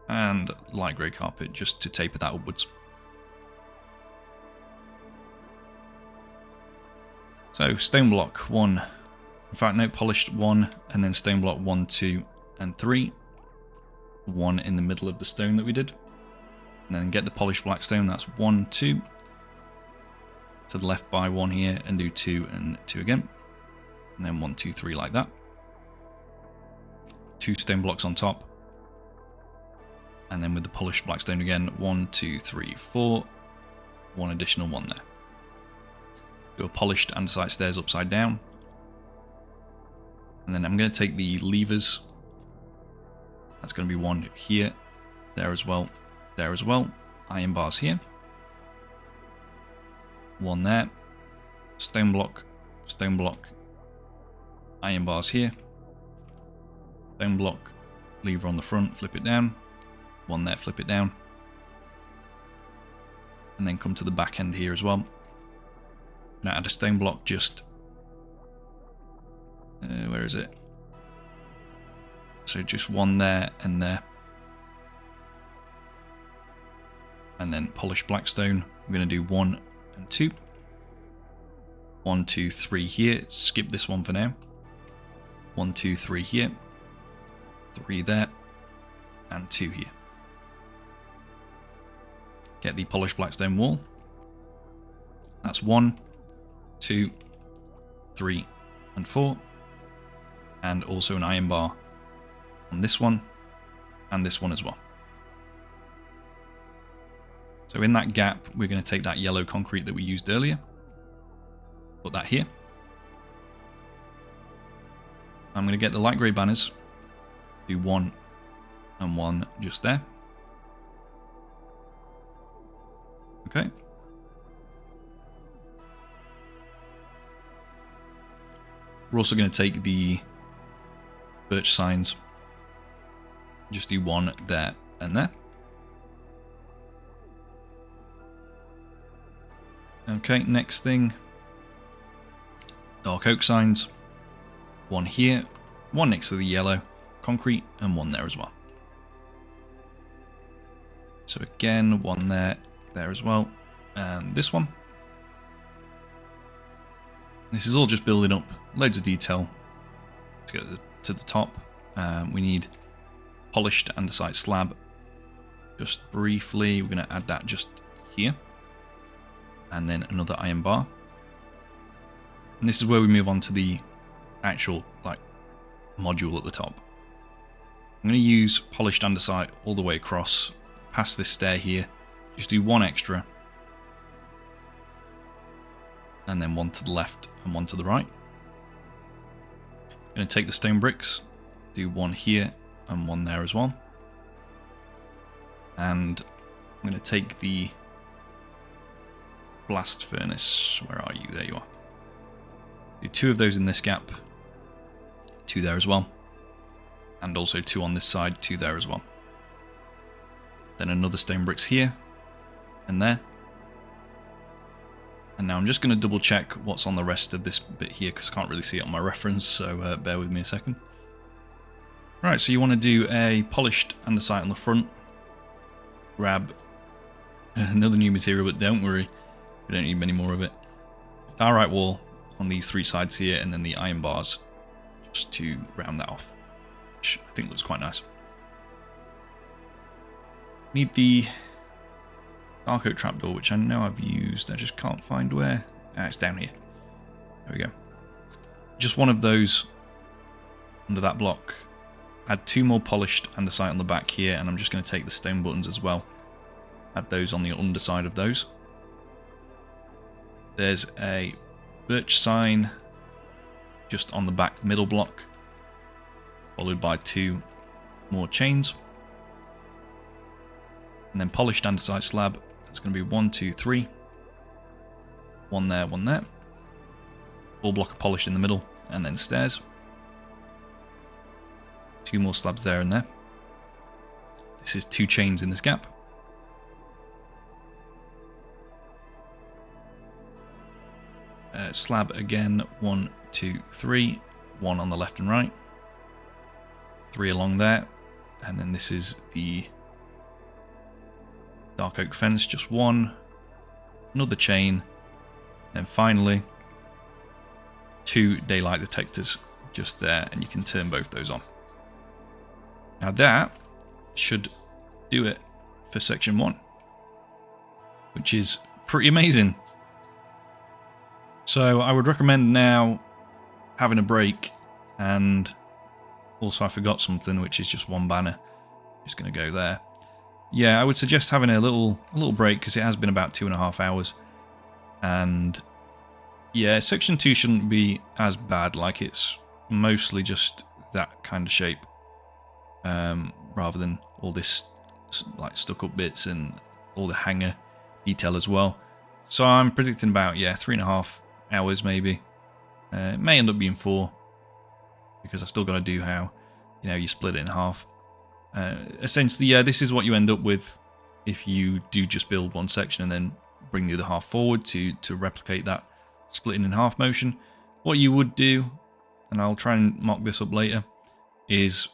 and light grey carpet just to taper that upwards. So stone block 1, in fact no, polished 1, and then stone block 1, 2 and 3. 1 in the middle of the stone that we did. And then get the polished blackstone, that's 1, 2. To the left by 1 here and do 2 and 2 again. And then 1, 2, 3 like that. 2 stone blocks on top. And then with the polished blackstone again, 1, 2, 3, 4. 1 additional 1 there. Do a polished andesite stairs upside down. And then I'm going to take the levers. That's going to be 1 here, there as well, there as well. Iron bars here. 1 there. Stone block, iron bars here. Stone block, lever on the front, flip it down. 1 there, flip it down. And then come to the back end here as well. Now add a stone block just, where is it? So just 1 there and there. And then polished blackstone, I'm going to do 1 and 2. 1, 2, 3 here, skip this one for now. 1, 2, 3 here. 3 there. And 2 here. Get the polished blackstone wall. That's 1, 2, 3, and 4. And also an iron bar on this one and this one as well. So in that gap, we're going to take that yellow concrete that we used earlier. Put that here. I'm going to get the light grey banners. Do 1 and 1 just there. Okay. We're also going to take the birch signs. Just do 1 there and there. Okay, next thing. Dark oak signs. 1 here, 1 next to the yellow concrete, and 1 there as well. So again, 1 there as well, and this one. This is all just building up loads of detail to get to the top. We need polished andesite slab. Just briefly, we're going to add that just here, and then another iron bar. And this is where we move on to the actual like module at the top. I'm going to use polished andesite all the way across, past this stair here. Just do 1 extra, and then 1 to the left and 1 to the right. I'm going to take the stone bricks, do 1 here and 1 there as well. And I'm going to take the blast furnace. Where are you? There you are. Do 2 of those in this gap, 2 there as well, and also 2 on this side, 2 there as well. Then another stone bricks here and there. And now I'm just going to double check what's on the rest of this bit here, because I can't really see it on my reference, so bear with me a second. Right, so you want to do a polished andesite on the front. Grab another new material, but don't worry, we don't need many more of it. Diorite wall on these 3 sides here, and then the iron bars just to round that off, which I think looks quite nice. Need the dark oak trapdoor, which I know I've used, I just can't find where. Ah, it's down here. There we go. Just 1 of those under that block. Add 2 more polished andesite on the back here, and I'm just going to take the stone buttons as well. Add those on the underside of those. There's a birch sign just on the back middle block, followed by 2 more chains. And then polished andesite slab. That's going to be 1, 2, 3. 1 there, 1 there. Full block of polish in the middle, and then stairs. 2 more slabs there and there. This is 2 chains in this gap. Slab again, 1, 2, 3. 1 on the left and right. 3 along there. And then this is the dark oak fence, just 1. Another chain. And finally, 2 daylight detectors just there, and you can turn both those on. Now that should do it for section 1, which is pretty amazing. So I would recommend now having a break, and also I forgot something, which is just 1 banner. Just going to go there. Yeah, I would suggest having a little break, because it has been about 2.5 hours. And yeah, section 2 shouldn't be as bad. Like, it's mostly just that kind of shape, rather than all this like stuck up bits and all the hanger detail as well. So I'm predicting about 3.5 hours maybe. It may end up being 4, because I've still got to do how you split it in half. Essentially, this is what you end up with if you do just build 1 section and then bring the other half forward to replicate that splitting in half motion. What you would do, and I'll try and mock this up later, is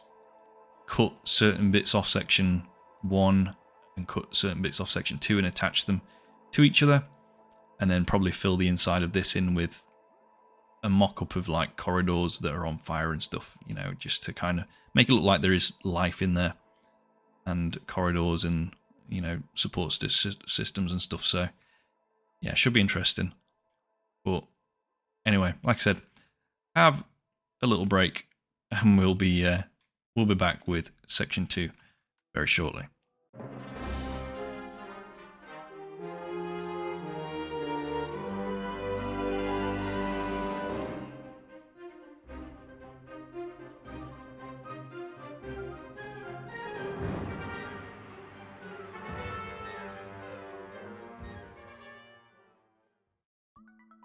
cut certain bits off section 1 and cut certain bits off section 2 and attach them to each other, and then probably fill the inside of this in with a mock-up of like corridors that are on fire and stuff, just to kind of make it look like there is life in there, and corridors and support systems and stuff. So yeah, should be interesting. But anyway, like I said, have a little break, and we'll be back with section 2 very shortly.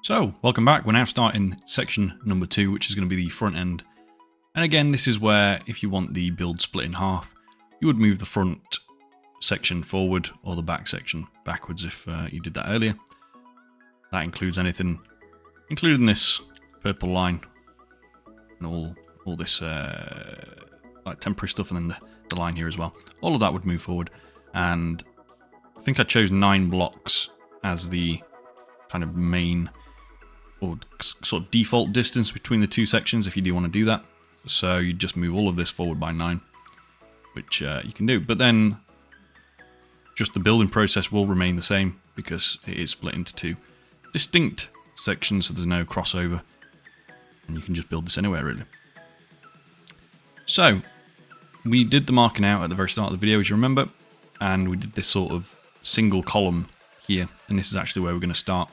So, welcome back. We're now starting section number 2, which is going to be the front end. And again, this is where, if you want the build split in half, you would move the front section forward or the back section backwards if you did that earlier. That includes anything, including this purple line and all this like temporary stuff, and then the line here as well. All of that would move forward, and I think I chose 9 blocks as the kind of main or sort of default distance between the two sections if you do want to do that. So you just move all of this forward by 9, which you can do. But then just the building process will remain the same because it is split into 2 distinct sections, so there's no crossover. And you can just build this anywhere, really. So we did the marking out at the very start of the video, as you remember. And we did this sort of single column here. And this is actually where we're going to start.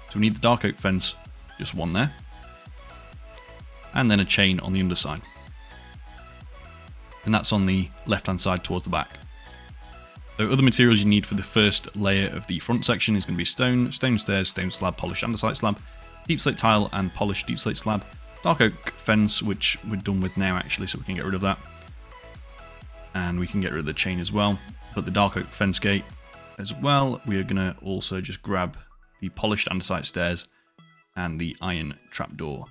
So we need the dark oak fence, just one there. And then a chain on the underside. And that's on the left-hand side towards the back. So other materials you need for the first layer of the front section is going to be stone, stone stairs, stone slab, polished andesite slab, deep slate tile and polished deep slate slab, dark oak fence, which we're done with now actually, so we can get rid of that. And we can get rid of the chain as well. But the dark oak fence gate as well, we are going to also just grab the polished andesite stairs and the iron trapdoor.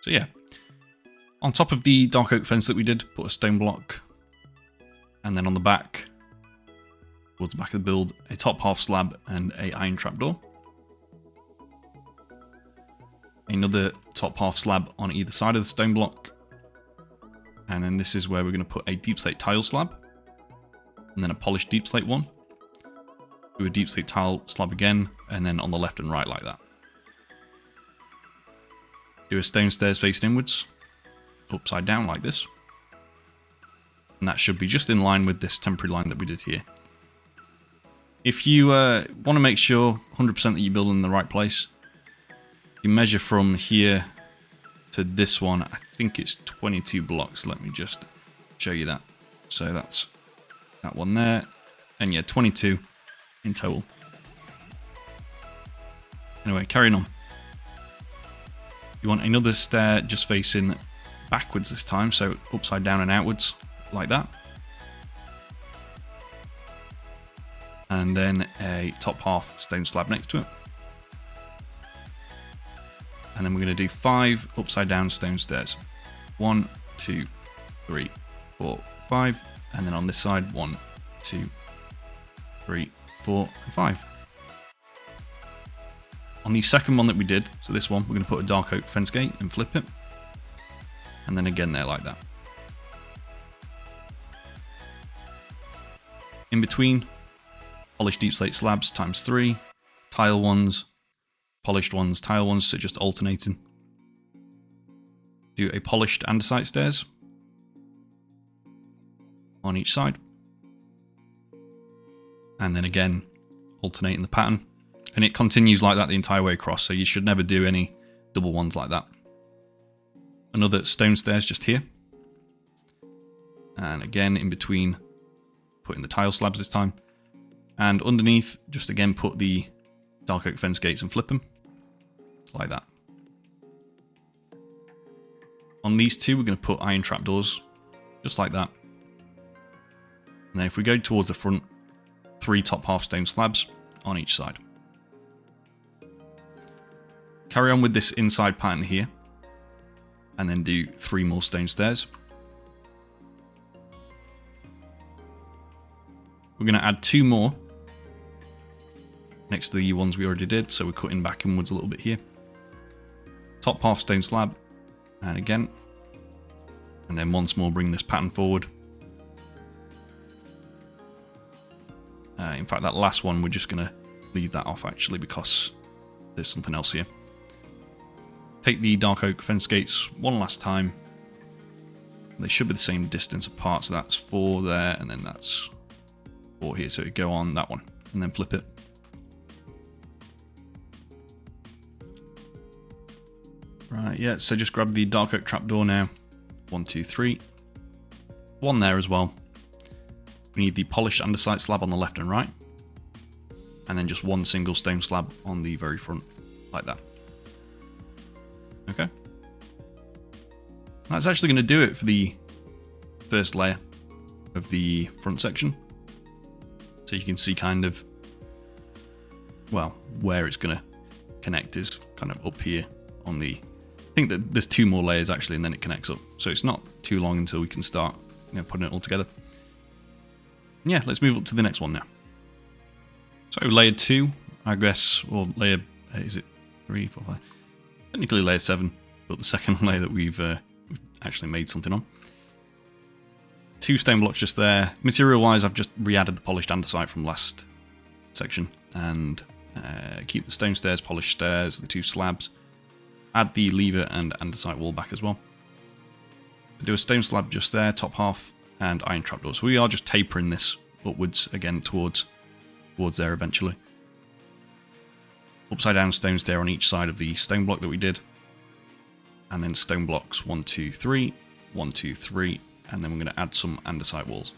So yeah, on top of the dark oak fence that we did, put a stone block, and then on the back, towards the back of the build, a top half slab and a iron trapdoor. Another top half slab on either side of the stone block, and then this is where we're going to put a deep slate tile slab, and then a polished deep slate one. Do a deep slate tile slab again, and then on the left and right like that. Do a stone stairs facing inwards, upside down like this. And that should be just in line with this temporary line that we did here. If you want to make sure 100% that you build in the right place, you measure from here to this one. I think it's 22 blocks. Let me just show you that. So that's that one there. And yeah, 22 in total. Anyway, carrying on. You want another stair just facing backwards this time, so upside down and outwards, like that. And then a top half stone slab next to it. And then we're going to do 5 upside down stone stairs. 1, 2, 3, 4, 5. And then on this side, 1, 2, 3, 4, and 5. On the second one that we did, so this one, we're going to put a dark oak fence gate and flip it. And then again there like that. In between, polished deep slate slabs times 3, tile ones, polished ones, tile ones, so just alternating. Do a polished andesite stairs on each side. And then again, alternating the pattern. And it continues like that the entire way across, so you should never do any double ones like that. Another stone stairs just here. And again, in between, putting the tile slabs this time. And underneath, just again put the dark oak fence gates and flip them. Like that. On these two, we're going to put iron trapdoors, just like that. And then if we go towards the front, 3 top half stone slabs on each side. Carry on with this inside pattern here, and then do 3 more stone stairs. We're going to add 2 more next to the ones we already did, so we're cutting back inwards a little bit here. Top half stone slab, and again, and then once more bring this pattern forward. In fact, that last one, we're just going to leave that off actually because there's something else here. Take the dark oak fence gates one last time. They should be the same distance apart, so that's 4 there, and then that's 4 here. So we go on that one, and then flip it. Right, yeah, so just grab the dark oak trapdoor now. 1, 2, 3. 1 there as well. We need the polished andesite slab on the left and right. and then just one single stone slab on the very front, like that. Okay. That's actually going to do it for the first layer of the front section. So you can see kind of, well, where it's going to connect is kind of up here on the, I think that there's 2 more layers actually, and then it connects up. So it's not too long until we can start, putting it all together. And yeah, let's move up to the next one now. So layer 2, I guess, or layer, is it 3, 4, 5? Technically layer 7, but the second layer that we've actually made something on. 2 stone blocks just there. Material-wise, I've just re-added the polished andesite from last section, and keep the stone stairs, polished stairs, the 2 slabs. Add the lever and andesite wall back as well. Do a stone slab just there, top half, and iron trapdoors. So we are just tapering this upwards again towards there eventually. Upside down stone stair on each side of the stone block that we did. And then stone blocks 1, 2, 3, 1, 2, 3, and then we're going to add some andesite walls.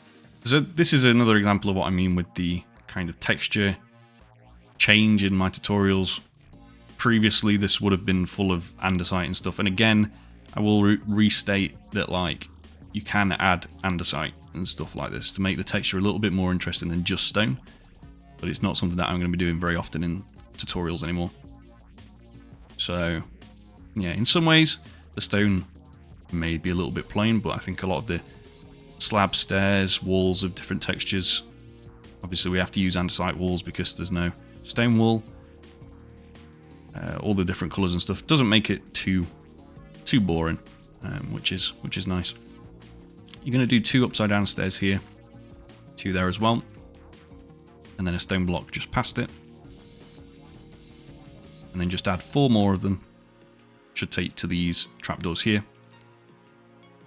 So this is another example of what I mean with the kind of texture change in my tutorials. Previously this would have been full of andesite and stuff, and again I will restate that, like, you can add andesite and stuff like this to make the texture a little bit more interesting than just stone, but it's not something that I'm going to be doing very often in tutorials anymore. So yeah, in some ways the stone may be a little bit plain, but I think a lot of the slab stairs, walls of different textures, obviously we have to use andesite walls because there's no stone wall. All the different colours and stuff doesn't make it too boring, which is nice. You're going to do 2 upside down stairs here, 2 there as well, and then a stone block just past it, and then just add 4 more of them. Should take to these trapdoors here.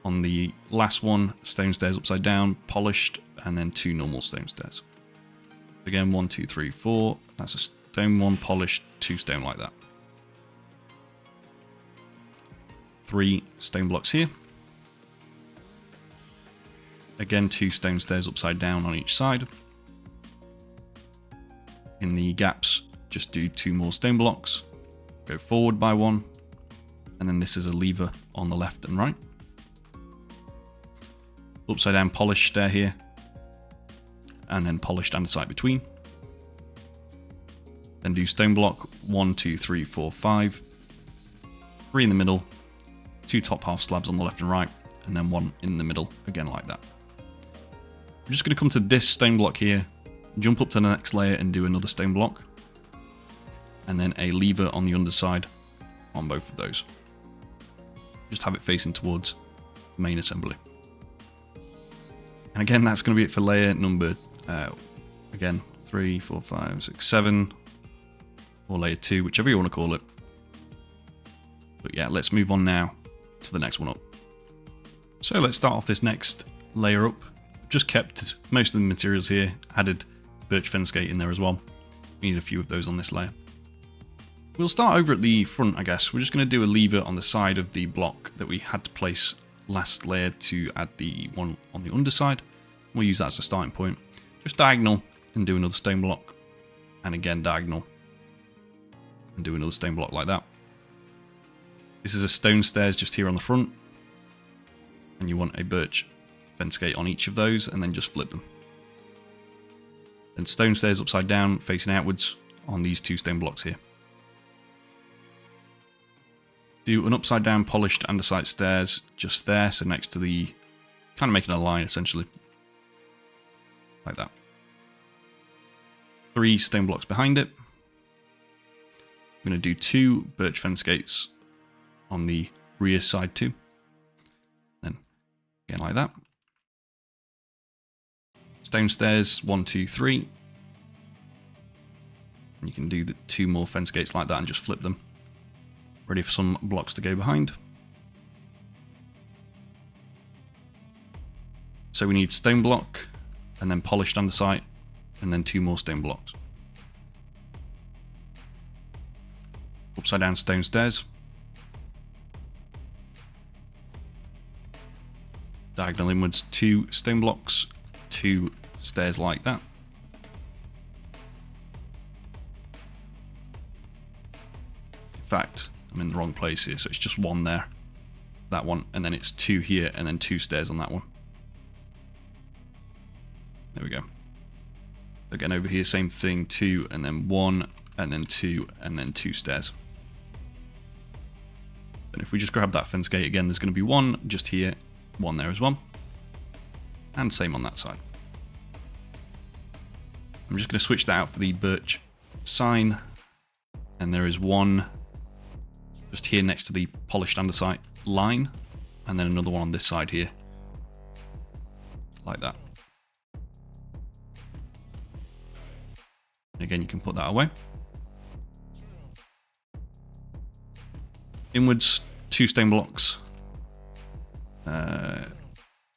On the last one, stone stairs upside down, polished, and then 2 normal stone stairs. Again, 1, 2, 3, 4. That's a stone one, polished, 2 stone like that. 3 stone blocks here. Again, 2 stone stairs upside down on each side. In the gaps, just do 2 more stone blocks. Go forward by 1. And then this is a lever on the left and right. Upside down polished stair here. And then polished andesite between. Then do stone block 1, 2, 3, 4, 5. 3 in the middle. 2 top half slabs on the left and right. And then 1 in the middle, again like that. I'm just going to come to this stone block here, jump up to the next layer and do another stone block. And then a lever on the underside on both of those. Just have it facing towards the main assembly. And again, that's going to be it for layer number, again, 3, 4, 5, 6, 7, or layer 2, whichever you want to call it. But yeah, let's move on now to the next one up. So let's start off this next layer up. Just kept most of the materials here, added birch fence gate in there as well. We need a few of those on this layer. We'll start over at the front, I guess. We're just going to do a lever on the side of the block that we had to place last layer to add the one on the underside. We'll use that as a starting point. Just diagonal and do another stone block. And again diagonal and do another stone block like that. This is a stone stairs just here on the front. And you want a birch fence gate on each of those and then just flip them. Then stone stairs upside down facing outwards on these 2 stone blocks here. Do an upside down polished andesite stairs just there, so next to the, kind of making a line essentially. Like that. 3 stone blocks behind it. I'm going to do 2 birch fence gates on the rear side too. Then again like that. Stone stairs 1, 2, 3. And you can do the 2 more fence gates like that and just flip them. Ready for some blocks to go behind. So we need stone block, and then polished andesite, and then 2 more stone blocks. Upside down stone stairs. Diagonal inwards 2 stone blocks, 2 stairs like that. fact, I'm in the wrong place here, so it's just 1 there. That one, and then it's 2 here, and then 2 stairs on that one. There we go. Again, over here, same thing, 2, and then 1, and then 2, and then 2 stairs. And if we just grab that fence gate again, there's going to be 1 just here, 1 there as well. And same on that side. I'm just going to switch that out for the birch sign. And there is 1 just here next to the polished andesite line. And then another one on this side here. Like that. Again, you can put that away. Inwards, 2 stone blocks.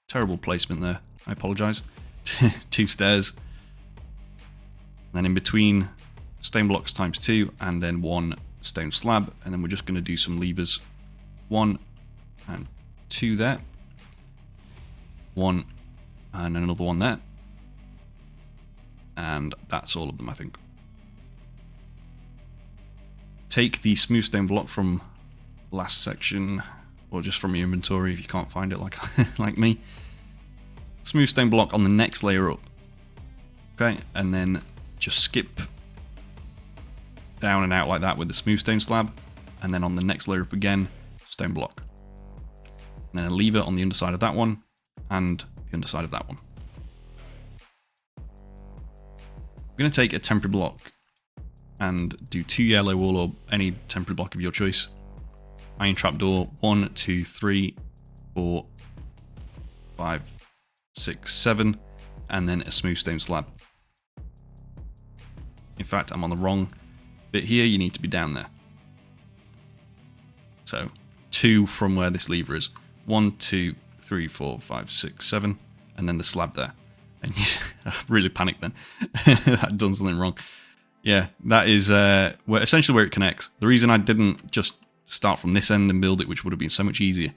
Terrible placement there. I apologise. 2 stairs. And then in between, stone blocks times 2, and then 1 stone slab. And then we're just going to do some levers. 1 and 2 there. 1 and another 1 there. And that's all of them, I think. Take the smooth stone block from last section, or just from your inventory if you can't find it like me. Smooth stone block on the next layer up. Okay, and then just skip down and out like that with the smooth stone slab, and then on the next layer up again, stone block. And then a lever on the underside of that one, and the underside of that one. We're going to take a temporary block and do 2 yellow wool or any temporary block of your choice. Iron trapdoor, 1, 2, 3, 4, 5, 6, 7, and then a smooth stone slab. In fact, I'm on the wrong bit here, you need to be down there. So 2 from where this lever is. 1, 2, 3, 4, 5, 6, 7, and then the slab there. And I really panicked then. I'd done something wrong. Yeah, that is essentially where it connects. The reason I didn't just start from this end and build it, which would have been so much easier,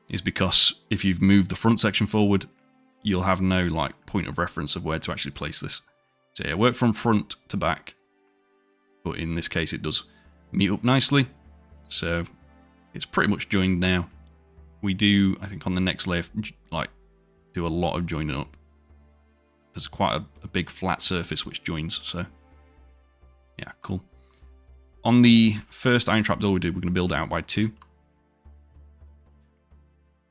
is because if you've moved the front section forward, you'll have no point of reference of where to actually place this. So yeah, work from front to back, but in this case it does meet up nicely. So it's pretty much joined now. We do, I think on the next layer, do a lot of joining up. There's quite a big flat surface which joins, so yeah, cool. On the first iron trapdoor we did, we're going to build it out by 2.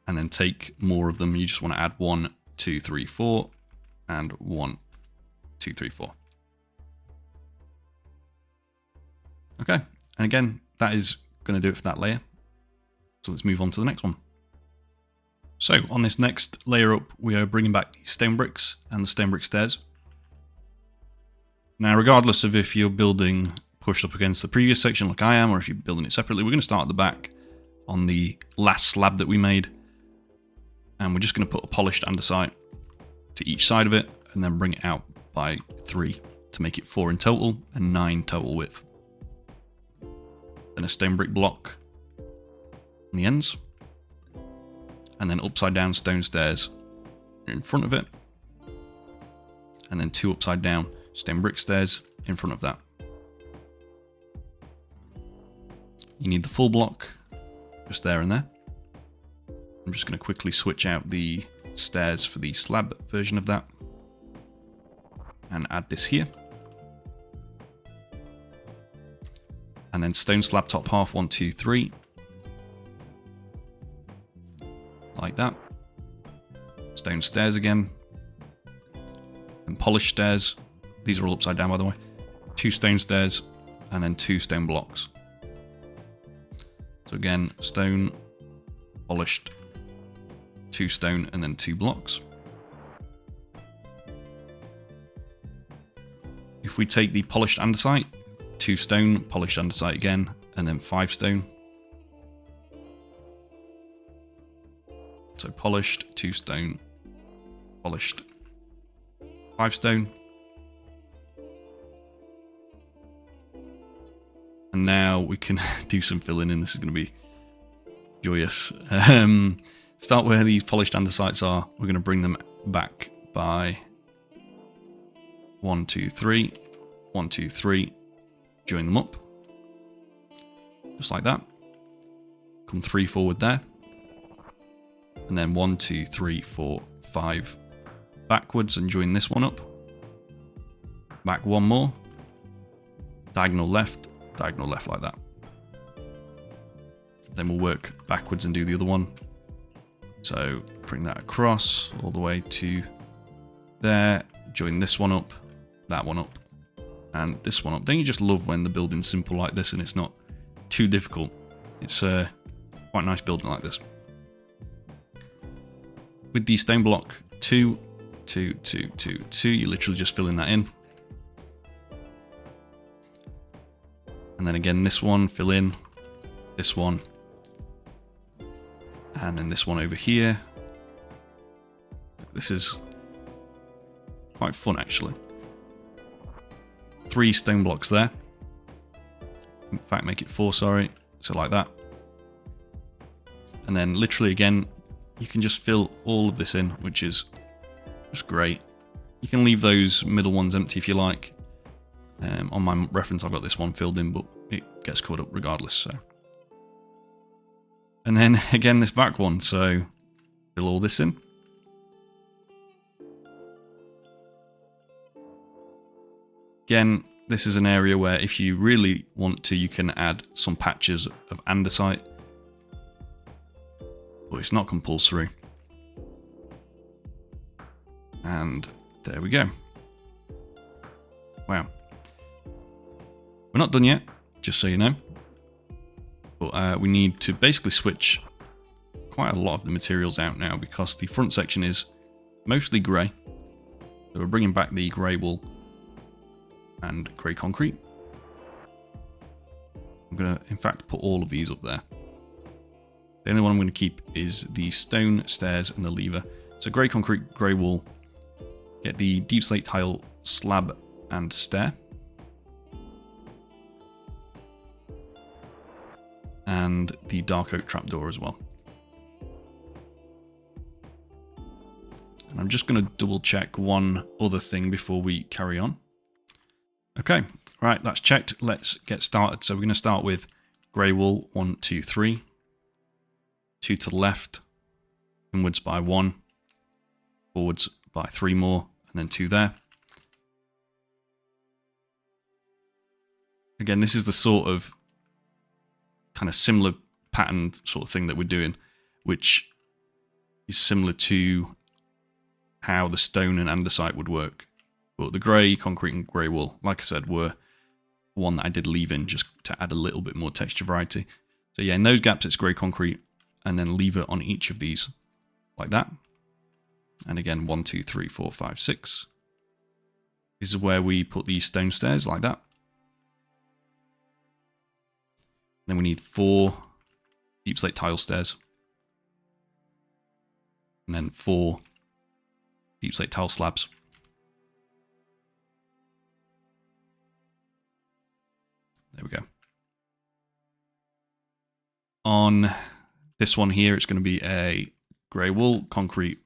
And then take more of them. You just want to add 1, 2, 3, 4, and 1, 2, 3, 4. Okay, and again, that is going to do it for that layer. So let's move on to the next one. So on this next layer up, we are bringing back the stone bricks and the stone brick stairs. Now, regardless of if you're building pushed up against the previous section like I am, or if you're building it separately, we're going to start at the back on the last slab that we made. And we're just going to put a polished andesite to each side of it, and then bring it out by 3 to make it 4 in total and 9 total width. Then a stone brick block on the ends. And then upside down stone stairs in front of it. And then 2 upside down stone brick stairs in front of that. You need the full block just there and there. I'm just going to quickly switch out the stairs for the slab version of that. And add this here. And then stone slab top half, 1, 2, 3. Like that. Stone stairs again. And polished stairs. These are all upside down, by the way. 2 stone stairs, and then 2 stone blocks. So again, stone, polished, 2 stone, and then 2 blocks. If we take the polished andesite, 2 stone, polished andesite again, and then 5 stone. So polished, 2 stone, polished, 5 stone. And now we can do some filling in. This is going to be joyous. Start where these polished andesites are. We're going to bring them back by 1, 2, 3, 1, 2, 3. Join them up. just like that. Come 3 forward there. And then 1, 2, 3, 4, 5 backwards and join this one up. Back 1 more. Diagonal left like that. Then we'll work backwards and do the other one. So bring that across all the way to there. Join this one up, that one up, and this one up. Don't you just love when the building's simple like this and it's not too difficult? It's quite nice building like this. With the stone block 2, 2, 2, 2, 2, you're literally just filling that in. And then again, this one, fill in, this one, and then this one over here. This is quite fun, actually. 3 stone blocks there. In fact, make it 4, sorry. So like that. And then literally again, you can just fill all of this in, which is just great. You can leave those middle ones empty if you like. On my reference, I've got this one filled in, but it gets covered up regardless. So, and then again, this back one. So fill all this in. Again, this is an area where if you really want to, you can add some patches of andesite, but it's not compulsory. And there we go. Wow. We're not done yet, just so you know. But we need to basically switch quite a lot of the materials out now because the front section is mostly grey. So we're bringing back the grey wool and grey concrete. I'm going to, in fact, put all of these up there. The only one I'm going to keep is the stone stairs and the lever. So grey concrete, grey wool. Get the deep slate tile slab and stair. And the dark oak trapdoor as well. And I'm just going to double check one other thing before we carry on. Okay, right, that's checked. Let's get started. So we're going to start with grey wool, 1, 2, 3. 2 to the left, inwards by 1, forwards by 3 more, and then 2 there. Again, this is the sort of kind of similar pattern sort of thing that we're doing, which is similar to how the stone and andesite would work. But the grey concrete and grey wool, like I said, were one that I did leave in just to add a little bit more texture variety. So yeah, in those gaps it's grey concrete, and then lever on each of these like that. And again, 1, 2, 3, 4, 5, 6. This is where we put these stone stairs like that. Then we need 4 deep slate tile stairs. And then 4 deep slate tile slabs. There we go. On this one here, it's going to be a grey wool, concrete,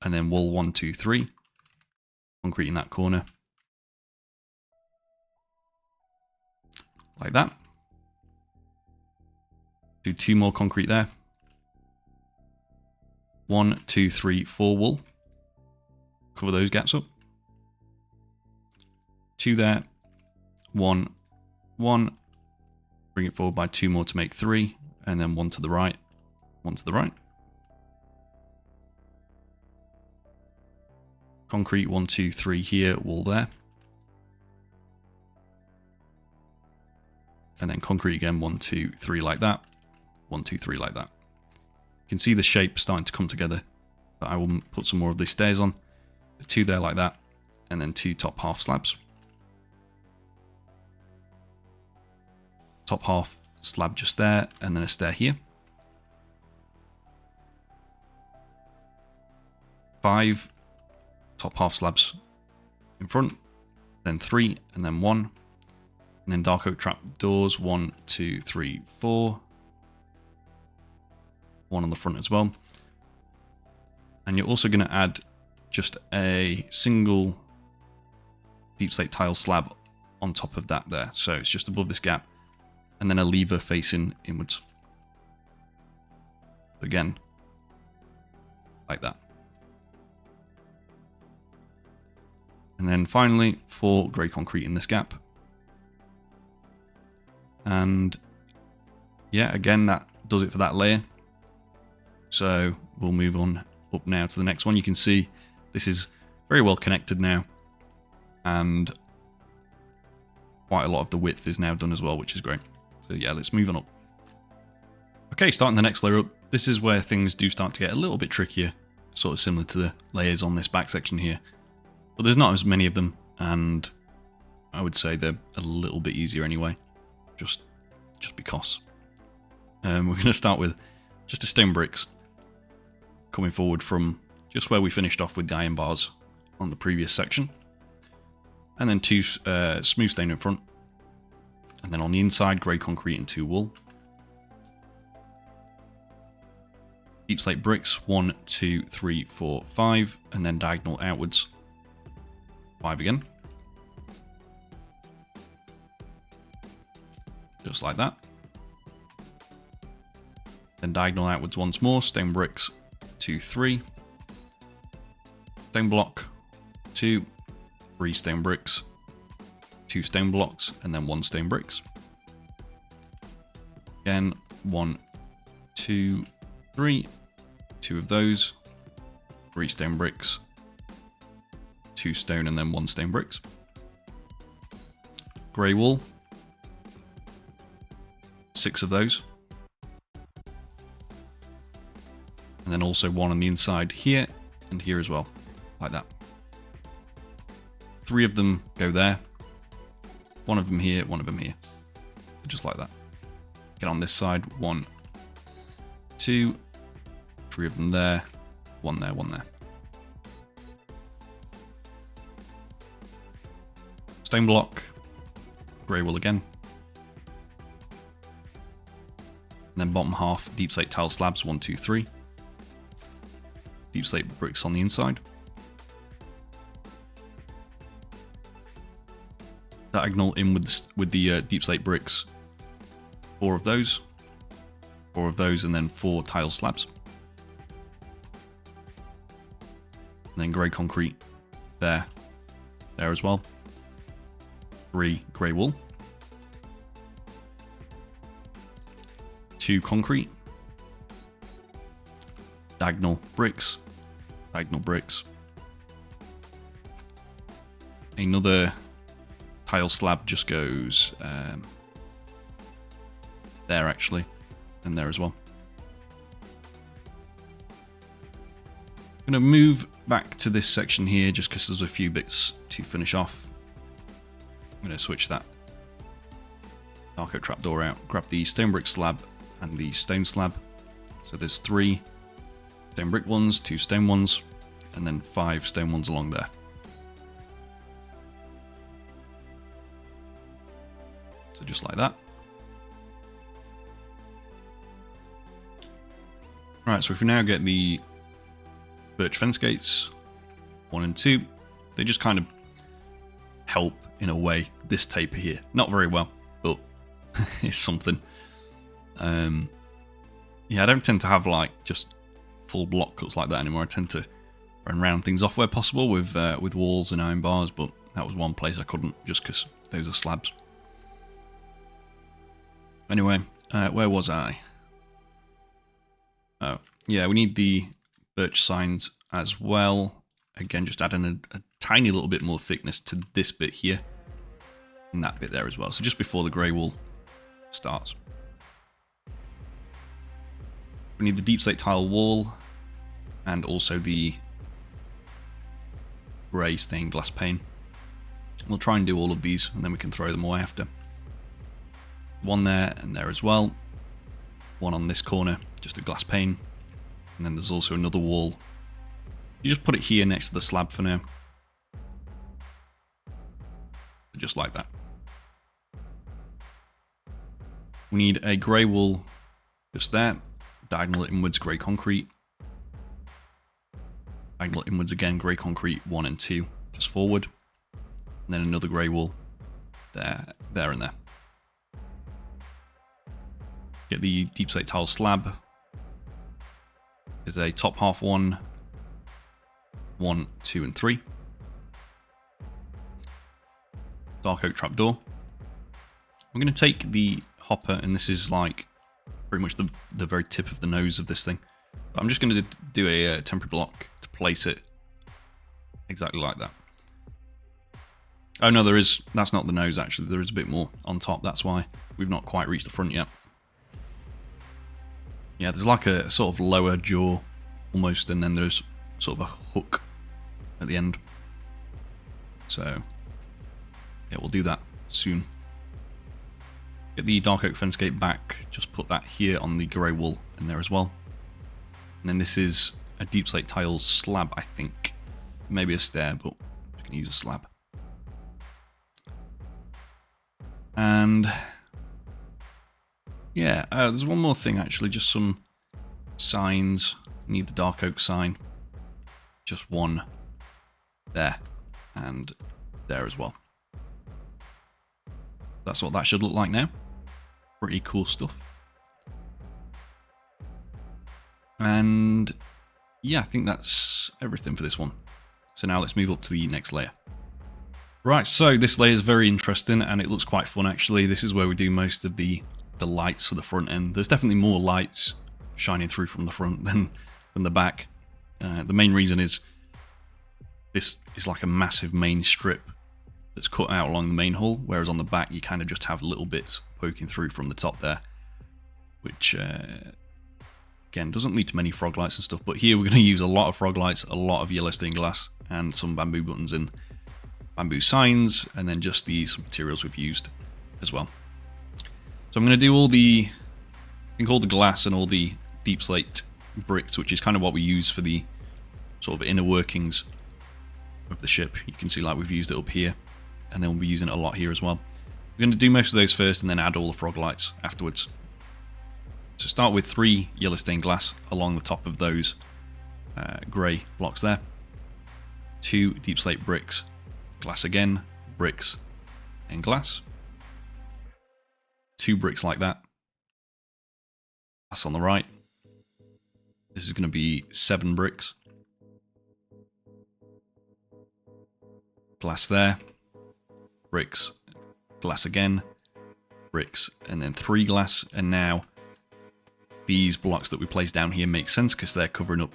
and then wool 1, 2, 3. Concrete in that corner. Like that. Do 2 more concrete there. 1, 2, 3, 4 wool. Cover those gaps up. 2 there. 1, 1. Bring it forward by 2 more to make 3. And then 1 to the right. 1 to the right. Concrete 1, 2, 3 here, wall there. And then concrete again, 1, 2, 3 like that. 1, 2, 3 like that. You can see the shape starting to come together. But I will put some more of these stairs on. 2 there like that. And then 2 top half slabs. Top half slab just there, and then a stair here. 5 top half slabs in front, then 3, and then 1. And then dark oak trap doors, 1, 2, 3, 4. 1 on the front as well. And you're also going to add just a single deep slate tile slab on top of that there. So it's just above this gap. and then a lever facing inwards. Again, like that. And then finally, 4 grey concrete in this gap. And yeah, again, that does it for that layer. So we'll move on up now to the next one. You can see this is very well connected now, and quite a lot of the width is now done as well, which is great. So yeah, let's move on up. Okay, starting the next layer up, this is where things do start to get a little bit trickier, sort of similar to the layers on this back section here. But there's not as many of them, and I would say they're a little bit easier anyway, just because. We're going to start with just a stone bricks coming forward from just where we finished off with the iron bars on the previous section. And then 2 smooth stone in front. And then on the inside, grey concrete and 2 wool. Deep slate bricks, 1, 2, 3, 4, 5, and then diagonal outwards, 5 again. Just like that. Then diagonal outwards once more, stone bricks, 2, 3. Stone block, 2, 3 stone bricks, 2 stone blocks, and then 1 stone bricks. Again, 1, 2, 3, 2 of those, 3 stone bricks, 2 stone, and then 1 stone bricks. Grey wool, 6 of those. And then also 1 on the inside here and here as well, like that. 3 of them go there, 1 of them here, 1 of them here, just like that. Get on this side, 1, 2, 3 of them there, 1 there, 1 there. Stone block, grey wool again. And then bottom half, deep slate tile slabs, 1, 2, 3. Deep slate bricks on the inside. Diagonal in with the deep slate bricks, 4 of those, 4 of those, and then 4 tile slabs. And then grey concrete there as well. 3 grey wool. 2 concrete. Diagonal bricks. Diagonal bricks. Another tile slab just goes there actually, and there as well. I'm going to move back to this section here just because there's a few bits to finish off. I'm going to switch that Darko trapdoor out, grab the stone brick slab and the stone slab. So there's 3 stone brick ones, 2 stone ones, and then 5 stone ones along there. So just like that. Right, so if we now get the birch fence gates, 1 and 2, they just kind of help in a way this taper here. Not very well, but it's something. Yeah, I don't tend to have like just full block cuts like that anymore. I tend to round things off where possible with walls and iron bars, but that was one place I couldn't just because those are slabs. Anyway, where was I? Oh, yeah, we need the birch signs as well. Again, just adding a tiny little bit more thickness to this bit here and that bit there as well. So just before the grey wool starts. We need the deep slate tile wall and also the grey stained glass pane. We'll try and do all of these and then we can throw them away after. 1 there and there as well. 1 on this corner, just a glass pane. And then there's also another wall. You just put it here next to the slab for now. Just like that. We need a grey wool just there. Diagonal inwards, grey concrete. Diagonal inwards again, grey concrete, 1 and 2, just forward. And then another grey wool there, and there. Get the deep slate tile slab. There's a top half 1, 1, 2, and 3. Dark oak trapdoor. I'm going to take the hopper, and this is like pretty much the very tip of the nose of this thing. But I'm just going to do a temporary block to place it exactly like that. Oh no, that's not the nose actually, there is a bit more on top, that's why we've not quite reached the front yet. Yeah, there's like a sort of lower jaw almost, and then there's sort of a hook at the end. So yeah, we'll do that soon. Get the dark oak fence gate back, just put that here on the grey wool in there as well. And then this is a deep slate tile slab, I think. Maybe a stair, but we can use a slab. And yeah, there's one more thing actually, just some signs. Need the dark oak sign. Just one there and there as well. That's what that should look like now. Pretty cool stuff. And yeah, I think that's everything for this one. So now let's move up to the next layer. Right, so this layer is very interesting and it looks quite fun actually. This is where we do most of the lights for the front end. There's definitely more lights shining through from the front than the back. The main reason is this is like a massive main strip that's cut out along the main hull, whereas on the back you kind of just have little bits poking through from the top there, which again doesn't lead to many frog lights and stuff. But here we're going to use a lot of frog lights, a lot of yellow stained glass, and some bamboo buttons and bamboo signs, and then just these materials we've used as well. So I'm going to do all the glass and all the deep slate bricks, which is kind of what we use for the sort of inner workings of the ship. You can see like we've used it up here, and then we'll be using it a lot here as well. We're going to do most of those first and then add all the frog lights afterwards. So start with 3 yellow stained glass along the top of those grey blocks there. 2 deep slate bricks, glass again, bricks and glass. 2 bricks like that. Glass on the right. This is going to be 7 bricks. Glass there. Bricks. Glass again. Bricks. And then 3 glass. And now these blocks that we place down here make sense because they're covering up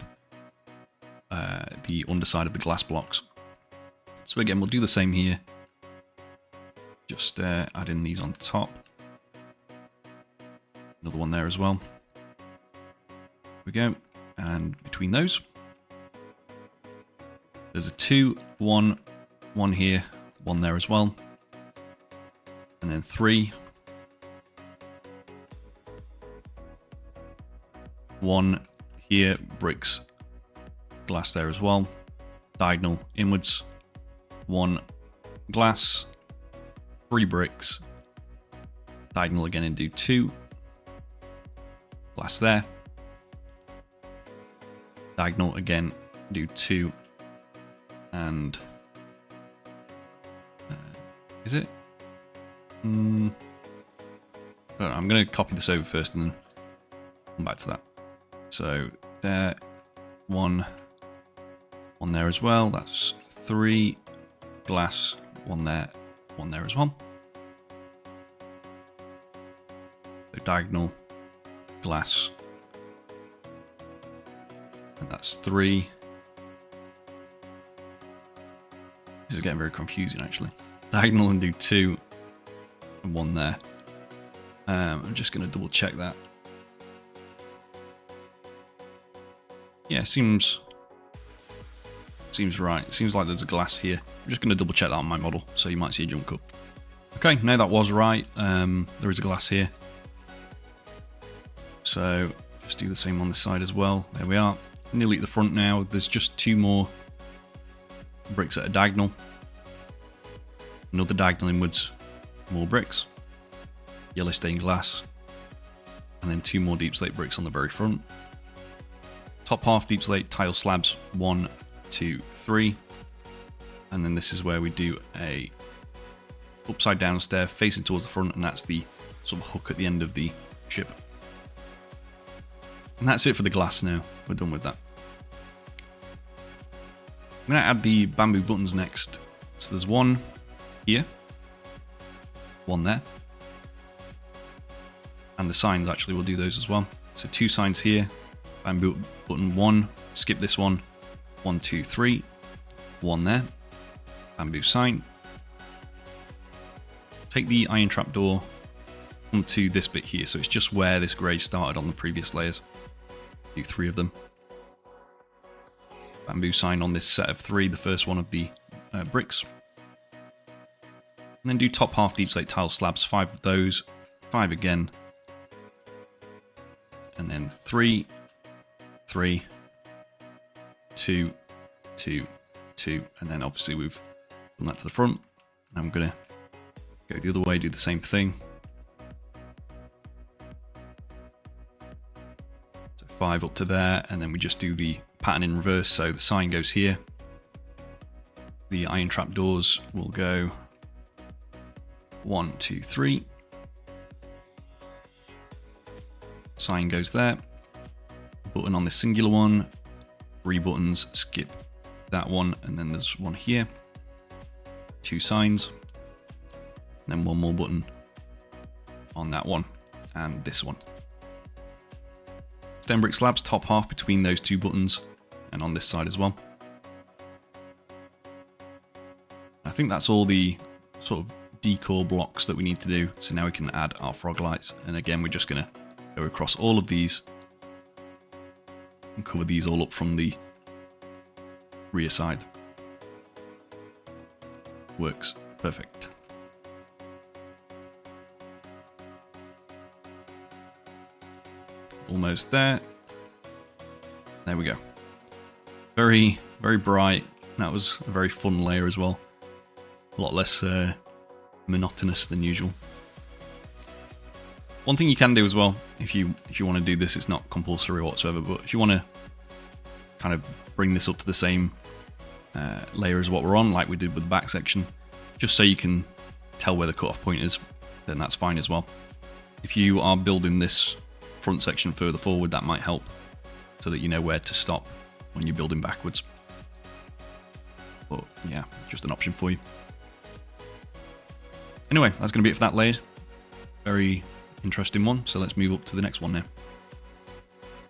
the underside of the glass blocks. So again, we'll do the same here. Just add in these on top. Another one there as well. There we go. And between those, there's a 2, 1, 1 here, 1 there as well. And then 3. 1 here, bricks, glass there as well. Diagonal inwards. 1 glass, 3 bricks. Diagonal again and do 2. Glass there. Diagonal again, do 2. And is it? I don't know, I'm going to copy this over first and then come back to that. So there, 1 there as well. That's 3 glass, 1 there as well. So diagonal, glass, and that's 3. This is getting very confusing actually. Diagonal and do 2 and 1 there. I'm just going to double check that. Yeah, seems right. Seems like there's a glass here. I'm just going to double check that on my model, so you might see a jump cut. Okay, now that was right. There is a glass here. So just do the same on this side as well. There we are. Nearly at the front now. There's just 2 more bricks at a diagonal. Another diagonal inwards. More bricks. Yellow stained glass. And then 2 more deep slate bricks on the very front. Top half deep slate tile slabs. 1, 2, 3. And then this is where we do a upside down stair facing towards the front, and that's the sort of hook at the end of the ship. And that's it for the glass now. We're done with that. I'm going to add the bamboo buttons next. So there's one here, one there. And the signs, actually, we'll do those as well. So 2 signs here, bamboo button 1, skip this one, 1, 2, 3, 1 there, bamboo sign. Take the iron trapdoor onto this bit here, so it's just where this grey started on the previous layers. Do 3 of them. Bamboo sign on this set of 3, the first one of the bricks. And then do top half deep slate tile slabs, 5 of those, 5 again. And then 3, 3, 2, 2, 2, and then obviously we've done that to the front. And I'm going to go the other way, do the same thing. So 5 up to there, and then we just do the pattern in reverse, so the sign goes here. The iron trapdoors will go 1, 2, 3. Sign goes there. Button on this singular one. 3 buttons, skip that one, and then there's one here. 2 signs. And then 1 more button on that one, and this one. Stone brick slabs, top half between those 2 buttons, and on this side as well. I think that's all the sort of decor blocks that we need to do, so now we can add our frog lights. And again, we're just going to go across all of these and cover these all up from the rear side. Works perfect. Almost there. There we go. Very, very bright. That was a very fun layer as well. A lot less monotonous than usual. One thing you can do as well, if you want to do this, it's not compulsory whatsoever, but if you want to kind of bring this up to the same layer as what we're on, like we did with the back section, just so you can tell where the cutoff point is, then that's fine as well. If you are building this front section further forward, that might help, so that you know where to stop when you're building backwards. But yeah, just an option for you. Anyway, that's going to be it for that layer. Very interesting one, so let's move up to the next one now.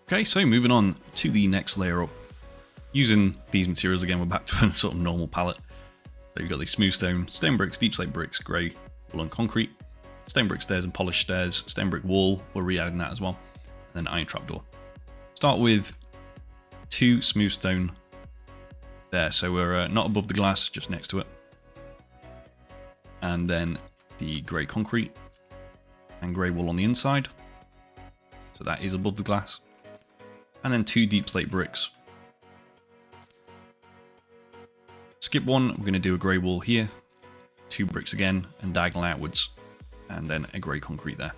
Okay, so moving on to the next layer up. Using these materials again, we're back to a sort of normal palette. So you've got these smooth stone bricks, deep slate bricks, grey, wool and concrete, stone brick stairs and polished stairs, stone brick wall, we're re-adding that as well, and then iron trapdoor. Start with 2 smooth stone there, so we're not above the glass, just next to it. And then the grey concrete and grey wool on the inside, so that is above the glass. And then 2 deep slate bricks. Skip one, we're going to do a grey wool here, 2 bricks again, and diagonal outwards, and then a grey concrete there.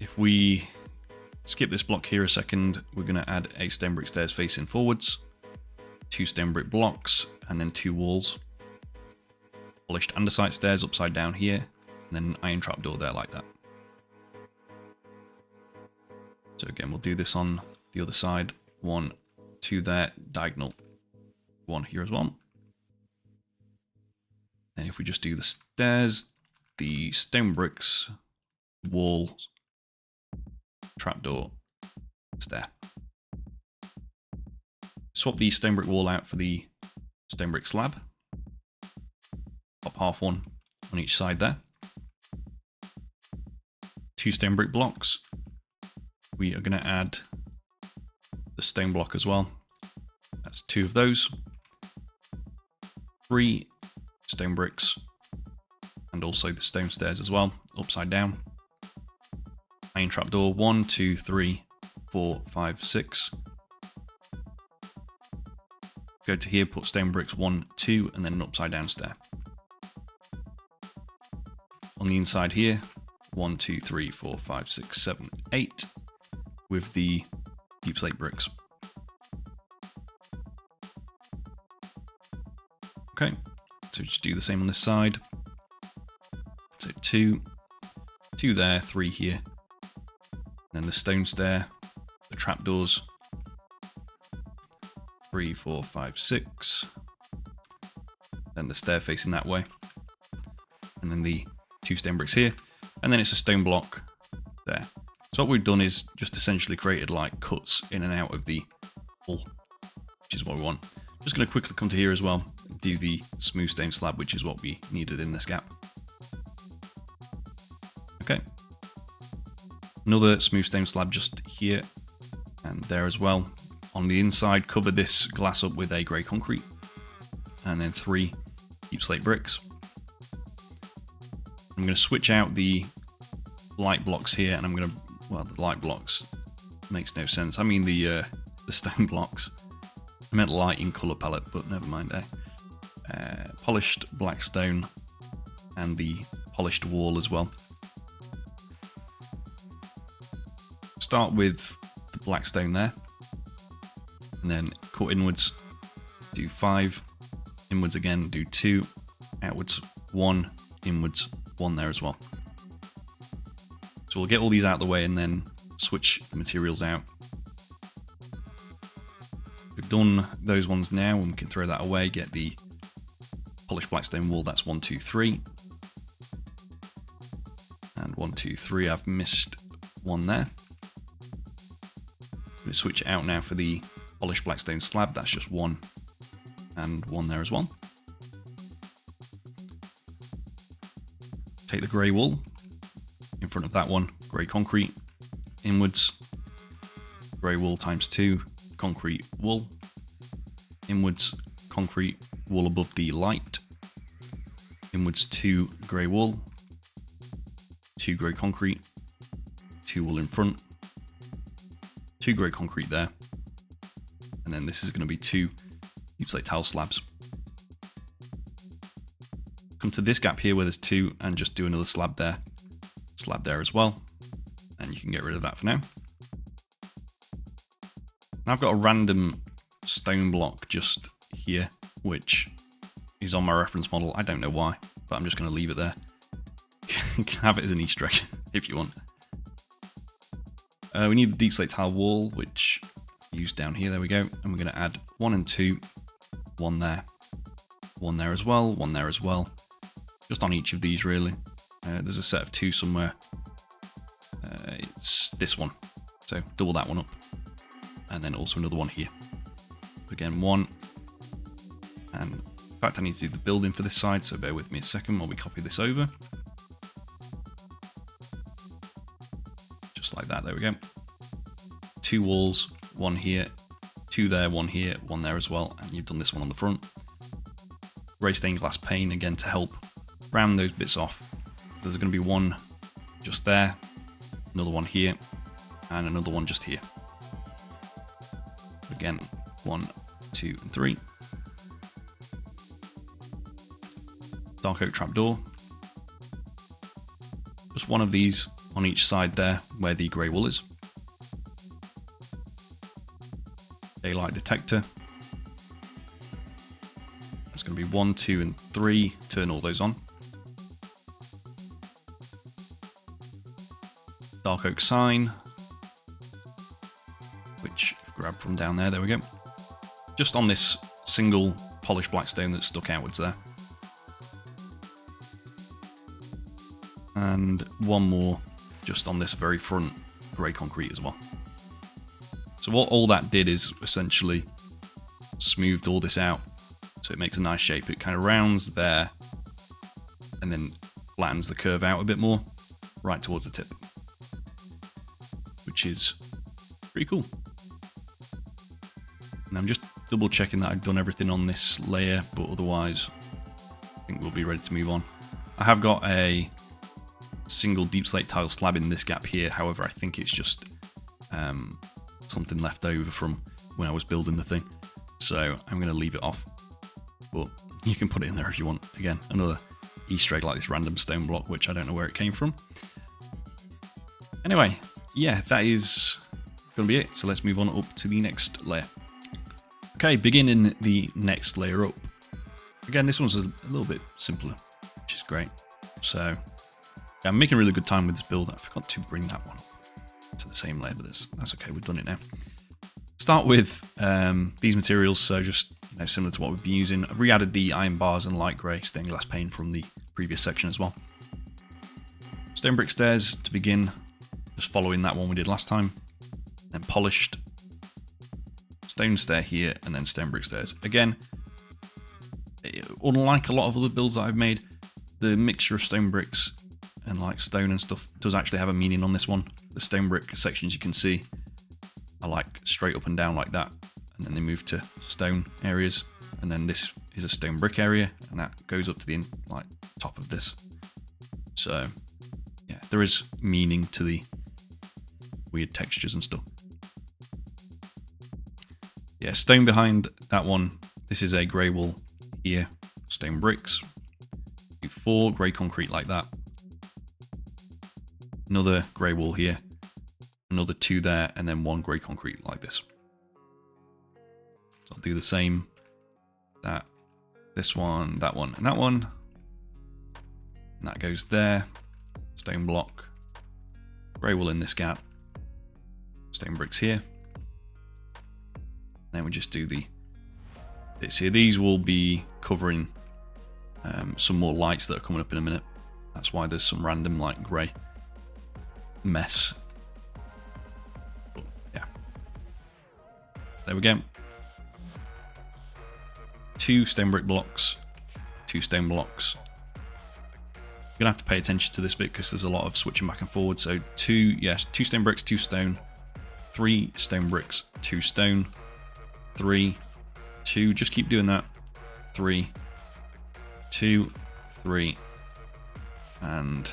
If we skip this block here a second, we're going to add a stone brick stairs facing forwards, 2 stone brick blocks, and then 2 walls. Polished andesite stairs upside down here, and then an iron trapdoor there like that. So again, we'll do this on the other side. 1, 2 there, diagonal, 1 here as well. And if we just do the stairs, the stone bricks, wall, trapdoor, stair. Swap the stone brick wall out for the stone brick slab. Top half one on each side there. 2 stone brick blocks. We are going to add the stone block as well. That's 2 of those. 3 stone bricks, and also the stone stairs as well, upside down. Iron trapdoor, 1, 2, 3, 4, 5, 6. Go to here, put stone bricks 1, 2, and then an upside down stair. On the inside here, 1, 2, 3, 4, 5, 6, 7, 8, with the deep slate bricks. Okay, so just do the same on this side. So 2 there, 3 here, then the stone stair, the trapdoors, 3, 4, 5, 6. Then the stair facing that way, and then the 2 stone bricks here, and then it's a stone block there. So what we've done is just essentially created like cuts in and out of the wall, which is what we want. Just going to quickly come to here as well, do the smooth stone slab, which is what we needed in this gap. Okay. Another smooth stone slab just here and there as well. On the inside, cover this glass up with a grey concrete, and then 3 deep slate bricks. I'm going to switch out the light blocks here, and I'm going to, well, the light blocks makes no sense. I mean the stone blocks. I meant light in colour palette, but never mind. Polished black stone and the polished wall as well. Start with the black stone there, and then cut inwards, do 5, inwards again, do 2, outwards 1, inwards 1 there as well. So we'll get all these out of the way and then switch the materials out. We've done those ones now, and we can throw that away, get the polished black stone wall. That's 1, 2, 3. And 1, 2, 3, I've missed 1 there. I'm going to switch it out now for the polished black stone slab. That's just 1 and 1 there as well. Take the grey wool in front of that one, grey concrete, inwards, grey wool times 2, concrete wool, inwards, concrete wool above the light, inwards 2 grey wool, 2 grey concrete, 2 wool in front, 2 grey concrete there, and then this is going to be 2 deep slate tile slabs. Come to this gap here where there's 2 and just do another slab there as well, and you can get rid of that for now. Now I've got a random stone block just here, which is on my reference model. I don't know why, but I'm just going to leave it there. You can have it as an Easter egg if you want. We need the deep slate tile wall, which I used down here. There we go. And we're going to add 1 and 2, 1 there, 1 there as well, 1 there as well. Just on each of these, really. There's a set of 2 somewhere. It's this one. So double that one up. And then also another one here. Again, 1. And in fact, I need to do the building for this side, so bear with me a second while we copy this over. Just like that, there we go. 2 walls, 1 here, 2 there, 1 here, 1 there as well, and you've done this one on the front. Grey stained glass pane, again, to help round those bits off. So there's going to be 1 just there, another one here, and another one just here. Again, 1, 2, and 3. Dark oak trapdoor. Just 1 of these on each side there where the grey wool is. Daylight detector. That's going to be 1, 2, and 3. Turn all those on. Dark oak sign, which I've grabbed from down there. There we go. Just on this single polished black stone that's stuck outwards there. And 1 more just on this very front grey concrete as well. So what all that did is essentially smoothed all this out, so it makes a nice shape. It kind of rounds there and then flattens the curve out a bit more right towards the tip, which is pretty cool. And I'm just double checking that I've done everything on this layer, but otherwise I think we'll be ready to move on. I have got a single deep slate tile slab in this gap here, however I think it's just something left over from when I was building the thing, so I'm going to leave it off, but you can put it in there if you want. Again, another Easter egg like this random stone block, which I don't know where it came from. Anyway, yeah, that is going to be it, so let's move on up to the next layer. Okay, beginning the next layer up. Again, this one's a little bit simpler, which is great. So yeah, I'm making really good time with this build. I forgot to bring that one. to the same layer, but that's okay, we've done it now. Start with these materials, so just similar to what we've been using. I've re-added the iron bars and light grey stained glass pane from the previous section as well. Stone brick stairs to begin, just following that one we did last time. Then polished stone stair here, and then stone brick stairs. Again, unlike a lot of other builds that I've made, the mixture of stone bricks and like stone and stuff does actually have a meaning on this one. The stone brick sections you can see are like straight up and down like that, and then they move to stone areas, and then this is a stone brick area, and that goes up to the like top of this. So yeah, there is meaning to the weird textures and stuff. Yeah, stone behind that one. This is a grey wall here, stone bricks. Do 4 grey concrete like that. Another grey wall here. Another 2 there, and then 1 grey concrete like this. So I'll do the same. This one, that one, and that one. And that goes there. Stone block. Grey wall in this gap. Stone bricks here. Then we just do the bits here. These will be covering some more lights that are coming up in a minute. That's why there's some random like grey mess. But, yeah. There we go. 2 stone brick blocks, 2 stone blocks. You're gonna have to pay attention to this bit because there's a lot of switching back and forward. So 2 stone bricks, 2 stone, 3 stone bricks, 2 stone, 3, 2, just keep doing that. 3, 2, 3, and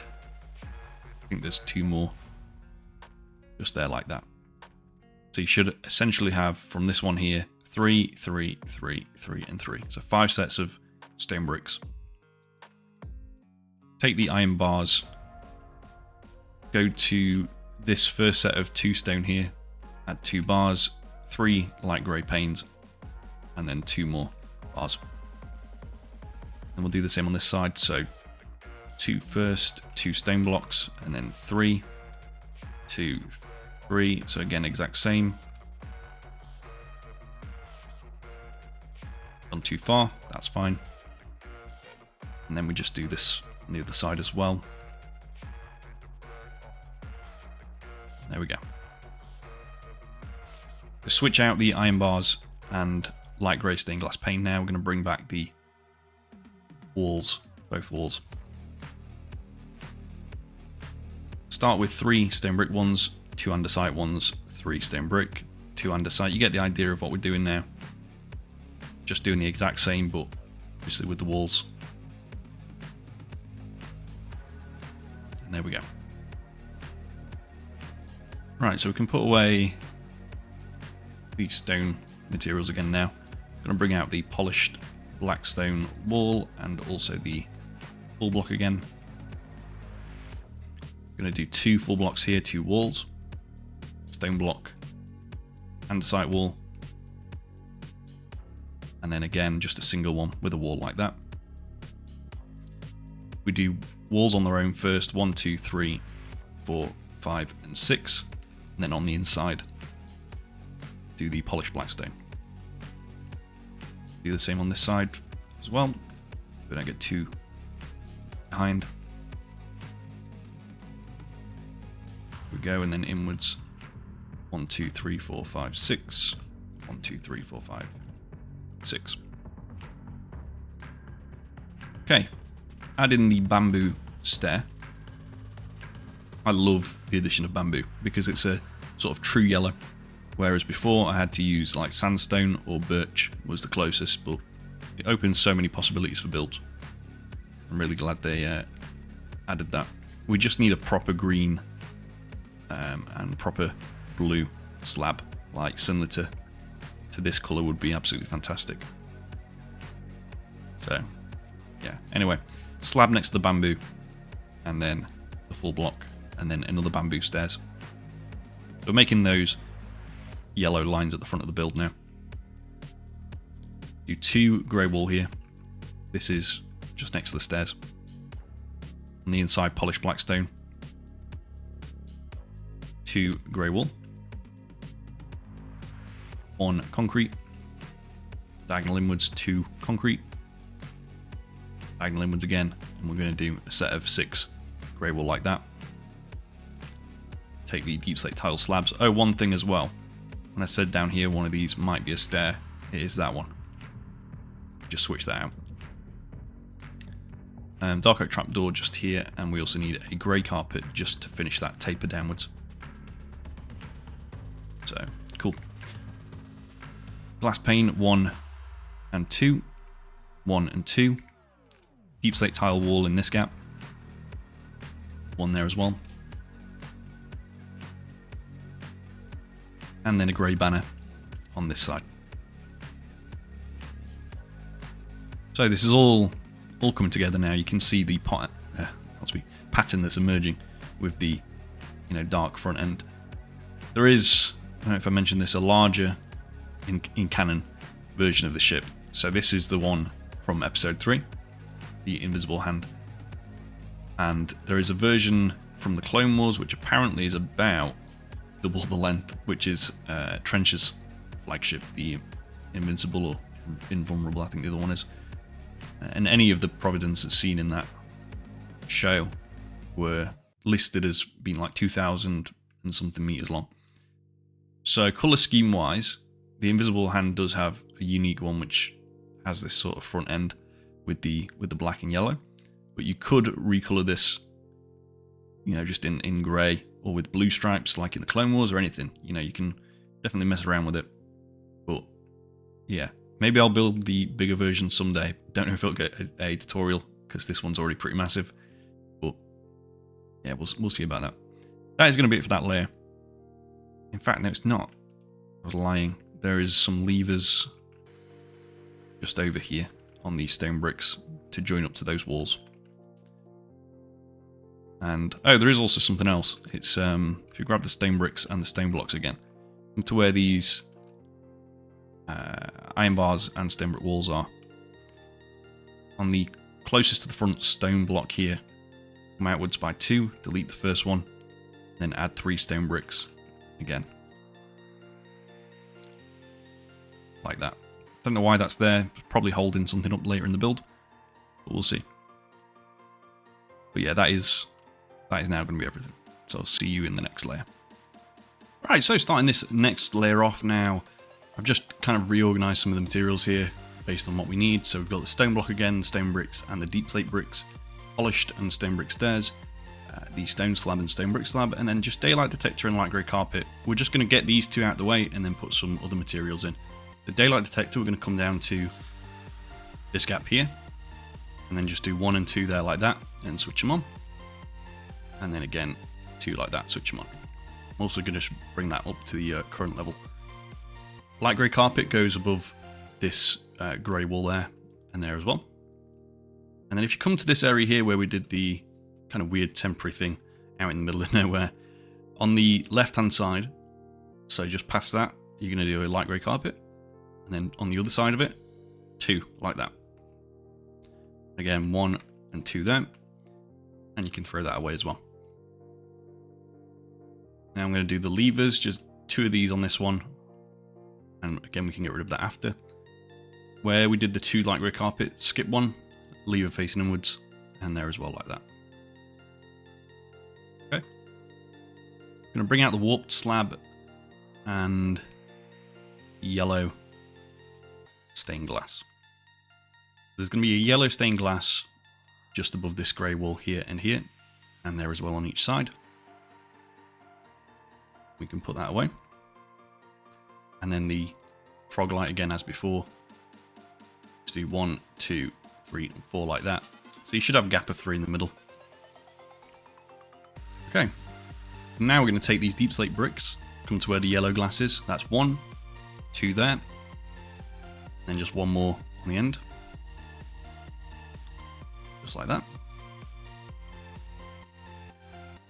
I think there's 2 more just there like that. So you should essentially have from this one here 3, 3, 3, 3, and 3. So 5 sets of stone bricks. Take the iron bars, go to this first set of 2 stone here, add 2 bars, 3 light grey panes, and then 2 more bars. And we'll do the same on this side. So 2 first, 2 stone blocks, and then 3, 2, 3. So again, exact same. Gone too far, that's fine. And then we just do this on the other side as well. There we go. We switch out the iron bars and light grey stained glass pane now. We're going to bring back the walls, both walls. Start with 3 stone brick ones, 2 andesite ones, 3 stone brick, 2 andesite. You get the idea of what we're doing now. Just doing the exact same, but obviously with the walls. And there we go. Right, so we can put away these stone materials again now. I'm going to bring out the polished black stone wall and also the full block again. I'm going to do 2 full blocks here, 2 walls, stone block, andesite wall, and then again just a single one with a wall like that. We do walls on their own first, 1, 2, 3, 4, 5, and 6, and then on the inside do the polished black stone. Do the same on this side as well. We don't get too behind. We go, and then inwards. 1, 2, 3, 4, 5, 6. 1, 2, 3, 4, 5, 6. Okay, add in the bamboo stair. I love the addition of bamboo because it's a sort of true yellow. Whereas before I had to use like sandstone or birch was the closest, but it opens so many possibilities for builds. I'm really glad they added that. We just need a proper green and proper blue slab, like similar to this colour would be absolutely fantastic. So yeah, anyway, slab next to the bamboo, and then the full block, and then another bamboo stairs. We're making those yellow lines at the front of the build now. Do 2 grey wall here. This is just next to the stairs. On the inside, polished black stone. 2 grey wall, 1 concrete, diagonal inwards, 2 concrete, diagonal inwards again, and we're going to do a set of 6 grey wall like that. Take the deep slate tile slabs. Oh, one thing as well. When I said down here one of these might be a stair, it is that one. Just switch that out. Dark oak trapdoor just here, and we also need a grey carpet just to finish that taper downwards. So, cool. Glass pane 1 and 2. 1 and 2. Deep slate tile wall in this gap. 1 there as well. And then a grey banner on this side. So this is all coming together now. You can see the pattern that's emerging with the dark front end. There is, I don't know if I mentioned this, a larger in canon version of the ship. So this is the one from episode 3, the Invisible Hand. And there is a version from the Clone Wars which apparently is about double the length, which is Trench's flagship, the Invincible or Invulnerable, I think the other one is. And any of the Providence seen in that show were listed as being like 2,000 and something meters long. So colour scheme wise, the Invisible Hand does have a unique one which has this sort of front end with the black and yellow. But you could recolour this, just in grey or with blue stripes like in the Clone Wars or anything. You can definitely mess around with it. But yeah, maybe I'll build the bigger version someday. Don't know if it'll get a tutorial because this one's already pretty massive. But yeah, we'll see about that. That is going to be it for that layer. In fact, no, it's not. I was lying. There is some levers just over here on these stone bricks to join up to those walls. And, oh, there is also something else. It's, if you grab the stone bricks and the stone blocks again, come to where these iron bars and stone brick walls are. On the closest to the front stone block here, come outwards by 2, delete the first one, then add 3 stone bricks again. Like that. Don't know why that's there, probably holding something up later in the build, but we'll see. But yeah, that is now going to be everything. So I'll see you in the next layer. Right, so starting this next layer off now, I've just kind of reorganized some of the materials here based on what we need. So we've got the stone block again, the stone bricks and the deep slate bricks, polished and stone brick stairs, the stone slab and stone brick slab, and then just daylight detector and light grey carpet. We're just going to get these 2 out of the way and then put some other materials in. The daylight detector, we're going to come down to this gap here, and then just do 1 and 2 there like that, and switch them on. And then again, 2 like that, switch them on. I'm also going to bring that up to the current level. Light grey carpet goes above this grey wall there, and there as well. And then if you come to this area here where we did the kind of weird temporary thing out in the middle of nowhere, on the left-hand side, so just past that, you're going to do a light grey carpet. And then on the other side of it, 2 like that. Again, 1 and 2 there. And you can throw that away as well. Now I'm going to do the levers, just 2 of these on this one. And again, we can get rid of that after. Where we did the 2 light grey carpet, skip 1, lever facing inwards, and there as well like that. Okay. I'm going to bring out the warped slab and yellow stained glass. There's going to be a yellow stained glass just above this grey wall here, and there as well on each side. We can put that away. And then the frog light again as before. Just do 1, 2, 3, and 4 like that. So you should have a gap of 3 in the middle. Okay. Now we're going to take these deep slate bricks, come to where the yellow glass is. That's 1, 2 there. Then just 1 more on the end. Just like that.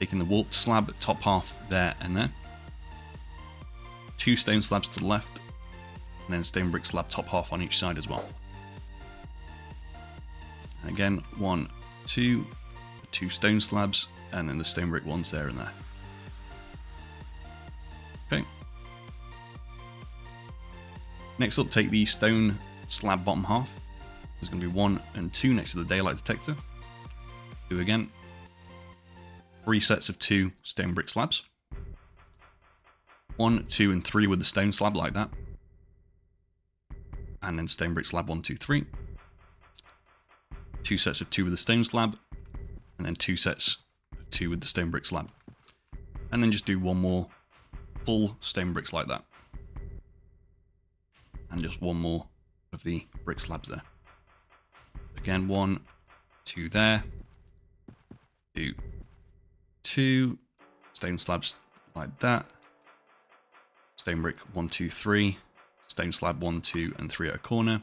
Taking the warped slab, top half there and there. 2 stone slabs to the left, and then stone brick slab top half on each side as well. And again, 1, 2, 2 stone slabs, and then the stone brick ones there and there. Okay. Next up, take the stone slab bottom half. There's going to be 1 and 2 next to the daylight detector. Do again. 3 sets of 2 stone brick slabs. 1, 2, and 3 with the stone slab like that. And then stone brick slab 1, 2, 3. 2 sets of 2 with the stone slab. And then 2 sets of 2 with the stone brick slab. And then just do 1 more full stone bricks like that. And just 1 more of the brick slabs there. Again, 1, 2 there. 2, 2. Stone slabs like that. Stone brick 1, 2, 3. Stone slab 1, 2, and 3 at a corner.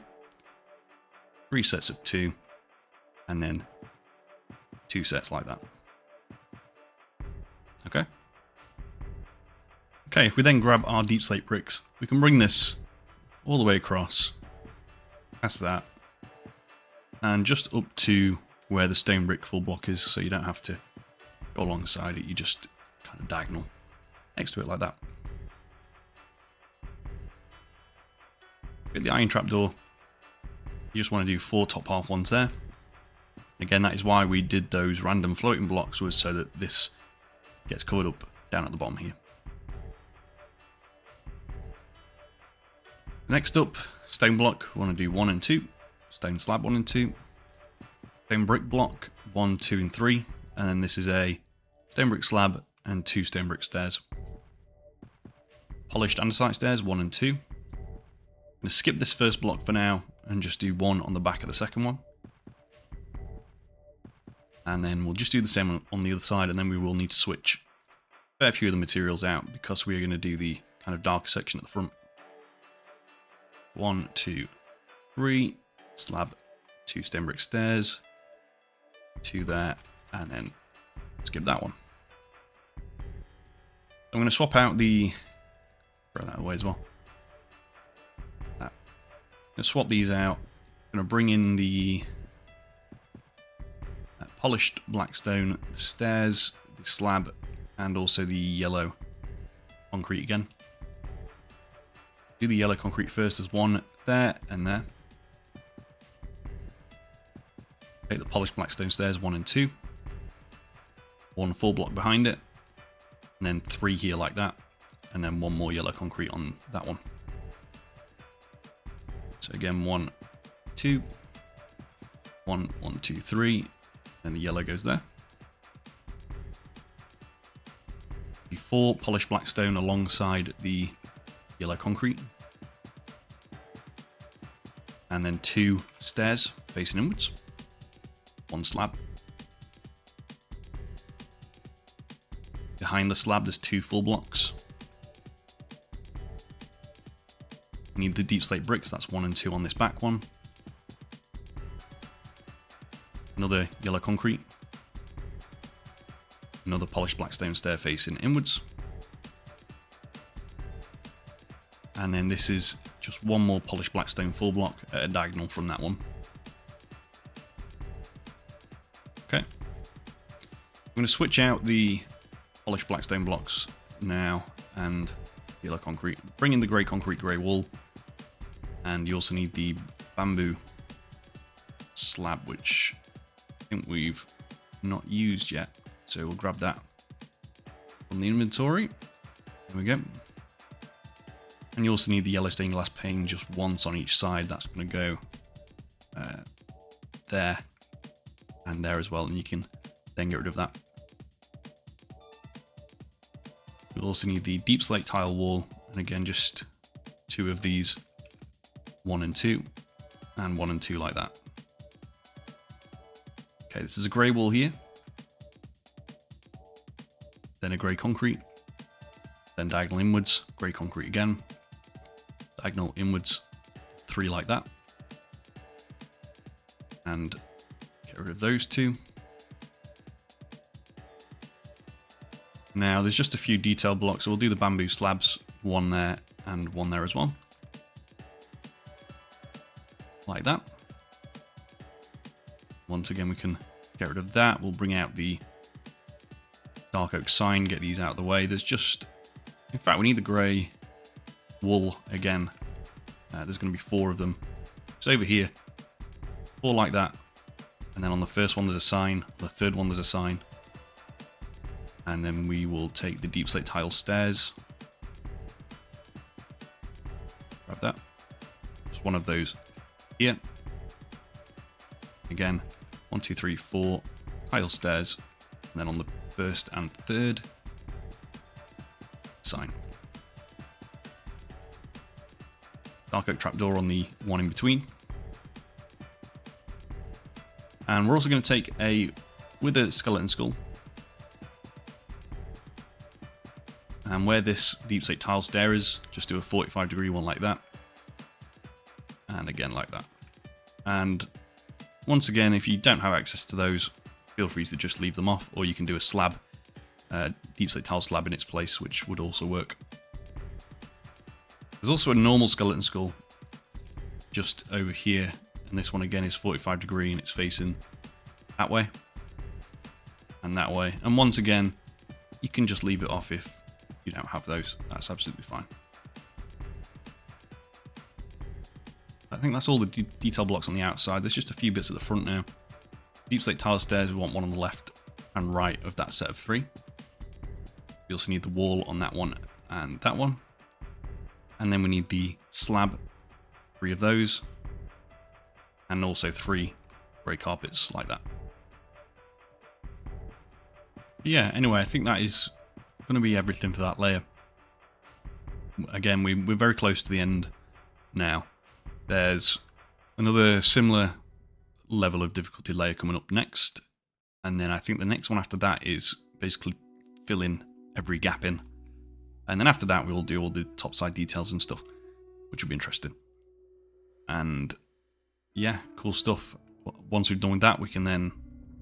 3 sets of 2. And then 2 sets like that. Okay. Okay, if we then grab our deep slate bricks, we can bring this all the way across, past that, and just up to where the stone brick full block is, so you don't have to go alongside it, you just kind of diagonal next to it like that. Get the iron trapdoor, you just want to do 4 top half ones there. Again, that is why we did those random floating blocks, was so that this gets covered up down at the bottom here. Next up, stone block, we want to do 1 and 2. Stone slab 1 and 2. Stone brick block 1, 2, and 3. And then this is a stone brick slab and 2 stone brick stairs. Polished andesite stairs 1 and 2. I'm going to skip this first block for now and just do 1 on the back of the second one. And then we'll just do the same on the other side, and then we will need to switch a fair few of the materials out because we are going to do the kind of darker section at the front. 1, 2, 3, slab, 2 stone brick stairs, 2 there, and then skip that one. I'm going to swap out the, throw that away as well. I'm going to swap these out. I'm going to bring in the polished black stone, the stairs, the slab, and also the yellow concrete again. Do the yellow concrete first. There's 1 there and there. Take the polished black stone stairs 1 and 2. 1 full block behind it. And then 3 here like that. And then 1 more yellow concrete on that one. So again, 1, 2. 1, 1, 2, 3. And the yellow goes there. 4 polished black stone alongside the yellow concrete. And then 2 stairs facing inwards. 1 slab. Behind the slab there's 2 full blocks. We need the deep slate bricks, that's 1 and 2 on this back one. Another yellow concrete. Another polished black stone stair facing inwards. And then this is just 1 more polished black stone full block at a diagonal from that one. Okay. I'm going to switch out the polished black stone blocks now and yellow concrete. Bring in the grey concrete, grey wool. And you also need the bamboo slab, which I think we've not used yet. So we'll grab that from the inventory. There we go. And you also need the yellow stained glass pane just once on each side. That's going to go there and there as well. And you can then get rid of that. You'll also need the deep slate tile wall. And again, just 2 of these. 1 and 2. And 1 and 2 like that. Okay, this is a grey wall here. Then a grey concrete. Then diagonal inwards, grey concrete again. Diagonal inwards, 3 like that. And get rid of those 2. Now there's just a few detail blocks, so we'll do the bamboo slabs, 1 there and 1 there as well. Like that. Once again we can get rid of that. We'll bring out the dark oak sign, get these out of the way. There's just In fact, we need the grey wool again. There's going to be 4 of them. It's over here. 4 like that. And then on the first one there's a sign. On the third one there's a sign. And then we will take the deep slate tile stairs. Grab that. Just one of those here. Again, 1, 2, 3, 4 tile stairs. And then on the first and third, sign. Dark oak trapdoor on the one in between. And we're also going to take a wither skeleton skull. And where this deep slate tile stair is, just do a 45-degree one like that. And again like that. And once again, if you don't have access to those, feel free to just leave them off, or you can do a slab, deep slate tile slab in its place, which would also work. There's also a normal skeleton skull just over here, and this one again is 45-degree and it's facing that way and that way. And once again, you can just leave it off if you don't have those. That's absolutely fine. I think that's all the detail blocks on the outside. There's just a few bits at the front now. Deep slate tile stairs, we want one on the left and right of that set of 3. We also need the wall on that one and that one. And then we need the slab, 3 of those. And also 3 grey carpets like that. Yeah, anyway, I think that is going to be everything for that layer. Again, we're very close to the end now. There's another similar level of difficulty layer coming up next. And then I think the next one after that is basically fill in every gap in. And then after that, we'll do all the topside details and stuff, which will be interesting. And yeah, cool stuff. Once we've done with that, we can then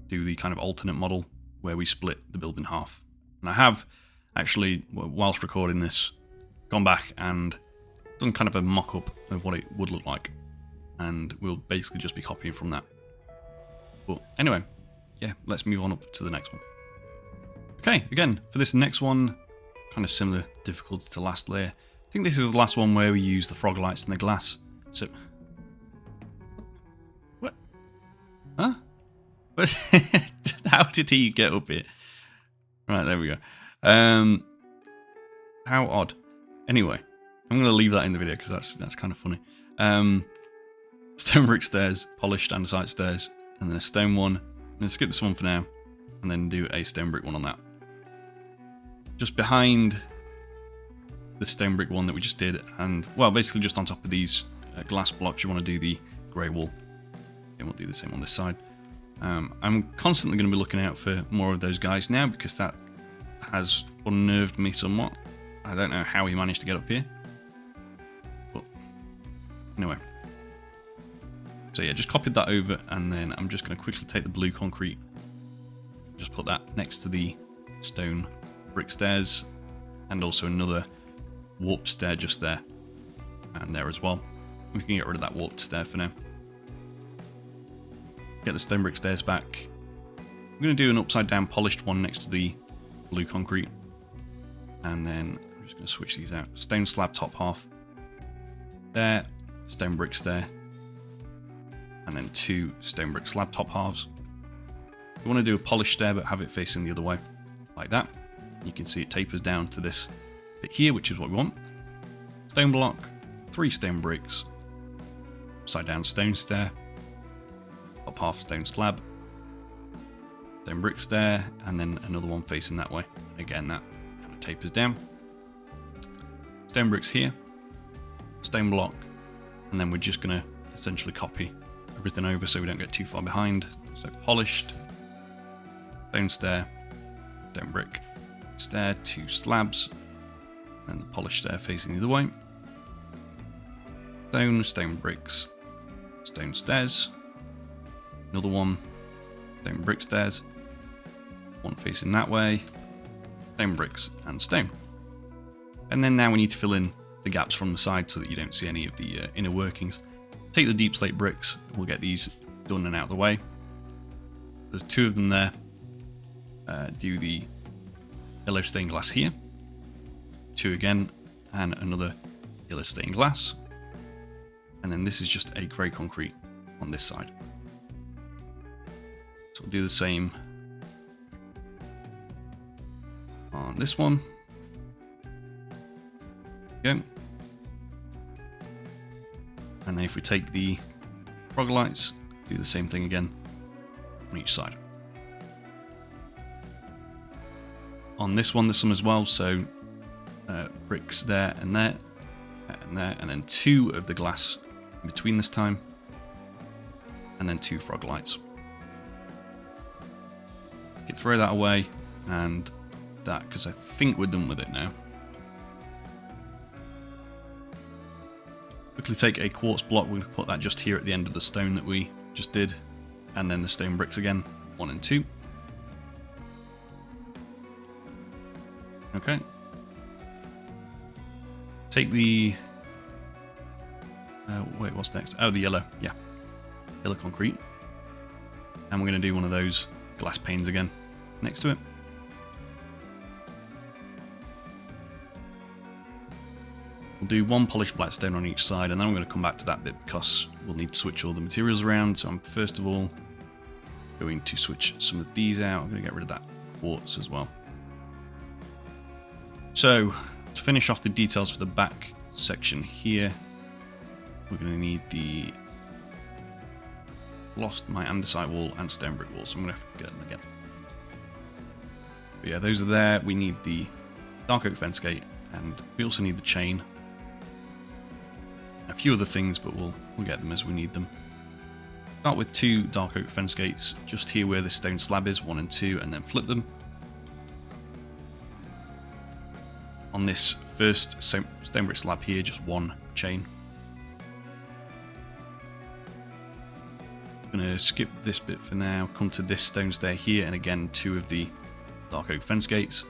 do the kind of alternate model where we split the build in half. And I have actually, whilst recording this, gone back and done kind of a mock-up of what it would look like. And we'll basically just be copying from that. But anyway, yeah, let's move on up to the next one. Okay, again, for this next one, kind of similar difficulty to last layer. I think this is the last one where we use the frog lights in the glass. So, what? Huh? What? How did he get up here? Right, there we go. How odd. Anyway, I'm going to leave that in the video because that's kind of funny. Stone brick stairs, polished andesite stairs, and then a stone one. I'm going to skip this one for now, and then do a stone brick one on that. Just behind the stone brick one that we just did, and well, basically just on top of these glass blocks, you want to do the grey wall. And we'll do the same on this side. I'm constantly going to be looking out for more of those guys now because that has unnerved me somewhat. I don't know how he managed to get up here, but anyway. So yeah, just copied that over, and then I'm just going to quickly take the blue concrete, just put that next to the stone brick stairs, and also another warp stair just there and there as well. We can get rid of that warped stair for now. Get the stone brick stairs back. I'm going to do an upside down polished one next to the blue concrete, and then I'm just going to switch these out. Stone slab top half there, stone brick stair, and then 2 stone brick slab top halves. You want to do a polished stair but have it facing the other way like that. You can see it tapers down to this bit here, which is what we want. Stone block, 3 stone bricks, upside down stone stair, top half stone slab, stone brick stair, and then another one facing that way. Again, that kind of tapers down. Stone bricks here, stone block, and then we're just going to essentially copy everything over so we don't get too far behind. So polished, stone stair, stone brick stair, 2 slabs, and the polished stair facing the other way. Stone bricks, stone stairs, another one, stone brick stairs, one facing that way, stone bricks and stone. And then now we need to fill in the gaps from the side so that you don't see any of the inner workings. Take the deep slate bricks, we'll get these done and out of the way. There's 2 of them there. Do the yellow stained glass here. 2 again, and another yellow stained glass. And then this is just a grey concrete on this side. So we'll do the same on this one. Go. And then if we take the frog lights, do the same thing again on each side. On this one, there's some as well, so bricks there and there, and there, and then 2 of the glass in between this time, and then 2 frog lights. You can throw that away, and that, because I think we're done with it now. Quickly take a quartz block, we're going to put that just here at the end of the stone that we just did, and then the stone bricks again, 1 and 2. Okay. Take the... wait, what's next? Oh, the yellow. Yeah. Yellow concrete. And we're going to do one of those glass panes again next to it. We'll do 1 polished black stone on each side, and then I'm going to come back to that bit because we'll need to switch all the materials around. So I'm first of all going to switch some of these out. I'm going to get rid of that quartz as well. So, to finish off the details for the back section here, we're going to need the... Lost my andesite wall and stone brick wall, so I'm going to have to get them again. But yeah, those are there. We need the dark oak fence gate, and we also need the chain. A few other things, but we'll get them as we need them. Start with 2 dark oak fence gates, just here where the stone slab is, 1 and 2, and then flip them. On this first stone brick slab here, just 1 chain. I'm going to skip this bit for now, come to this stone stair here, and again 2 of the dark oak fence gates.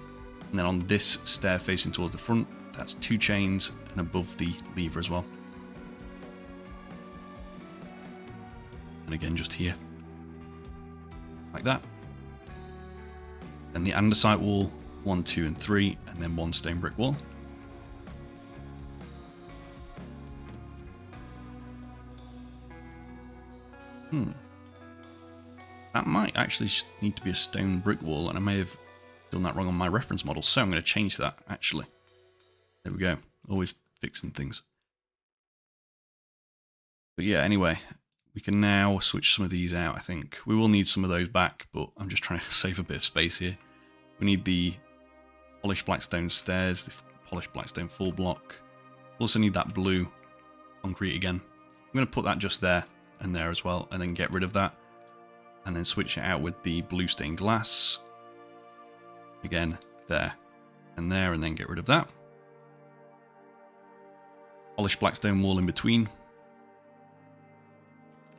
And then on this stair facing towards the front, that's 2 chains, and above the lever as well. And again just here. Like that. Then the andesite wall, 1, 2, and 3, and then 1 stone brick wall. That might actually need to be a stone brick wall, and I may have done that wrong on my reference model, so I'm going to change that, actually. There we go. Always fixing things. But yeah, anyway, we can now switch some of these out, I think. We will need some of those back, but I'm just trying to save a bit of space here. We need the polished blackstone stairs, the polished blackstone full block. Also need that blue concrete again. I'm going to put that just there and there as well, and then get rid of that. And then switch it out with the blue stained glass. Again, there, and then get rid of that. Polished blackstone wall in between.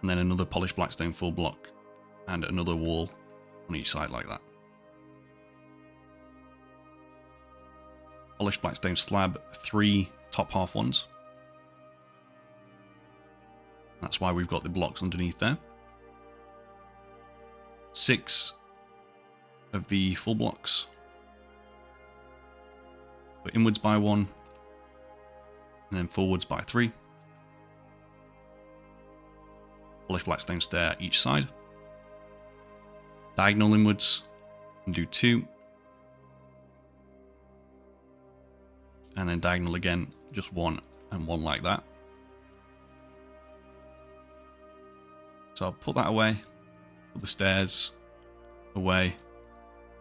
And then another polished blackstone full block. And another wall on each side like that. Polished blackstone slab, 3 top half ones. That's why we've got the blocks underneath there. 6 of the full blocks. But inwards by 1. And then forwards by 3. Polished blackstone stair each side. Diagonal inwards. And do 2. And then diagonal again, just 1 and 1 like that. So I'll put that away. Put the stairs away.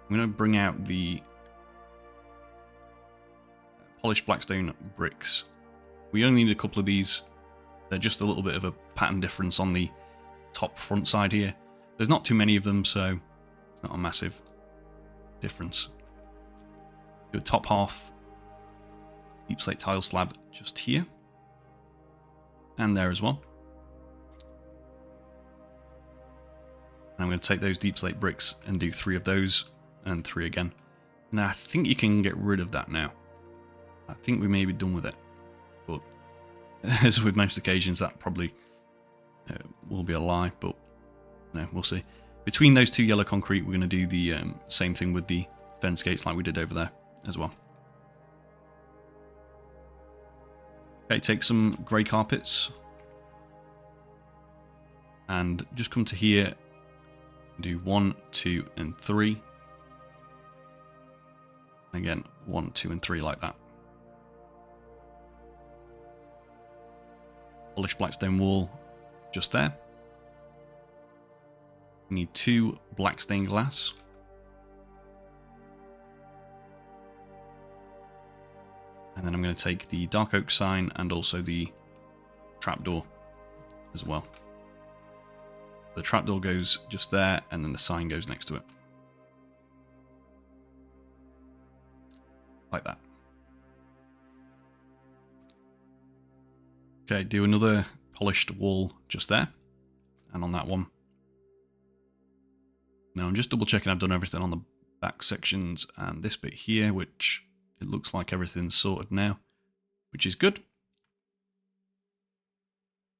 I'm going to bring out the polished blackstone bricks. We only need a couple of these. They're just a little bit of a pattern difference on the top front side here. There's not too many of them, so it's not a massive difference. Do a top half deep slate tile slab just here. And there as well. And I'm going to take those deep slate bricks and do 3 of those, and 3 again. Now, I think you can get rid of that now. I think we may be done with it. But, as with most occasions, that probably will be a lie, but no, we'll see. Between those 2 yellow concrete, we're going to do the same thing with the fence gates like we did over there as well. Okay, take some grey carpets and just come to here, do 1, 2, and 3. Again, 1, 2, and 3 like that. Polished blackstone wall just there. We need 2 black stained glass. And then I'm going to take the dark oak sign and also the trapdoor as well. The trapdoor goes just there, and then the sign goes next to it. Like that. Okay, do another polished wall just there, and on that one. Now I'm just double checking I've done everything on the back sections and this bit here, which it looks like everything's sorted now, which is good.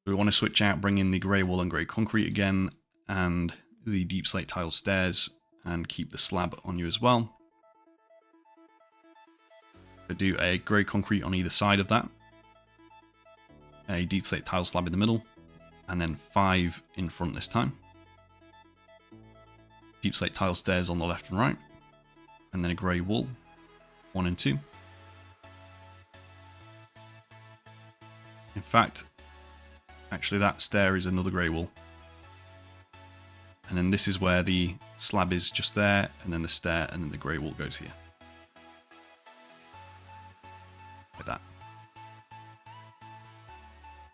We want to switch out, bring in the grey wall and grey concrete again, and the deep slate tile stairs, and keep the slab on you as well. So do a grey concrete on either side of that, a deep slate tile slab in the middle, and then 5 in front this time. Deep slate tile stairs on the left and right, and then a grey wall, 1 and 2. In fact, actually that stair is another grey wall. And then this is where the slab is just there, and then the stair, and then the grey wall goes here. Like that.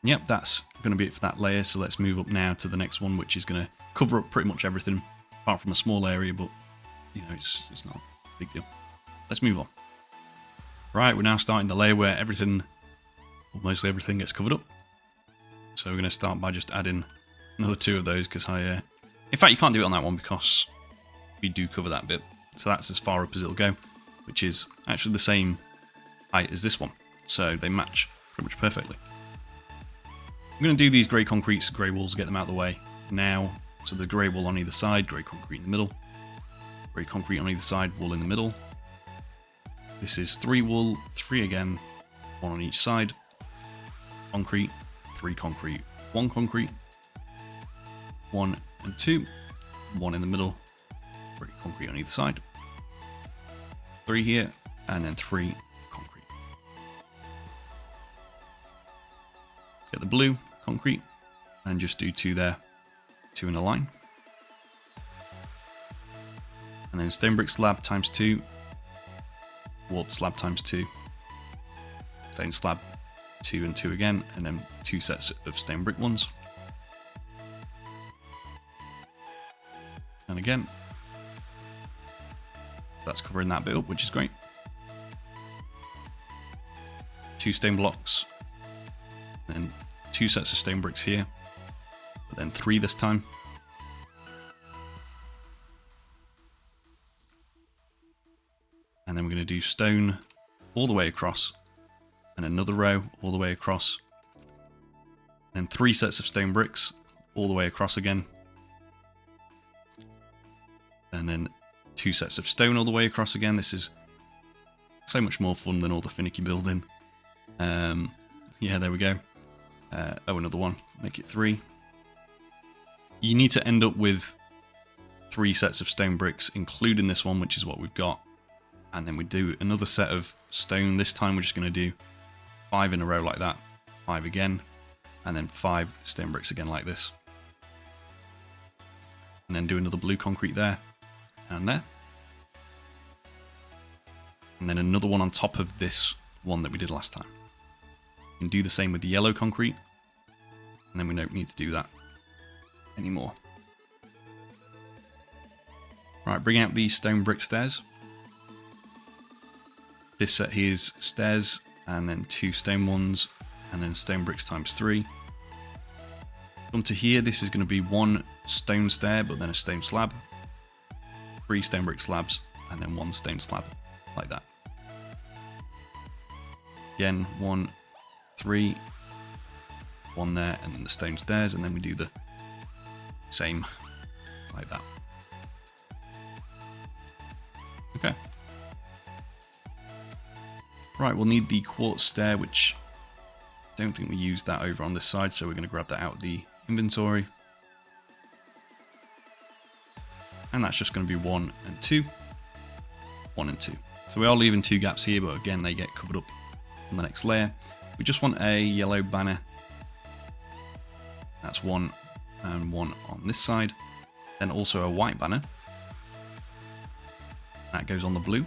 Yep, that's going to be it for that layer, so let's move up now to the next one, which is going to cover up pretty much everything, apart from a small area, but, you know, it's not a big deal. Let's move on. Right, we're now starting the layer where everything, or mostly everything, gets covered up. So we're going to start by just adding another 2 of those, because in fact, you can't do it on that one because we do cover that bit. So that's as far up as it'll go, which is actually the same height as this one. So they match pretty much perfectly. I'm going to do these grey concretes, grey walls, get them out of the way now. So the grey wall on either side, grey concrete in the middle. Grey concrete on either side, wool in the middle. This is 3 wool, 3 again, 1 on each side. Concrete, 3 concrete, 1 concrete. 1 and 2, 1 in the middle, 3 concrete on either side. 3 here, and then 3 concrete. Get the blue concrete, and just do 2 there, 2 in a line. And then stone brick slab times 2, warp slab times 2, stone slab 2 and 2 again, and then 2 sets of stone brick ones. And again, that's covering that bit up, which is great. 2 stone blocks, then 2 sets of stone bricks here, but then 3 this time. And then we're going to do stone all the way across, and another row all the way across. Then 3 sets of stone bricks all the way across again. And then 2 sets of stone all the way across again. This is so much more fun than all the finicky building. Yeah, there we go. Oh, another one. Make it 3. You need to end up with 3 sets of stone bricks, including this one, which is what we've got. And then we do another set of stone. This time we're just going to do 5 in a row like that. 5 again. And then 5 stone bricks again like this. And then do another blue concrete there. And there. And then another one on top of this one that we did last time. And do the same with the yellow concrete. And then we don't need to do that anymore. Right, bring out the stone brick stairs. This set here is stairs, and then 2 stone ones, and then stone bricks times 3. Come to here, this is going to be 1 stone stair, but then a stone slab. 3 stone brick slabs, and then 1 stone slab, like that. Again, 1, 3, 1 there, and then the stone stairs, and then we do the same, like that. Okay. Right, we'll need the quartz stair, which Don't think we used that over on this side, so we're going to grab that out of the inventory. And that's just going to be 1 and 2. 1 and 2. So we are leaving 2 gaps here, but again, they get covered up on the next layer. We just want a yellow banner. That's 1 and 1 on this side. Then also a white banner. That goes on the blue.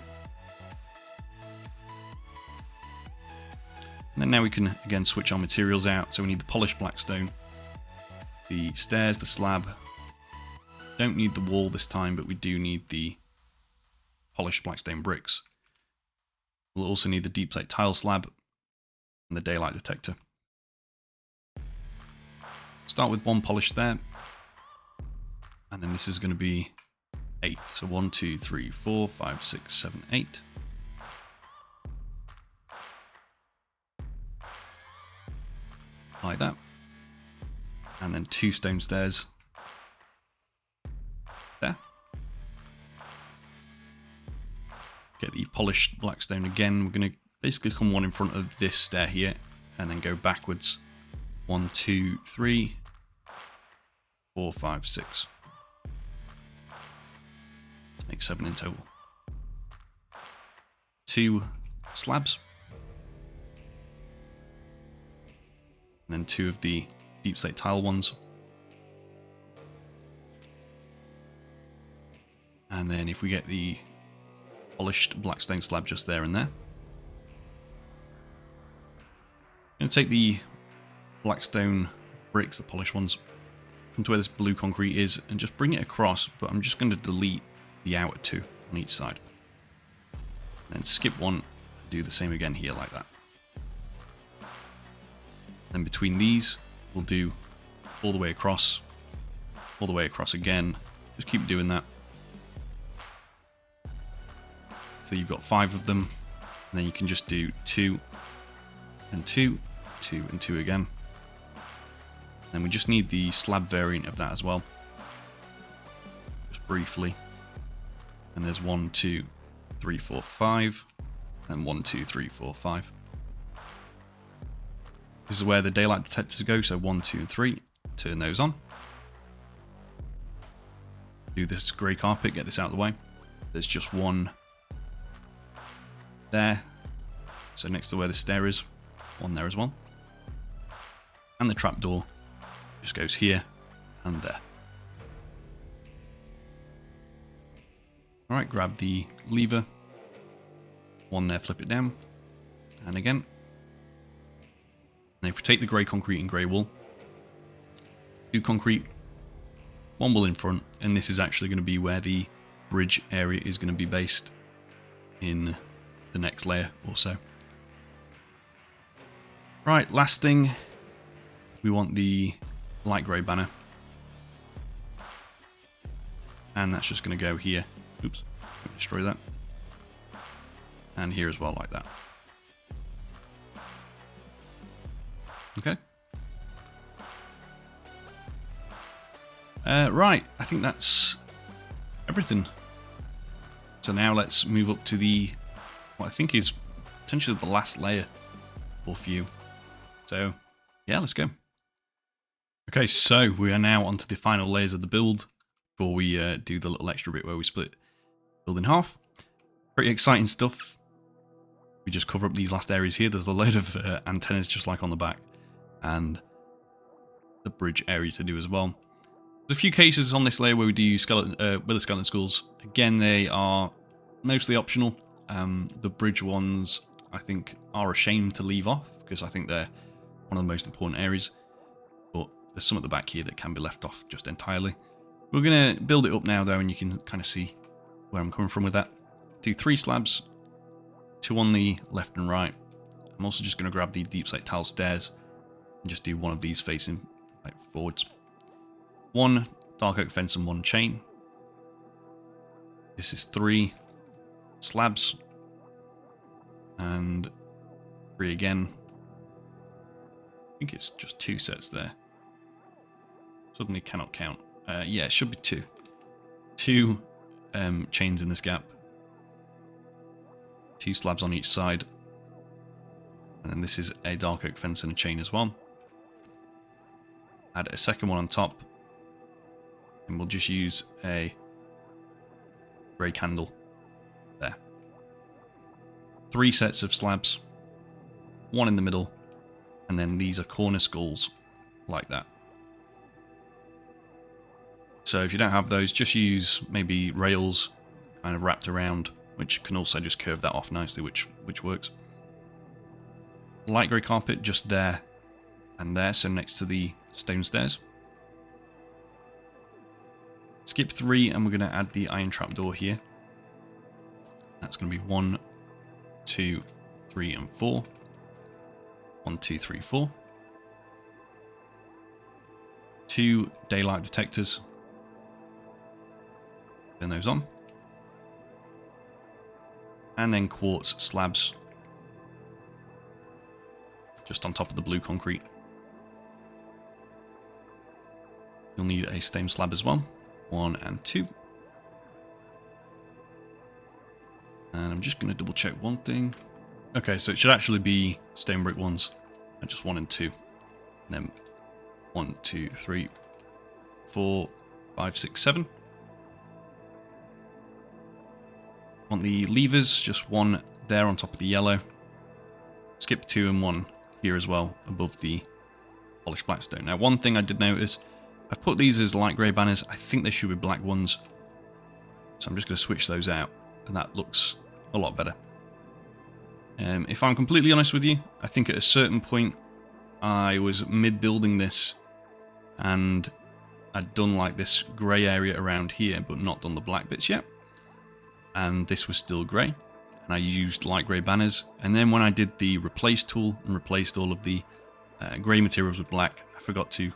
And then now we can again switch our materials out. So we need the polished blackstone, the stairs, the slab. Don't need the wall this time, but we do need the polished blackstone bricks. We'll also need the deep slate tile slab and the daylight detector. Start with 1 polished there. And then this is going to be 8. So 1, 2, 3, 4, 5, 6, 7, 8. Like that. And then 2 stone stairs. There. Get the polished blackstone again. We're going to basically come 1 in front of this stair here and then go backwards. 1, 2, 3, 4, 5, 6. Let's make 7 in total. 2 slabs. And then 2 of the deep slate tile ones. And then if we get the polished blackstone slab just there and there. I'm going to take the blackstone bricks, the polished ones, come to where this blue concrete is and just bring it across, but I'm just going to delete the outer 2 on each side. Then skip 1, do the same again here like that. Then between these, we'll do all the way across again. Just keep doing that. So you've got 5 of them, and then you can just do 2 and 2, 2 and 2 again. Then we just need the slab variant of that as well. Just briefly. And there's 1, 2, 3, 4, 5, and 1, 2, 3, 4, 5. This is where the daylight detectors go, so 1, 2, and 3. Turn those on. Do this grey carpet, get this out of the way. There's just 1 there. So next to where the stair is, 1 there as well. And the trapdoor just goes here and there. Alright, grab the lever. 1 there, flip it down. And again. And if we take the grey concrete and grey wool, 2 concrete, 1 wool in front, and this is actually going to be where the bridge area is going to be based in the next layer or so. Right, last thing, we want the light grey banner. And that's just going to go here. Oops, destroy that. And here as well, like that. Okay. Right, I think that's everything. So now let's move up to the, what I think is potentially the last layer or few. So, yeah, let's go. Okay, so we are now onto the final layers of the build before we do the little extra bit where we split build in half. Pretty exciting stuff. We just cover up these last areas here. There's a load of antennas just like on the back. And the bridge area to do as well. There's a few cases on this layer where we do use skeleton skulls. Again, they are mostly optional. The bridge ones, I think, are a shame to leave off because I think they're one of the most important areas. But there's some at the back here that can be left off just entirely. We're going to build it up now, though, and you can kind of see where I'm coming from with that. Do 3 slabs, 2 on the left and right. I'm also just going to grab the deep slate tile stairs and just do 1 of these facing like forwards. 1 dark oak fence and 1 chain. This is 3 slabs and 3 again. I think it's just 2 sets there. Suddenly cannot count. Yeah, it should be 2. 2 chains in this gap. 2 slabs on each side. And then this is a dark oak fence and a chain as well. Add a second one on top. And we'll just use a grey candle there. 3 sets of slabs, 1 in the middle, and then these are corner skulls like that. So if you don't have those, just use maybe rails kind of wrapped around, which can also just curve that off nicely, which works. Light grey carpet just there and there, so next to the stone stairs. Skip 3 and we're going to add the iron trapdoor here. That's going to be 1, 2, 3 and 4. 1, 2, 3, 4. 2 daylight detectors. Turn those on. And then quartz slabs just on top of the blue concrete. You'll need a stone slab as well. 1 and 2. And I'm just going to double check one thing. Okay, so it should actually be stone brick ones. Just 1 and 2. And then 1, 2, 3, 4, 5, 6, 7. Want the levers, just 1 there on top of the yellow. Skip 2 and 1 here as well, above the polished blackstone. Now, one thing I did notice, I've put these as light grey banners. I think they should be black ones. So I'm just going to switch those out, and that looks a lot better. If I'm completely honest with you, I think at a certain point I was mid-building this and I'd done like this grey area around here, but not done the black bits yet. And this was still grey, and I used light grey banners. And then when I did the replace tool and replaced all of the grey materials with black, I forgot to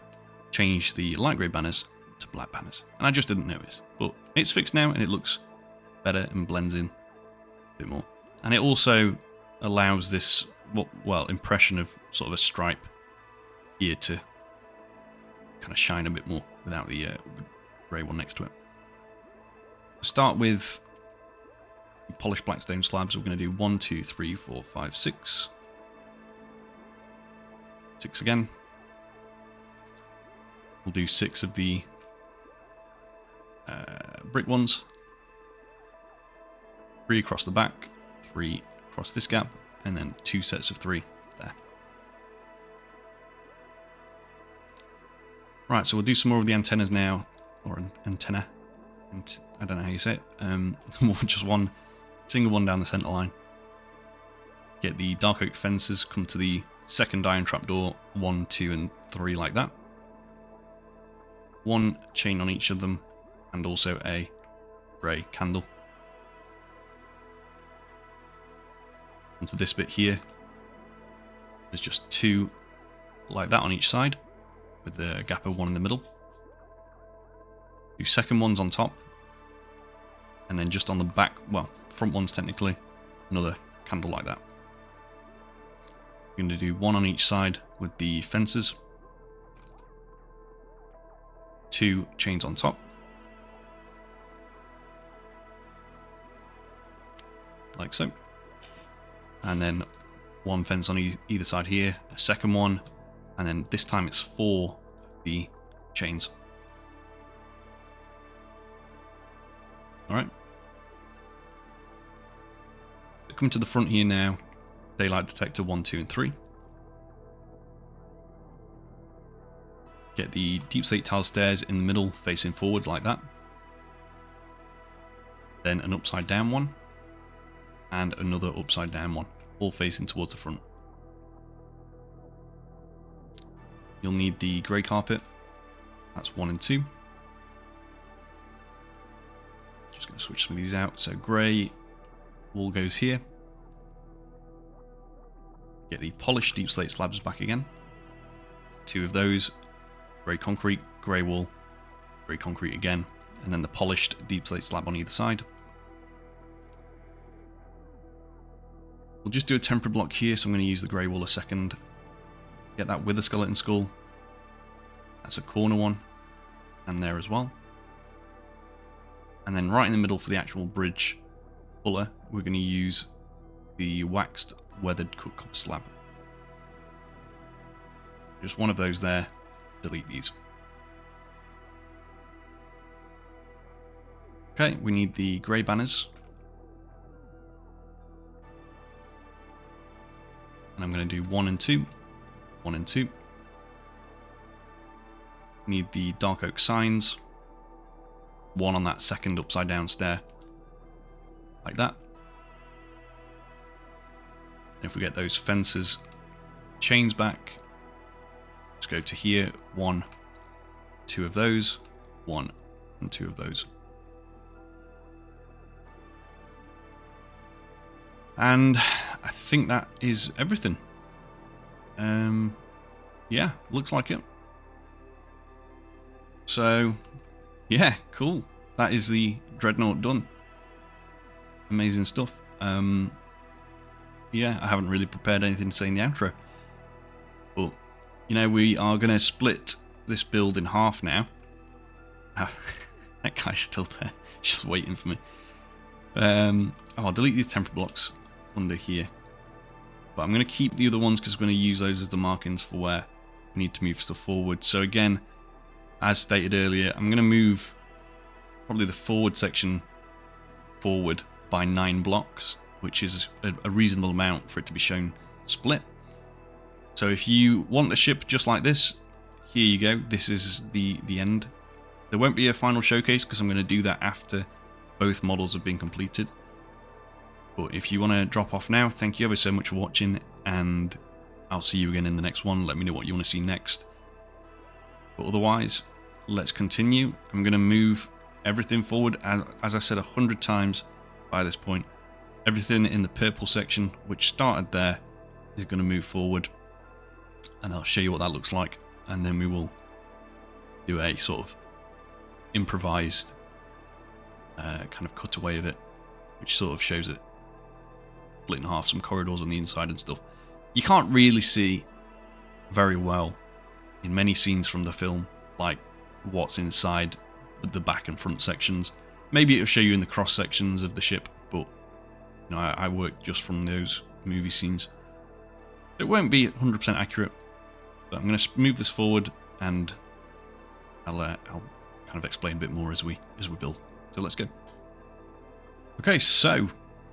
change the light grey banners to black banners, and I just didn't notice. But it's fixed now and it looks better and blends in a bit more. And it also allows this, well, impression of sort of a stripe here to kind of shine a bit more without the grey one next to it. Start with polished blackstone slabs. We're going to do 1, 2, 3, 4, 5, 6. 6 again. We'll do 6 of the brick ones. 3 across the back, 3 across this gap, and then 2 sets of 3 there. Right, so we'll do some more of the antennas now, or an antenna. I don't know how you say it. Just one single one down the centre line. Get the dark oak fences, come to the second iron trapdoor, 1, 2, and 3 like that. 1 chain on each of them, and also a grey candle. Onto this bit here, there's just 2 like that on each side, with the gap of 1 in the middle. 2 second ones on top, and then just on the back, well, front ones technically, another candle like that. We're going to do 1 on each side with the fences. 2 chains on top. Like so. And then 1 fence on either side here, a second one, and then this time it's 4 of the chains. Alright. Come to the front here now. Daylight detector 1, 2, and 3. Get the deep slate tile stairs in the middle facing forwards like that. Then an upside down one. And another upside down one, all facing towards the front. You'll need the grey carpet. That's 1 and 2. Just going to switch some of these out. So grey wall goes here. Get the polished deep slate slabs back again. 2 of those. Grey concrete, grey wall, grey concrete again, and then the polished deep slate slab on either side. We'll just do a temporary block here, so I'm going to use the grey wall a second. Get that with a skeleton skull. That's a corner one, and there as well. And then right in the middle for the actual bridge colour, we're going to use the waxed weathered cut copper slab. Just one of those there. Delete these. Okay, we need the grey banners. And I'm going to do 1 and 2. 1 and 2. Need the dark oak signs. 1 on that second upside down stair. Like that. And if we get those fences chains back, let's go to here. 1, 2 of those. 1 and 2 of those. And I think that is everything. Yeah, looks like it. So, yeah, cool. That is the Dreadnought done. Amazing stuff. Yeah, I haven't really prepared anything to say in the outro. But, you know, we are going to split this build in half now. That guy's still there, just waiting for me. I'll delete these temporary blocks under here. But I'm going to keep the other ones because we're going to use those as the markings for where we need to move stuff forward. So again, as stated earlier, I'm going to move probably the forward section forward by 9 blocks, which is a reasonable amount for it to be shown split. So if you want the ship just like this, here you go. This is the end. There won't be a final showcase because I'm going to do that after both models have been completed. But if you want to drop off now, thank you ever so much for watching, and I'll see you again in the next one. Let me know what you want to see next. But otherwise, let's continue. I'm going to move everything forward, as I said 100 times by this point. Everything in the purple section, which started there, is going to move forward. And I'll show you what that looks like. And then we will do a sort of improvised kind of cutaway of it, which sort of shows it split in half, some corridors on the inside and stuff. You can't really see very well in many scenes from the film, like what's inside the back and front sections. Maybe it'll show you in the cross sections of the ship, but you know, I worked just from those movie scenes. It won't be 100% accurate, but I'm going to move this forward, and I'll kind of explain a bit more as we build. So let's go. Okay, so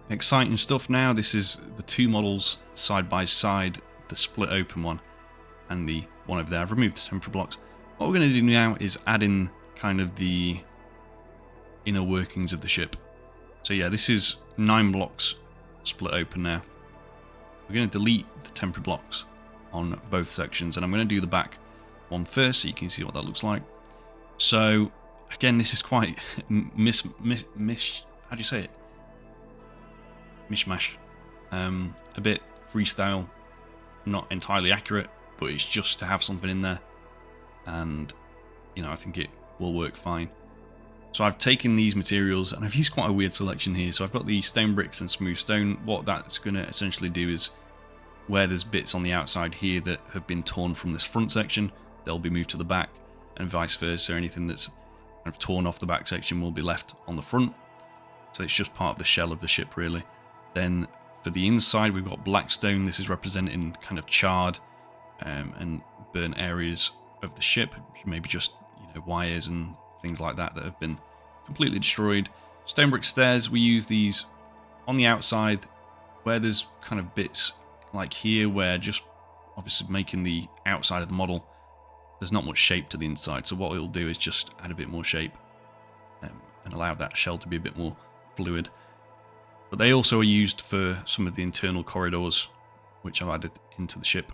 exciting stuff now. This is the 2 models side by side, the split open one and the one over there. I've removed the temporary blocks. What we're going to do now is add in kind of the inner workings of the ship. So yeah, this is 9 blocks split open now. We're going to delete the temporary blocks on both sections, and I'm going to do the back one first so you can see what that looks like. So again, this is quite how do you say it? Mishmash. A bit freestyle, not entirely accurate, but it's just to have something in there, and you know, I think it will work fine. So I've taken these materials and I've used quite a weird selection here. So I've got the stone bricks and smooth stone. What that's going to essentially do is, where there's bits on the outside here that have been torn from this front section, they'll be moved to the back, and vice versa. Anything that's kind of torn off the back section will be left on the front. So it's just part of the shell of the ship, really. Then for the inside, we've got black stone. This is representing kind of charred and burnt areas of the ship, maybe just, you know, wires and things like that that have been completely destroyed. Stone brick stairs, we use these on the outside where there's kind of bits like here where just obviously making the outside of the model, there's not much shape to the inside. So what it'll do is just add a bit more shape and allow that shell to be a bit more fluid. But they also are used for some of the internal corridors, which I've added into the ship.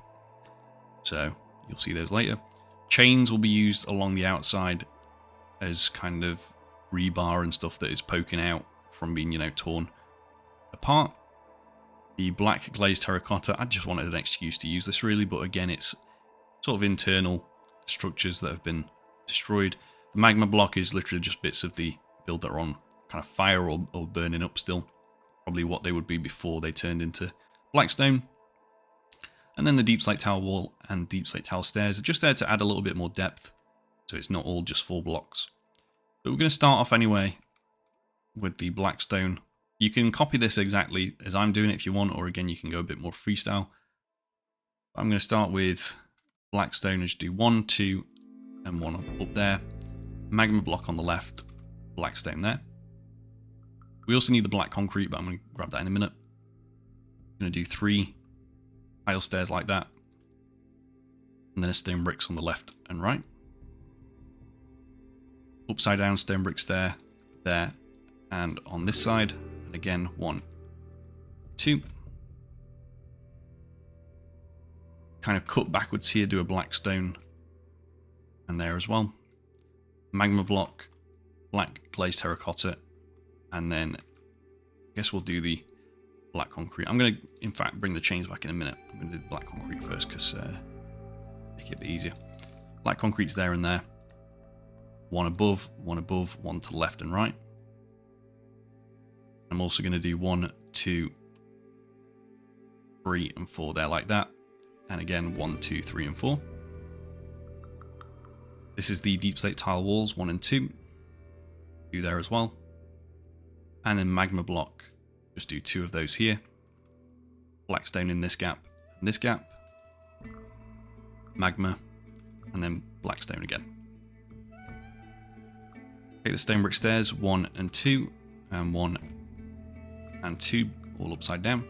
So you'll see those later. Chains will be used along the outside as kind of rebar and stuff that is poking out from being, you know, torn apart. The black glazed terracotta, I just wanted an excuse to use this really, but again, it's sort of internal structures that have been destroyed. The magma block is literally just bits of the build that are on kind of fire or burning up still. Probably what they would be before they turned into blackstone. And then the deep slate tower wall and deep slate tower stairs are just there to add a little bit more depth, so it's not all just 4 blocks. But we're going to start off anyway with the blackstone. You can copy this exactly as I'm doing it if you want, or again you can go a bit more freestyle. I'm going to start with black stone, and just do 1, 2, and 1 up there. Magma block on the left, black stone there. We also need the black concrete, but I'm going to grab that in a minute. I'm going to do 3 tile stairs like that, and then a stone bricks on the left and right. Upside down stone bricks there, and on this side, and again 1, 2. Kind of cut backwards here, do a black stone, and there as well. Magma block, black glazed terracotta, and then I guess we'll do the black concrete. I'm going to, in fact, bring the chains back in a minute. I'm going to do the black concrete first because make it a bit easier. Black concrete's there and there. 1 above, 1 above, 1 to the left and right. I'm also going to do 1, 2, 3, and 4 there like that. And again, 1, 2, 3, and 4. This is the deep slate tile walls, 1 and 2. Do there as well. And then magma block, just do 2 of those here. Black stone in this gap and this gap. Magma, and then black stone again. Take the stone brick stairs, 1 and 2, and 1 and 2, all upside down.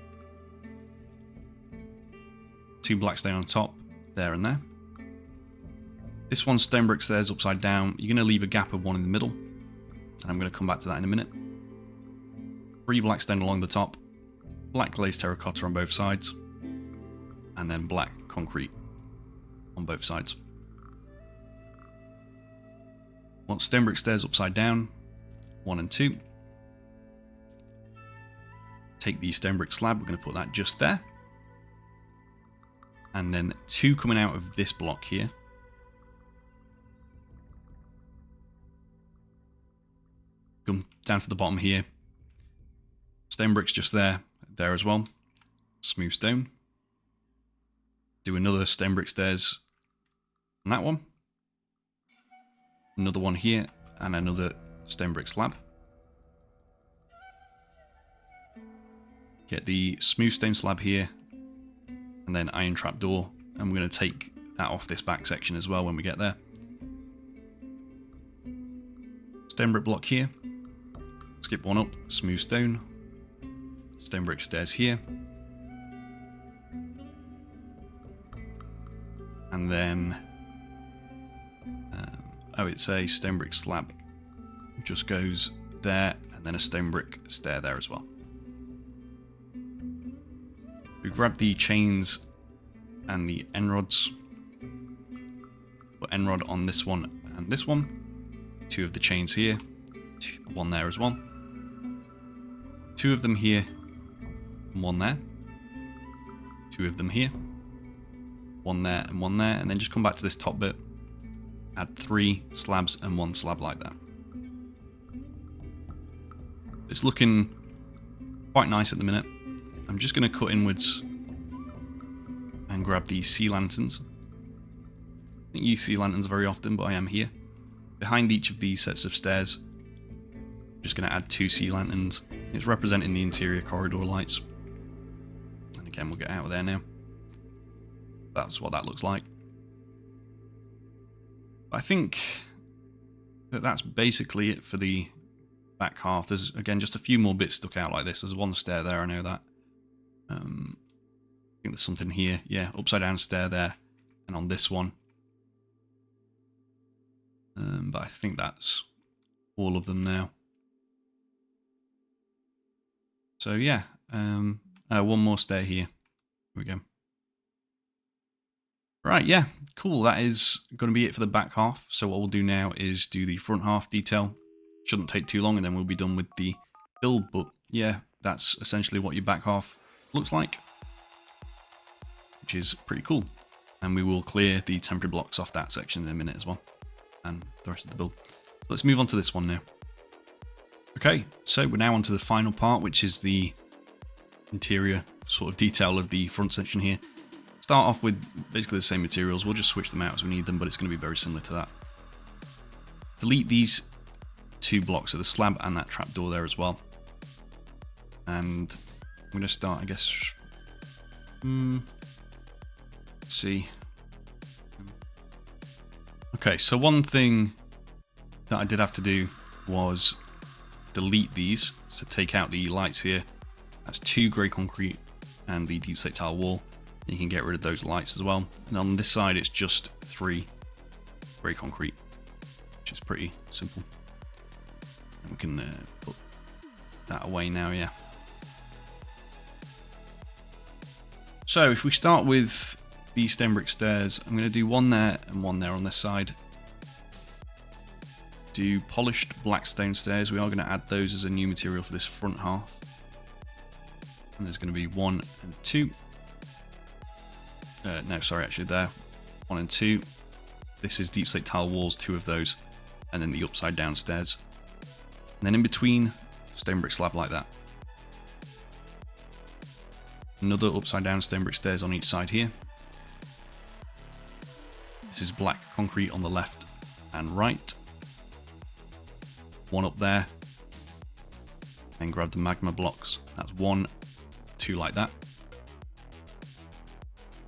2 black stone on top, there and there. This one's stone brick stairs upside down. You're going to leave a gap of 1 in the middle, and I'm going to come back to that in a minute. 3 black stone along the top, black glazed terracotta on both sides, and then black concrete on both sides. Want stone brick stairs upside down, 1 and 2. Take the stone brick slab, we're going to put that just there. And then 2 coming out of this block here. Come down to the bottom here. Stone bricks just there as well. Smooth stone. Do another stone brick stairs on that one. Another one here, and another stone brick slab. Get the smooth stone slab here, and then iron trap door, and we're going to take that off this back section as well when we get there. Stone brick block here. Skip 1 up, smooth stone. Stone brick stairs here. And then it's a stone brick slab. Just goes there, and then a stone brick stair there as well. We grab the chains and the end rods. Put end rod on this one and this one. 2 of the chains here. 1 there as well. 2 of them here. And 1 there. 2 of them here. 1 there and 1 there. And then just come back to this top bit. Add 3 slabs and 1 slab like that. It's looking quite nice at the minute. I'm just going to cut inwards and grab these sea lanterns. I don't use sea lanterns very often, but I am here. Behind each of these sets of stairs, I'm just going to add 2 sea lanterns. It's representing the interior corridor lights. And again, we'll get out of there now. That's what that looks like. I think that that's basically it for the back half. There's, again, just a few more bits stuck out like this. There's 1 stair there, I know that. I think there's something here. Yeah, upside down stair there. And on this one. But I think that's all of them now. So yeah, 1 more stair here. Here we go. Right, yeah, cool. That is going to be it for the back half. So what we'll do now is do the front half detail. Shouldn't take too long, and then we'll be done with the build. But yeah, that's essentially what your back half looks like, which is pretty cool. And we will clear the temporary blocks off that section in a minute as well, and the rest of the build. Let's move on to this one now. Okay, so we're now on to the final part, which is the interior sort of detail of the front section here. Start off with basically the same materials. We'll just switch them out as we need them, but it's going to be very similar to that. Delete these 2 blocks of the slab and that trapdoor there as well. And I'm going to start, I guess. Let's see. Okay, so one thing that I did have to do was delete these. So take out the lights here. That's 2 grey concrete and the deep slate tile wall. You can get rid of those lights as well. And on this side, it's just 3 grey concrete, which is pretty simple. And we can put that away now, yeah. So if we start with these stone brick stairs, I'm going to do one there and one there on this side. Do polished black stone stairs. We are going to add those as a new material for this front half. And there's going to be 1 and 2. No, sorry, actually there. 1 and 2. This is deep slate tile walls, 2 of those. And then the upside down stairs. And then in between, stone brick slab like that. Another upside down stone brick stairs on each side here. This is black concrete on the left and right. 1 up there. And grab the magma blocks. That's 1, 2 like that.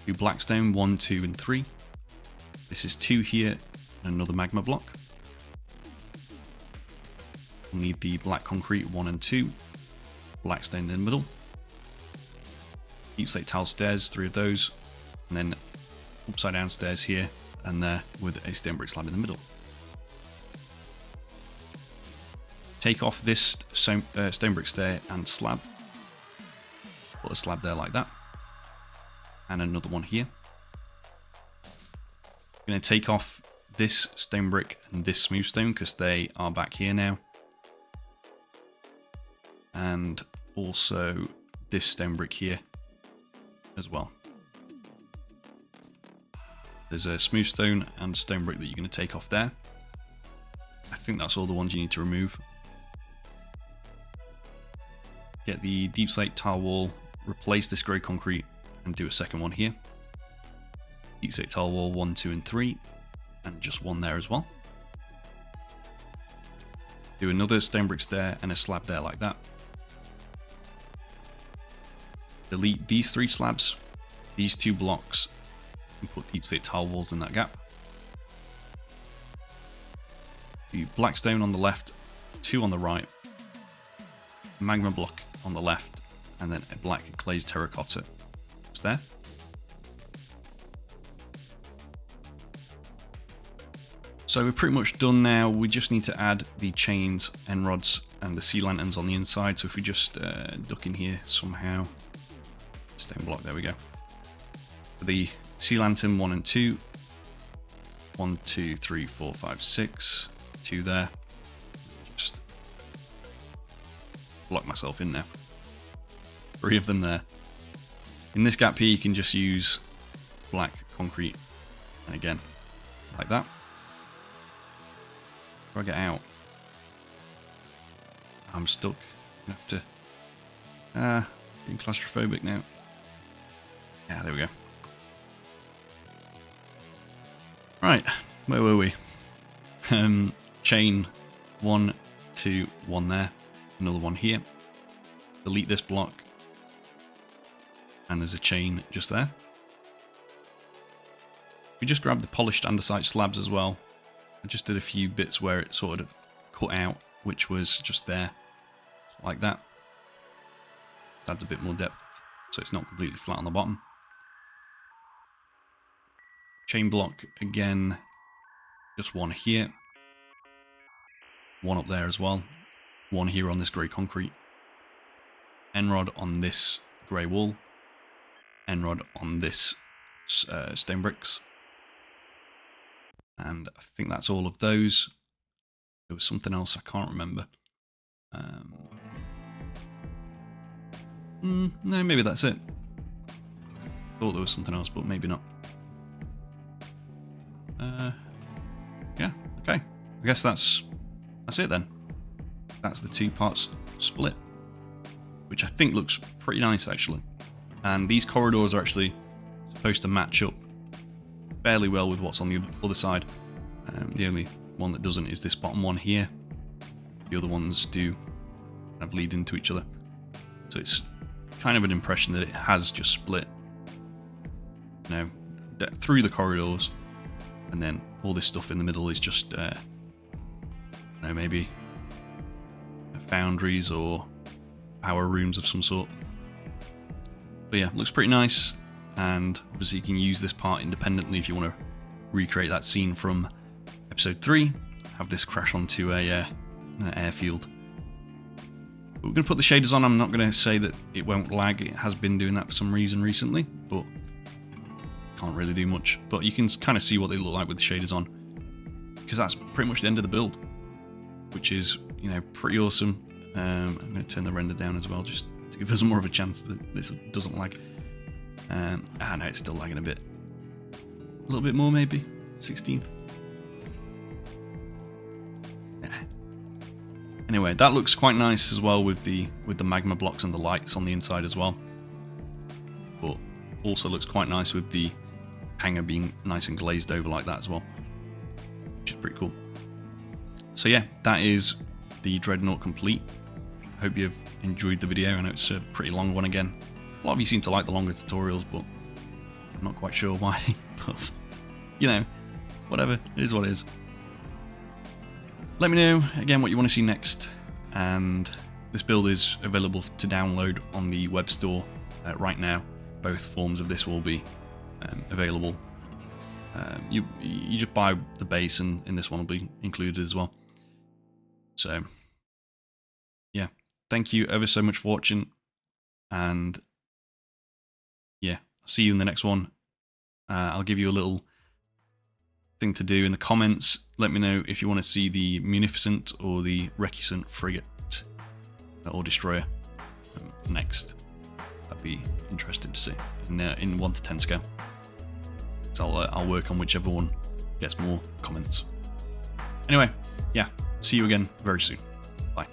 2 black stone, 1, 2 and 3. This is 2 here and another magma block. We'll need the black concrete, 1 and 2. Black stone in the middle. Deep slate tile stairs, 3 of those. And then upside down stairs here and there with a stone brick slab in the middle. Take off this stone brick stair and slab. Put a slab there like that. And another one here. I'm going to take off this stone brick and this smooth stone because they are back here now. And also this stone brick here as well. There's a smooth stone and a stone brick that you're going to take off there. I think that's all the ones you need to remove. Get the deep slate tile wall, replace this grey concrete and do a second one here. Deep slate tile wall 1, 2 and 3 and just 1 there as well. Do another stone brick stair and a slab there like that. Delete these 3 slabs, these 2 blocks and put deep slate tile walls in that gap. Do black stone on the left, 2 on the right, magma block on the left, and then a black glazed terracotta. It's there. So we're pretty much done now. We just need to add the chains, end rods, and the sea lanterns on the inside. So if we just duck in here somehow, stone block, there we go. For the sea lantern 1 and 2, 1, 2, 3, 4, 5, 6, 2 there. Just block myself in there. 3 of them there. In this gap here, you can just use black concrete, and again, like that. Before I get out, I'm stuck. I have to. Being claustrophobic now. Yeah, there we go. Right, where were we? Chain 1, 2, 1 there. Another one here. Delete this block. And there's a chain just there. We just grabbed the polished andesite slabs as well. I just did a few bits where it sort of cut out, which was just there, like that. Adds a bit more depth, so it's not completely flat on the bottom. Chain block again, just 1 here, 1 up there as well, 1 here on this grey concrete, end rod on this grey wall, end rod on this stone bricks. And I think that's all of those. There was something else I can't remember. No, maybe that's it. Thought there was something else, but maybe not. Yeah, okay. I guess that's it then. That's the 2 parts split, which I think looks pretty nice actually. And these corridors are actually supposed to match up fairly well with what's on the other side. The only one that doesn't is this bottom one here. The other ones do kind of lead into each other. So it's kind of an impression that it has just split, you know, through the corridors and then all this stuff in the middle is just, maybe foundries or power rooms of some sort. But yeah, looks pretty nice, and obviously you can use this part independently if you want to recreate that scene from episode 3, have this crash onto an airfield. But we're going to put the shaders on. I'm not going to say that it won't lag. It has been doing that for some reason recently, but can't really do much. But you can kind of see what they look like with the shaders on, because that's pretty much the end of the build, which is, you know, pretty awesome. I'm going to turn the render down as well, just to give us more of a chance that this doesn't lag. No, it's still lagging a bit. A little bit more, maybe 16th. Yeah. Anyway, that looks quite nice as well with the magma blocks and the lights on the inside as well. But also looks quite nice with the hangar being nice and glazed over like that as well, which is pretty cool. So yeah, that is the Dreadnought complete. I hope you've enjoyed the video. I know it's a pretty long one again. A lot of you seem to like the longer tutorials, but I'm not quite sure why. But, you know, whatever. It is what it is. Let me know, again, what you want to see next. And this build is available to download on the web store right now. Both forms of this will be available. You just buy the base, and this one will be included as well. So, yeah. Thank you ever so much for watching. And yeah, I'll see you in the next one. I'll give you a little thing to do in the comments. Let me know if you want to see the Munificent or the Recusant frigate or destroyer next. That'd be interesting to see in 1 to 10 scale. So I'll work on whichever one gets more comments. Anyway, yeah, see you again very soon. Bye.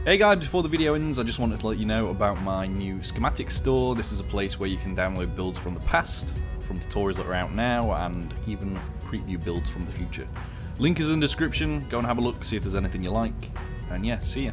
Hey guys, before the video ends, I just wanted to let you know about my new schematic store. This is a place where you can download builds from the past, from tutorials that are out now, and even preview builds from the future. Link is in the description. Go and have a look, see if there's anything you like. And yeah, see ya.